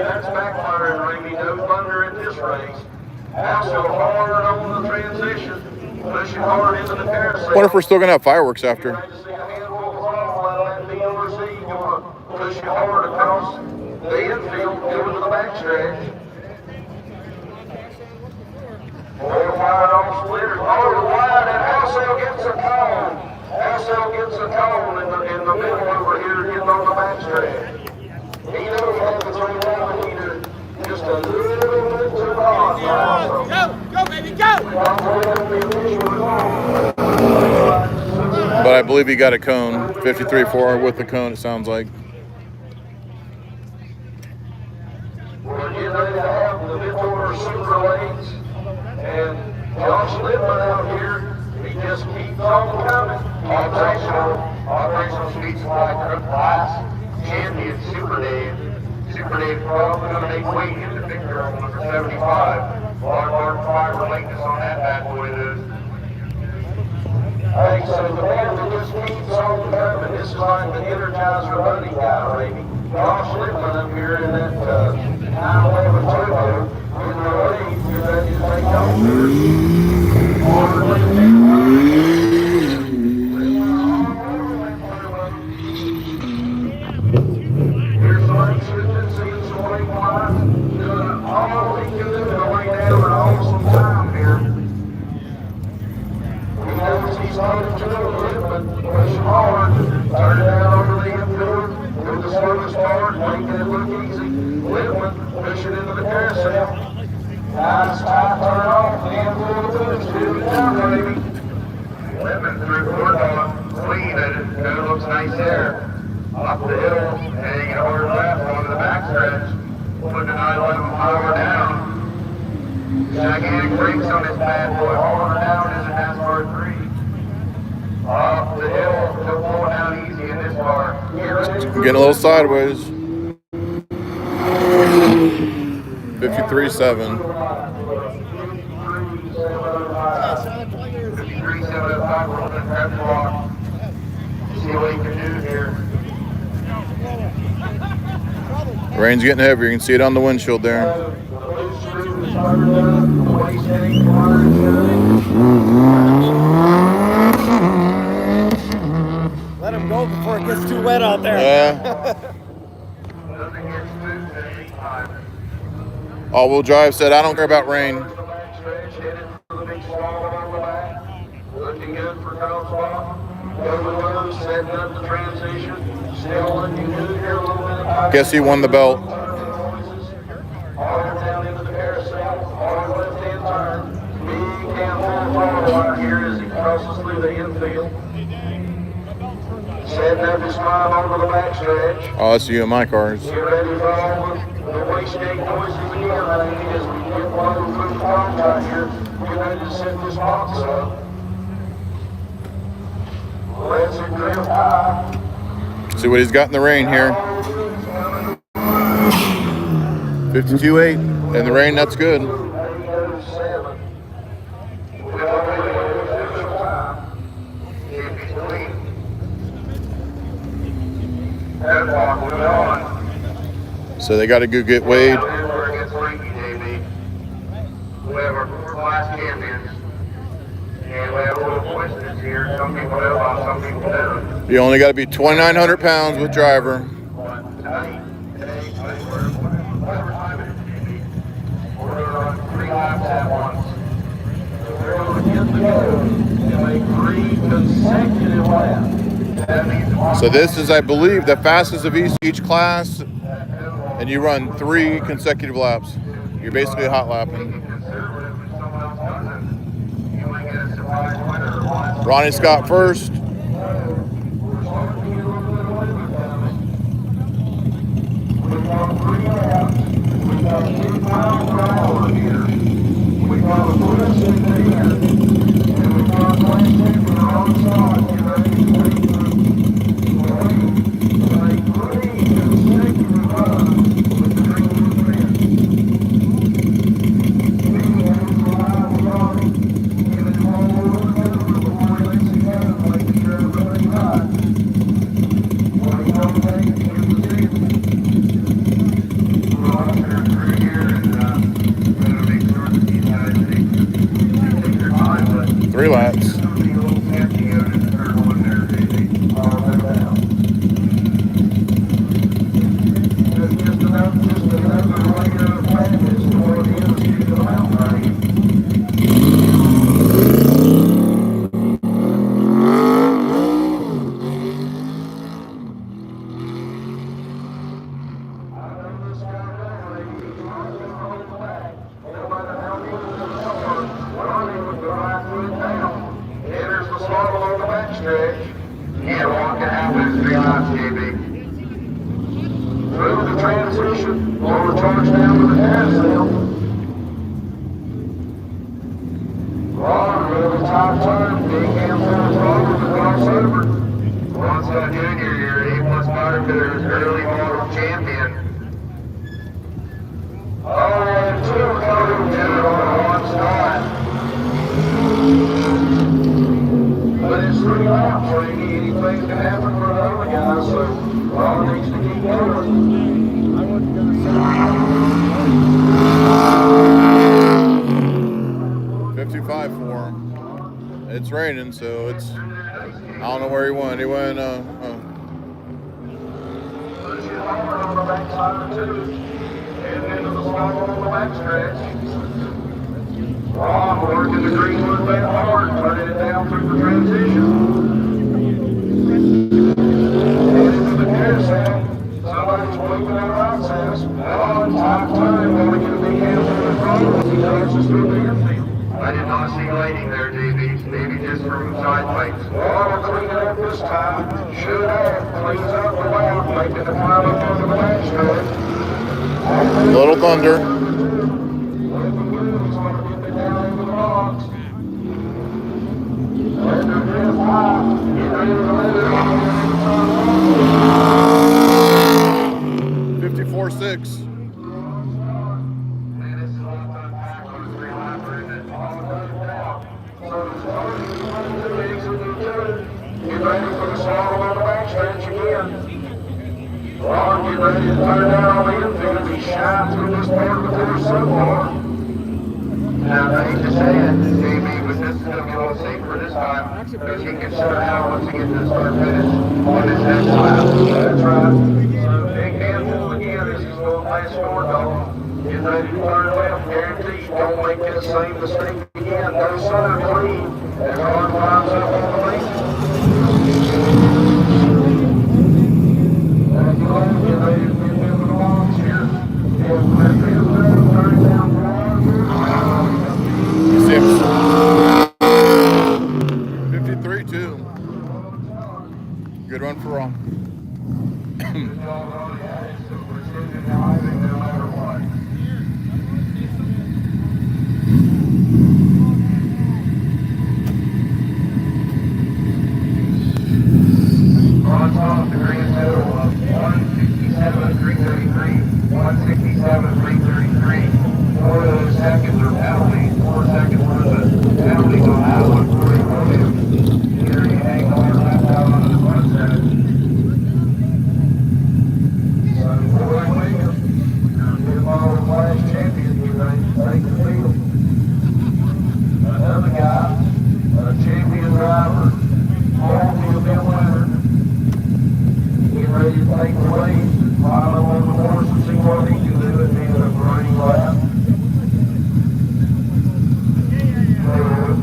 Speaker 1: That's backfiring, Randy. No thunder in this race. Also hard on the transition. Pushing hard into the carousel.
Speaker 3: Wonder if we're still going to have fireworks after.
Speaker 1: Pushing hard across the infield, going to the backstretch. Oil fired off splitters. Over wide, and Alcel gets a cone. Alcel gets a cone in the middle over here, getting on the backstretch. He knows how to throw down the heater just a little bit too hard.
Speaker 7: Go, baby, go!
Speaker 3: But I believe he got a cone. 53.4 with the cone, it sounds like.
Speaker 1: We're getting ready to have the mid-order super lanes. And Josh Littman out here, he just keeps on coming. Operational speed supply truck class champion Super Dave. Super Dave's probably going to make weight in the picture on number 75. Large fiber lateness on that bad boy, dude. Hey, so the man that just keeps on coming, this is like the Energizer Bunny guy, baby. Josh Lippman up here in that 911 turbo, in the lead, you're ready to take Here's Lane Shipton, seeing some lane wide, doing all he can do to lay down an awesome time here. He knows he's loaded to the limit, but push him hard, turn it out over the infield, do the slowest part, making it look easy. Lippman, push it into the carousel. Nice tight turn off, the infield of the boots, do it down, baby.
Speaker 2: Lippman through Fort Dog, clean, and it looks nice there. Up the hill, hanging hard left onto the backstretch, putting a 911 power down. Gigantic brakes on this bad boy, hauling her down as a NASCAR 3. Up the hill, still pulling down easy in this car.
Speaker 3: Getting a little sideways. 53.7.
Speaker 2: 53.705, we're holding that block. See what he can do here.
Speaker 3: Rain's getting heavier. You can see it on the windshield there.
Speaker 6: Let him go before it gets too wet out there.
Speaker 3: Yeah. All-wheel drive said, I don't care about rain.
Speaker 1: Looking good for Cobb's Overload, setting up the transition. Still looking good here a little bit.
Speaker 3: Guess he won the belt.
Speaker 1: Hard down into the carousel, hard left-hand turn. Big handful of right here as he crosses through the infield. Setting up his smile over the backstretch.
Speaker 3: Oh, that's you in my cars.
Speaker 1: Get ready for all the wastegate noises again, Randy, as we get one through the front right here. Get ready to set this box up. Let's it drift high.
Speaker 3: See what he's got in the rain here. 52.8. In the rain, that's good.
Speaker 1: 807.
Speaker 3: So they got to go get Wade.
Speaker 2: We have our class champions. And we have a little coincidence here. Some people know about, some people don't.
Speaker 3: You only got to be 2,900 pounds with driver.
Speaker 2: Tonight, today, whatever time it is, JB, we're going to run 3 laps at once.
Speaker 1: We're going to get the go and make 3 consecutive laps.
Speaker 2: That means
Speaker 3: So this is, I believe, the fastest of each class, and you run 3 consecutive laps. You're basically hot lapping.
Speaker 2: conservative when someone else doesn't. You might get a surprise winner or one.
Speaker 3: Ronnie Scott first.
Speaker 1: We've got 3 laps. We've got 2 miles per hour here. We've got a push in there. And we've got Lane Shipton on the side. Get ready to make 3 consecutive runs with the green fence. Big hands alive with Ronnie. Giving him all over the cover before he lets it go, making sure everybody's right. What he don't take, he gives the tip.
Speaker 2: Ron's through here, and we're going to make sure that these guys take their time, but
Speaker 3: 3 laps.
Speaker 2: it's going to be a little empty out in the third one there, JB.
Speaker 1: All the way down. Just another layer of madness toward the end of the mountain range. I know this guy Ronnie, he's always on the back. No matter how good the car, Ronnie would go right through it down. Enters the slot on the backstretch.
Speaker 2: Can't walk it out with 3 laps, JB.
Speaker 1: Through the transition, lower charge down to the carousel. Ron, really tight turn, big handful of throttle to cross over.
Speaker 2: Ron Scott Jr., your A-plus motor fitters, early model champion.
Speaker 1: Oh, and 2 coming down on one side. But Ron needs to keep going.
Speaker 3: 55 for him. It's raining, so it's. I don't know where he went. He went.
Speaker 1: Push it hard on the backside of the two. And into the slot on the backstretch. Ron working the Greenwood bend hard, turning it down through the transition. And into the carousel. Somebody's waving out access. Ron, tight time, going to get a big hand from the front as he dances through the infield.
Speaker 2: I did not see lighting there, JB. Maybe just from side lights.
Speaker 1: Ron will clean it up this time. Should have. Cleans up the lap, making the climb up onto the backstretch.
Speaker 3: Little Thunder.
Speaker 1: He's going to get it down into the box. Under his high. Get ready to let it on.
Speaker 3: 54-6.
Speaker 1: Get ready for the slalom on the backstretch again. Ron, get ready to turn down on the infield. He's shy through this part of the course so far.
Speaker 2: Now, I hate to say it, JB, but this is going to be a little safer this time because he can sit down once he gets to the start finish on his next lap.
Speaker 1: That's right. So big handful again as he's going past score dog. Get ready to turn left. Guaranteed don't make that same mistake again. No center clean as Ron climbs up on the lead. As you learn, get ready to get into the box here. And left hand turn it down for Ron.
Speaker 3: 53-2. Good run for Ron.
Speaker 1: Ron's off the grand total of 167,333, 167,333. 4 of those seconds are penalties. 4 seconds worth of penalties on that one. Corey Williams. Here you hang on your left out on the front side. So Corey Williams, get him all the flash champion. Get ready to take the field. Another guy, a champion driver, all-field winner. Get ready to take the lead, climb up on the horse and see what he can do at the end of the running lap.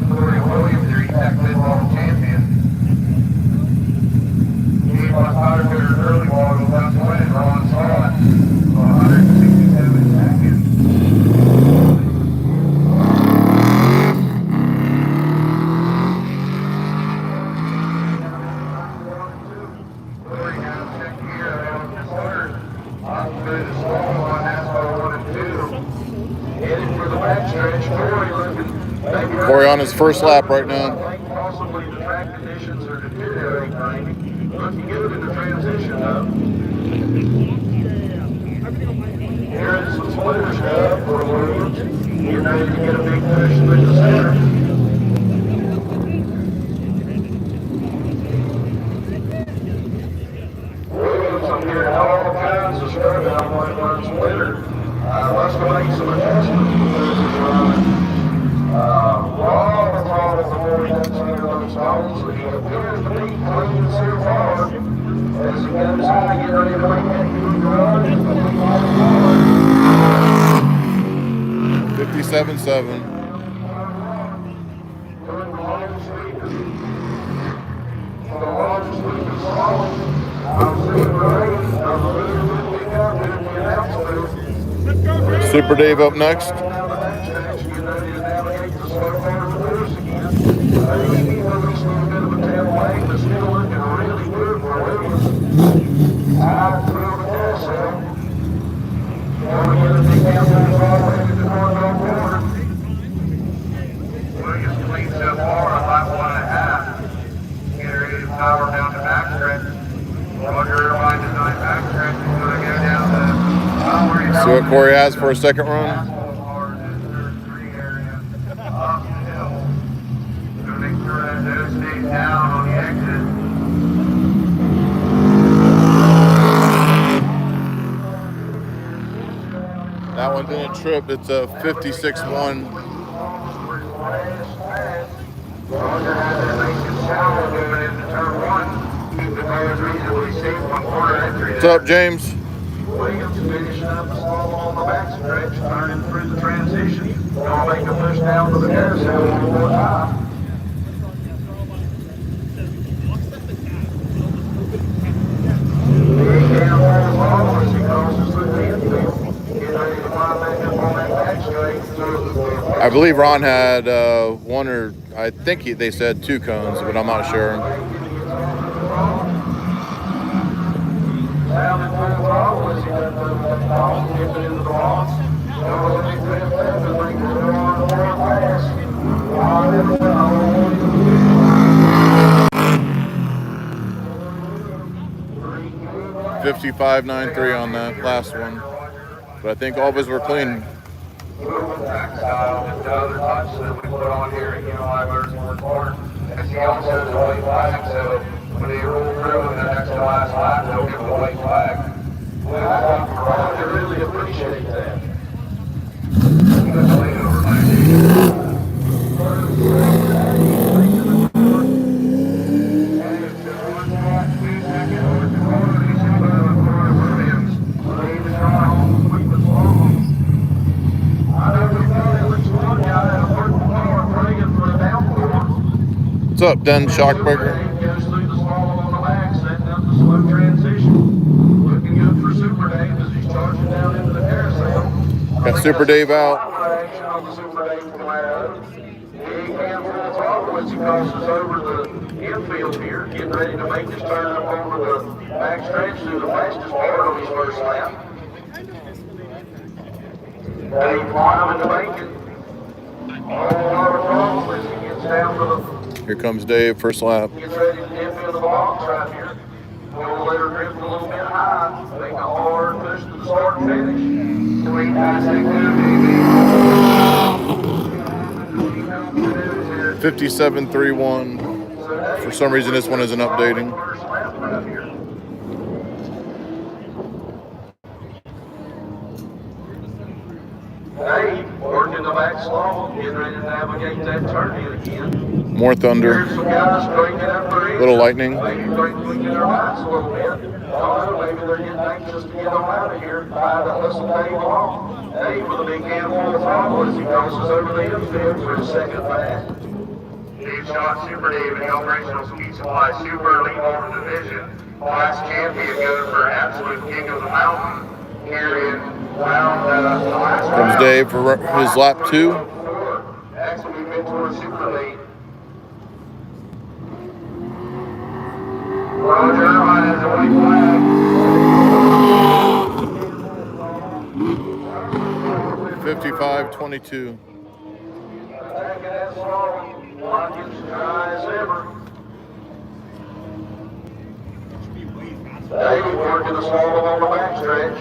Speaker 2: Corey Williams, your ETAC football champion. He was powder cutter early while it was about to win. Ron saw it. 167 seconds.
Speaker 3: Corey on his first lap right now.
Speaker 1: Possibly the track conditions are deteriorating. Looking good in the transition though. Here is some splitter stuff for Williams. Getting ready to get a big push through the center. Williams, I'm hearing all kinds of stuff about what runs splitter. Must have made some adjustments because it's running. Ron thought of the more than some of those stones, but he appears to be clean so far. As he goes high, get ready to make that good run.
Speaker 3: 57-7.
Speaker 1: The largest lead is solid. I'm seeing rain. I'm really looking up in the announcement.
Speaker 3: Super Dave up next.
Speaker 2: Williams clean so far on lap 1.5. Get ready to power down the backstretch. Roger Airline design backstretch is going to go down the
Speaker 3: See what Corey has for a second run.
Speaker 2: Make sure that those stays down on the exit.
Speaker 3: Oh, and then it tripped. It's a 56-1.
Speaker 1: Roger has that Lincoln Tower going into turn one. Keep the cars reasonably safe on corner entry.
Speaker 3: What's up, James?
Speaker 1: Williams finishing up the small on the backstretch, turning through the transition. Gonna make a push down to the carousel one more time. Big down there as well as he crosses through the infield. Getting ready to climb back up on that back straight.
Speaker 3: I believe Ron had one or I think they said 2 cones, but I'm not sure.
Speaker 1: Down in full throttle as he does the ball, dipping into the box. Goes a big trip left and brings it on more fast. On in the
Speaker 3: 55.93 on that last one. But I think all of us were clean.
Speaker 1: moving back style, just the other touch that we put on here at Unilever Sports Park. As he also has a white flag, so when they roll through in the next to last lap, they'll give them a white flag. Well, I really appreciate that.
Speaker 3: What's up, Den Shockberger?
Speaker 1: Goes through the slalom on the back, setting up the slow transition. Looking good for Super Dave as he's charging down into the carousel.
Speaker 3: Got Super Dave out.
Speaker 1: Action on the Super Dave from Lado. Big handful of throttle as he crosses over the infield here, getting ready to make his turn up over the back stretch through the fastest part of his first lap. Dave climbing the bacon. All lot of throttle as he gets down to the
Speaker 3: Here comes Dave, first lap.
Speaker 1: gets ready to dip into the box right here. We'll let her drift a little bit high. Make a hard push to the start and finish. 3 pass that good,
Speaker 3: 57.31. For some reason, this one isn't updating.
Speaker 1: First lap right here. Dave, working the back slow, getting ready to navigate that turn in again.
Speaker 3: More thunder.
Speaker 1: Here's some guys cranking up their engine.
Speaker 3: Little lightning.
Speaker 1: Maybe tweaking their lights a little bit. Also, maybe they're getting anxious to get on out of here. Trying to hustle Dave along. Dave with a big handful of throttle as he crosses over the infield for his second pass.
Speaker 2: Dave Shot, Super Dave, and Operational Speed Supply Super Elite Motor Division. Class champion going for absolute king of the mountain here in round the last
Speaker 3: Comes
Speaker 2: round.
Speaker 3: Dave for his lap 2.
Speaker 1: Actually, we've been towards Super League. Roger Irvine has a white flag.
Speaker 3: 55.22.
Speaker 1: Attacking that slalom, blocking as dry as ever. Dave working the slalom on the backstretch.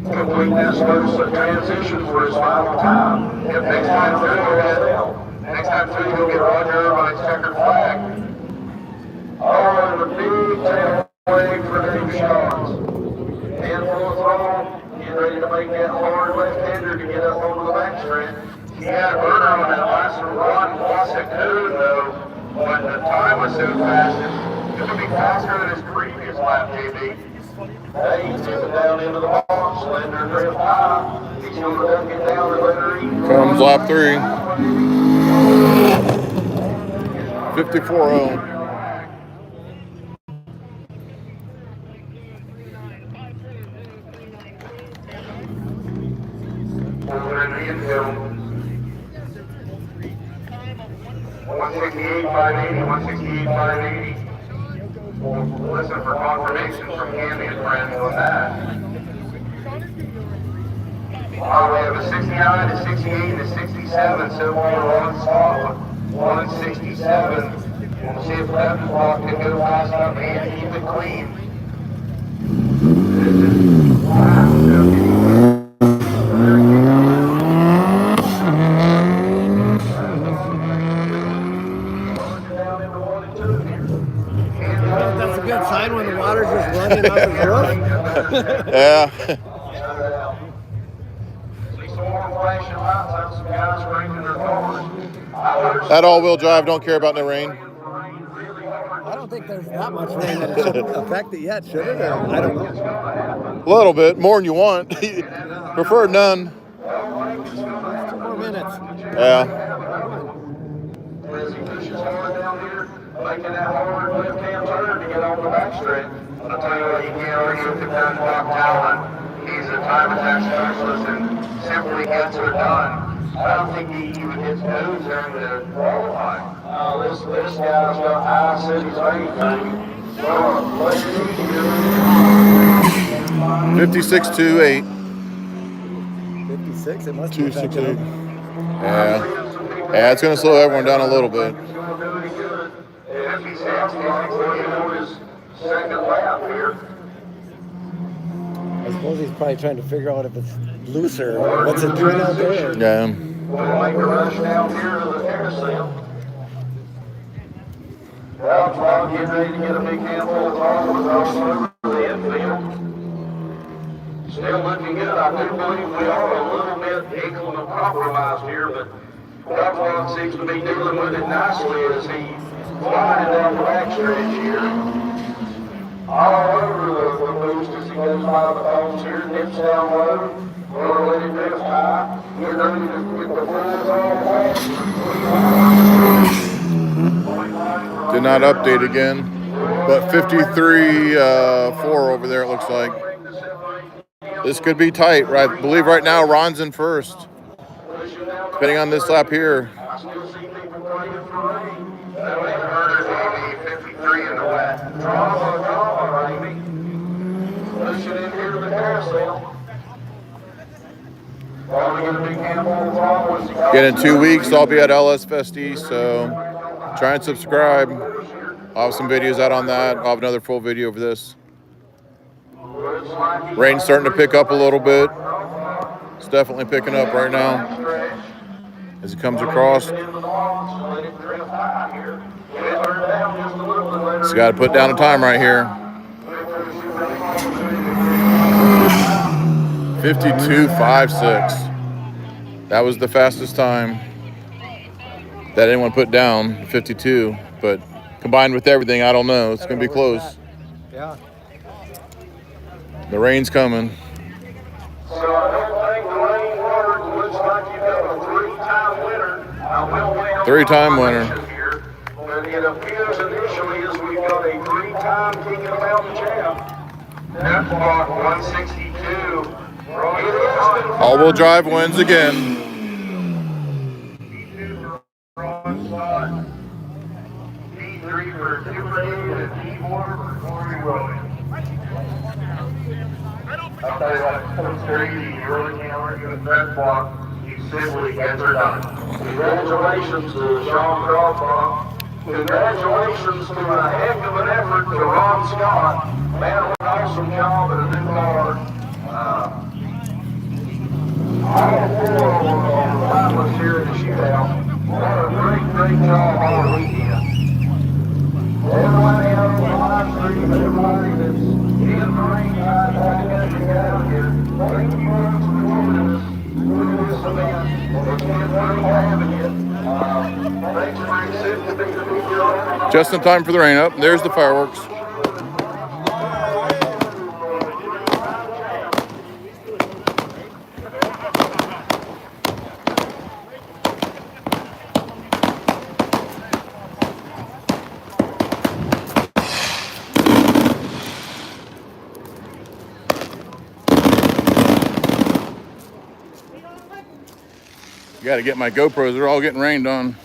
Speaker 1: Complete that slow transition for his final time.
Speaker 2: If next time through, he'll get Roger Irvine's checkered flag.
Speaker 1: Oh, and a big tailway for Dave Shots. Handful of throttle, getting ready to make that hard left-hander to get up onto the backstretch.
Speaker 2: He had a burner on that last run, plus a cone though, but the time was so fast, it's going to be faster than his previous lap, JB.
Speaker 1: Dave tipping down into the box, letting her drift high. He's going to duck it down and let her eat.
Speaker 3: Comes lap 3. 54.0.
Speaker 2: Over in the infield. 168.580, 168.580. We'll listen for confirmation from Candy and friends on that. We have a 69, a 68, and a 67 so far on spot with 167. We'll see if Left Block can go fast enough and keep it clean.
Speaker 6: That's a good sign when the water's just running off his roof.
Speaker 3: Yeah.
Speaker 1: flashing lights out, some guys cranking their cars.
Speaker 3: That all-wheel drive don't care about no rain.
Speaker 6: I don't think there's that much rain that it should affect it yet, should it? Or, I don't know.
Speaker 3: A little bit, more than you want. Prefer none.
Speaker 6: 2 more minutes.
Speaker 3: Yeah.
Speaker 1: As he pushes hard down here, making that hard left-hand turn to get on the backstretch. I'll tell you what, you can't argue with Doug Talon. He's a time attack specialist and simply gets her done. I don't think he even hits moves during the qualifying. This guy's got high cities anything. So, let's see
Speaker 3: 56.28.
Speaker 6: 56, it must be
Speaker 3: 268. Yeah. Yeah, it's going to slow everyone down a little bit.
Speaker 6: I suppose he's probably trying to figure out if it's looser or what's it doing out there.
Speaker 3: Yeah.
Speaker 1: We'll make a rush down here to the carousel. Well, Bob getting ready to get a big handful of throttle over the infield. Still looking good. I do believe we are a little bit inclement compromised here, but Buffalo seems to be dealing with it nicely as he flying down the backstretch here. All over the boost as he goes by the cones here, nips down low. We'll let it drift high. Get ready to get the full all
Speaker 3: Did not update again. But 53.4 over there, it looks like. This could be tight. Right? I believe right now Ron's in first. Depending on this lap here.
Speaker 1: I still see people praying for rain. That ain't heard it, 53 in the wet. Drama, Amy. Pushing in here to the carousel. Probably get a big handful of throttle as he goes.
Speaker 3: Again, in 2 weeks, I'll be at LS Fest East, so try and subscribe. I'll have some videos out on that. I'll have another full video of this. Rain's starting to pick up a little bit. It's definitely picking up right now as it comes across. Just got to put down a time right here. 52.56. That was the fastest time that anyone put down, 52. But combined with everything, I don't know. It's going to be close.
Speaker 6: Yeah.
Speaker 3: The rain's coming.
Speaker 1: So I don't think the rain works. Looks like you've got a three-time winner. I will wait on
Speaker 3: Three-time winner.
Speaker 1: here, but it appears initially as we've got a three-time King of the Mountain champ. That's block 162.
Speaker 3: All-wheel drive wins again.
Speaker 1: P3 for Super and P4 for Corey Williams. I'll tell you what, Coach Terry, you really can't argue with that block. You simply get her done. Congratulations to Sean Crawford. Congratulations to a heck of an effort to Ron Scott. Man, what an awesome job at a new car. All four of the finalists here in the shootout. What a great job all weekend. Everybody out on the live stream, everybody that's in the ring, out here. Thank you for joining us through this event. It's been great having you. Thanks for sitting to be the video.
Speaker 3: Just in time for the rain up. There's the fireworks. Got to get my GoPros. They're all getting rained on.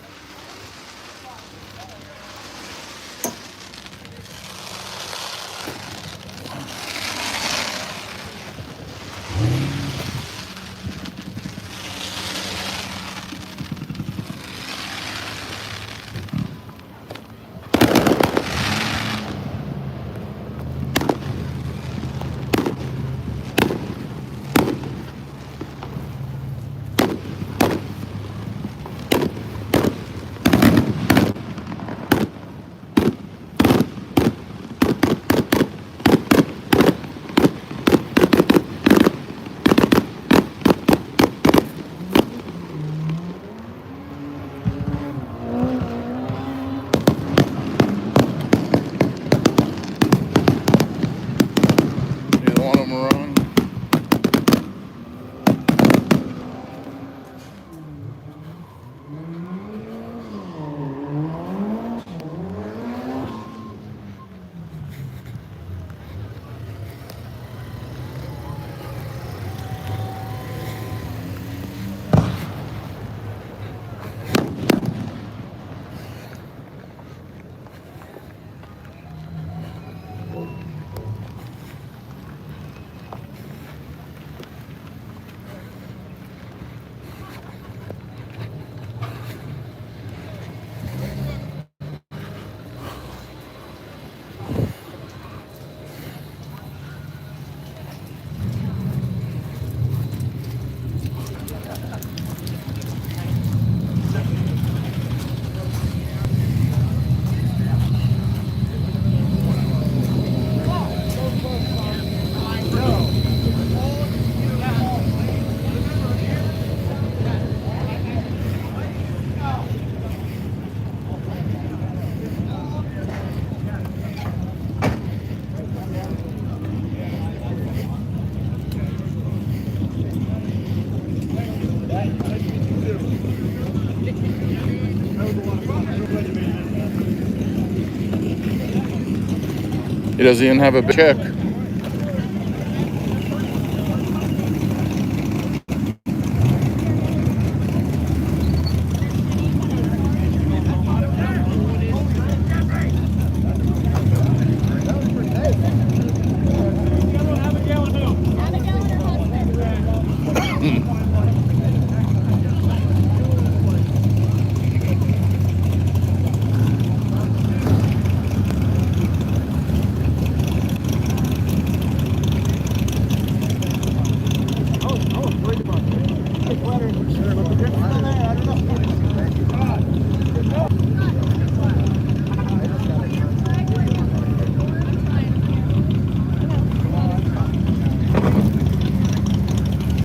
Speaker 3: He doesn't even have a check.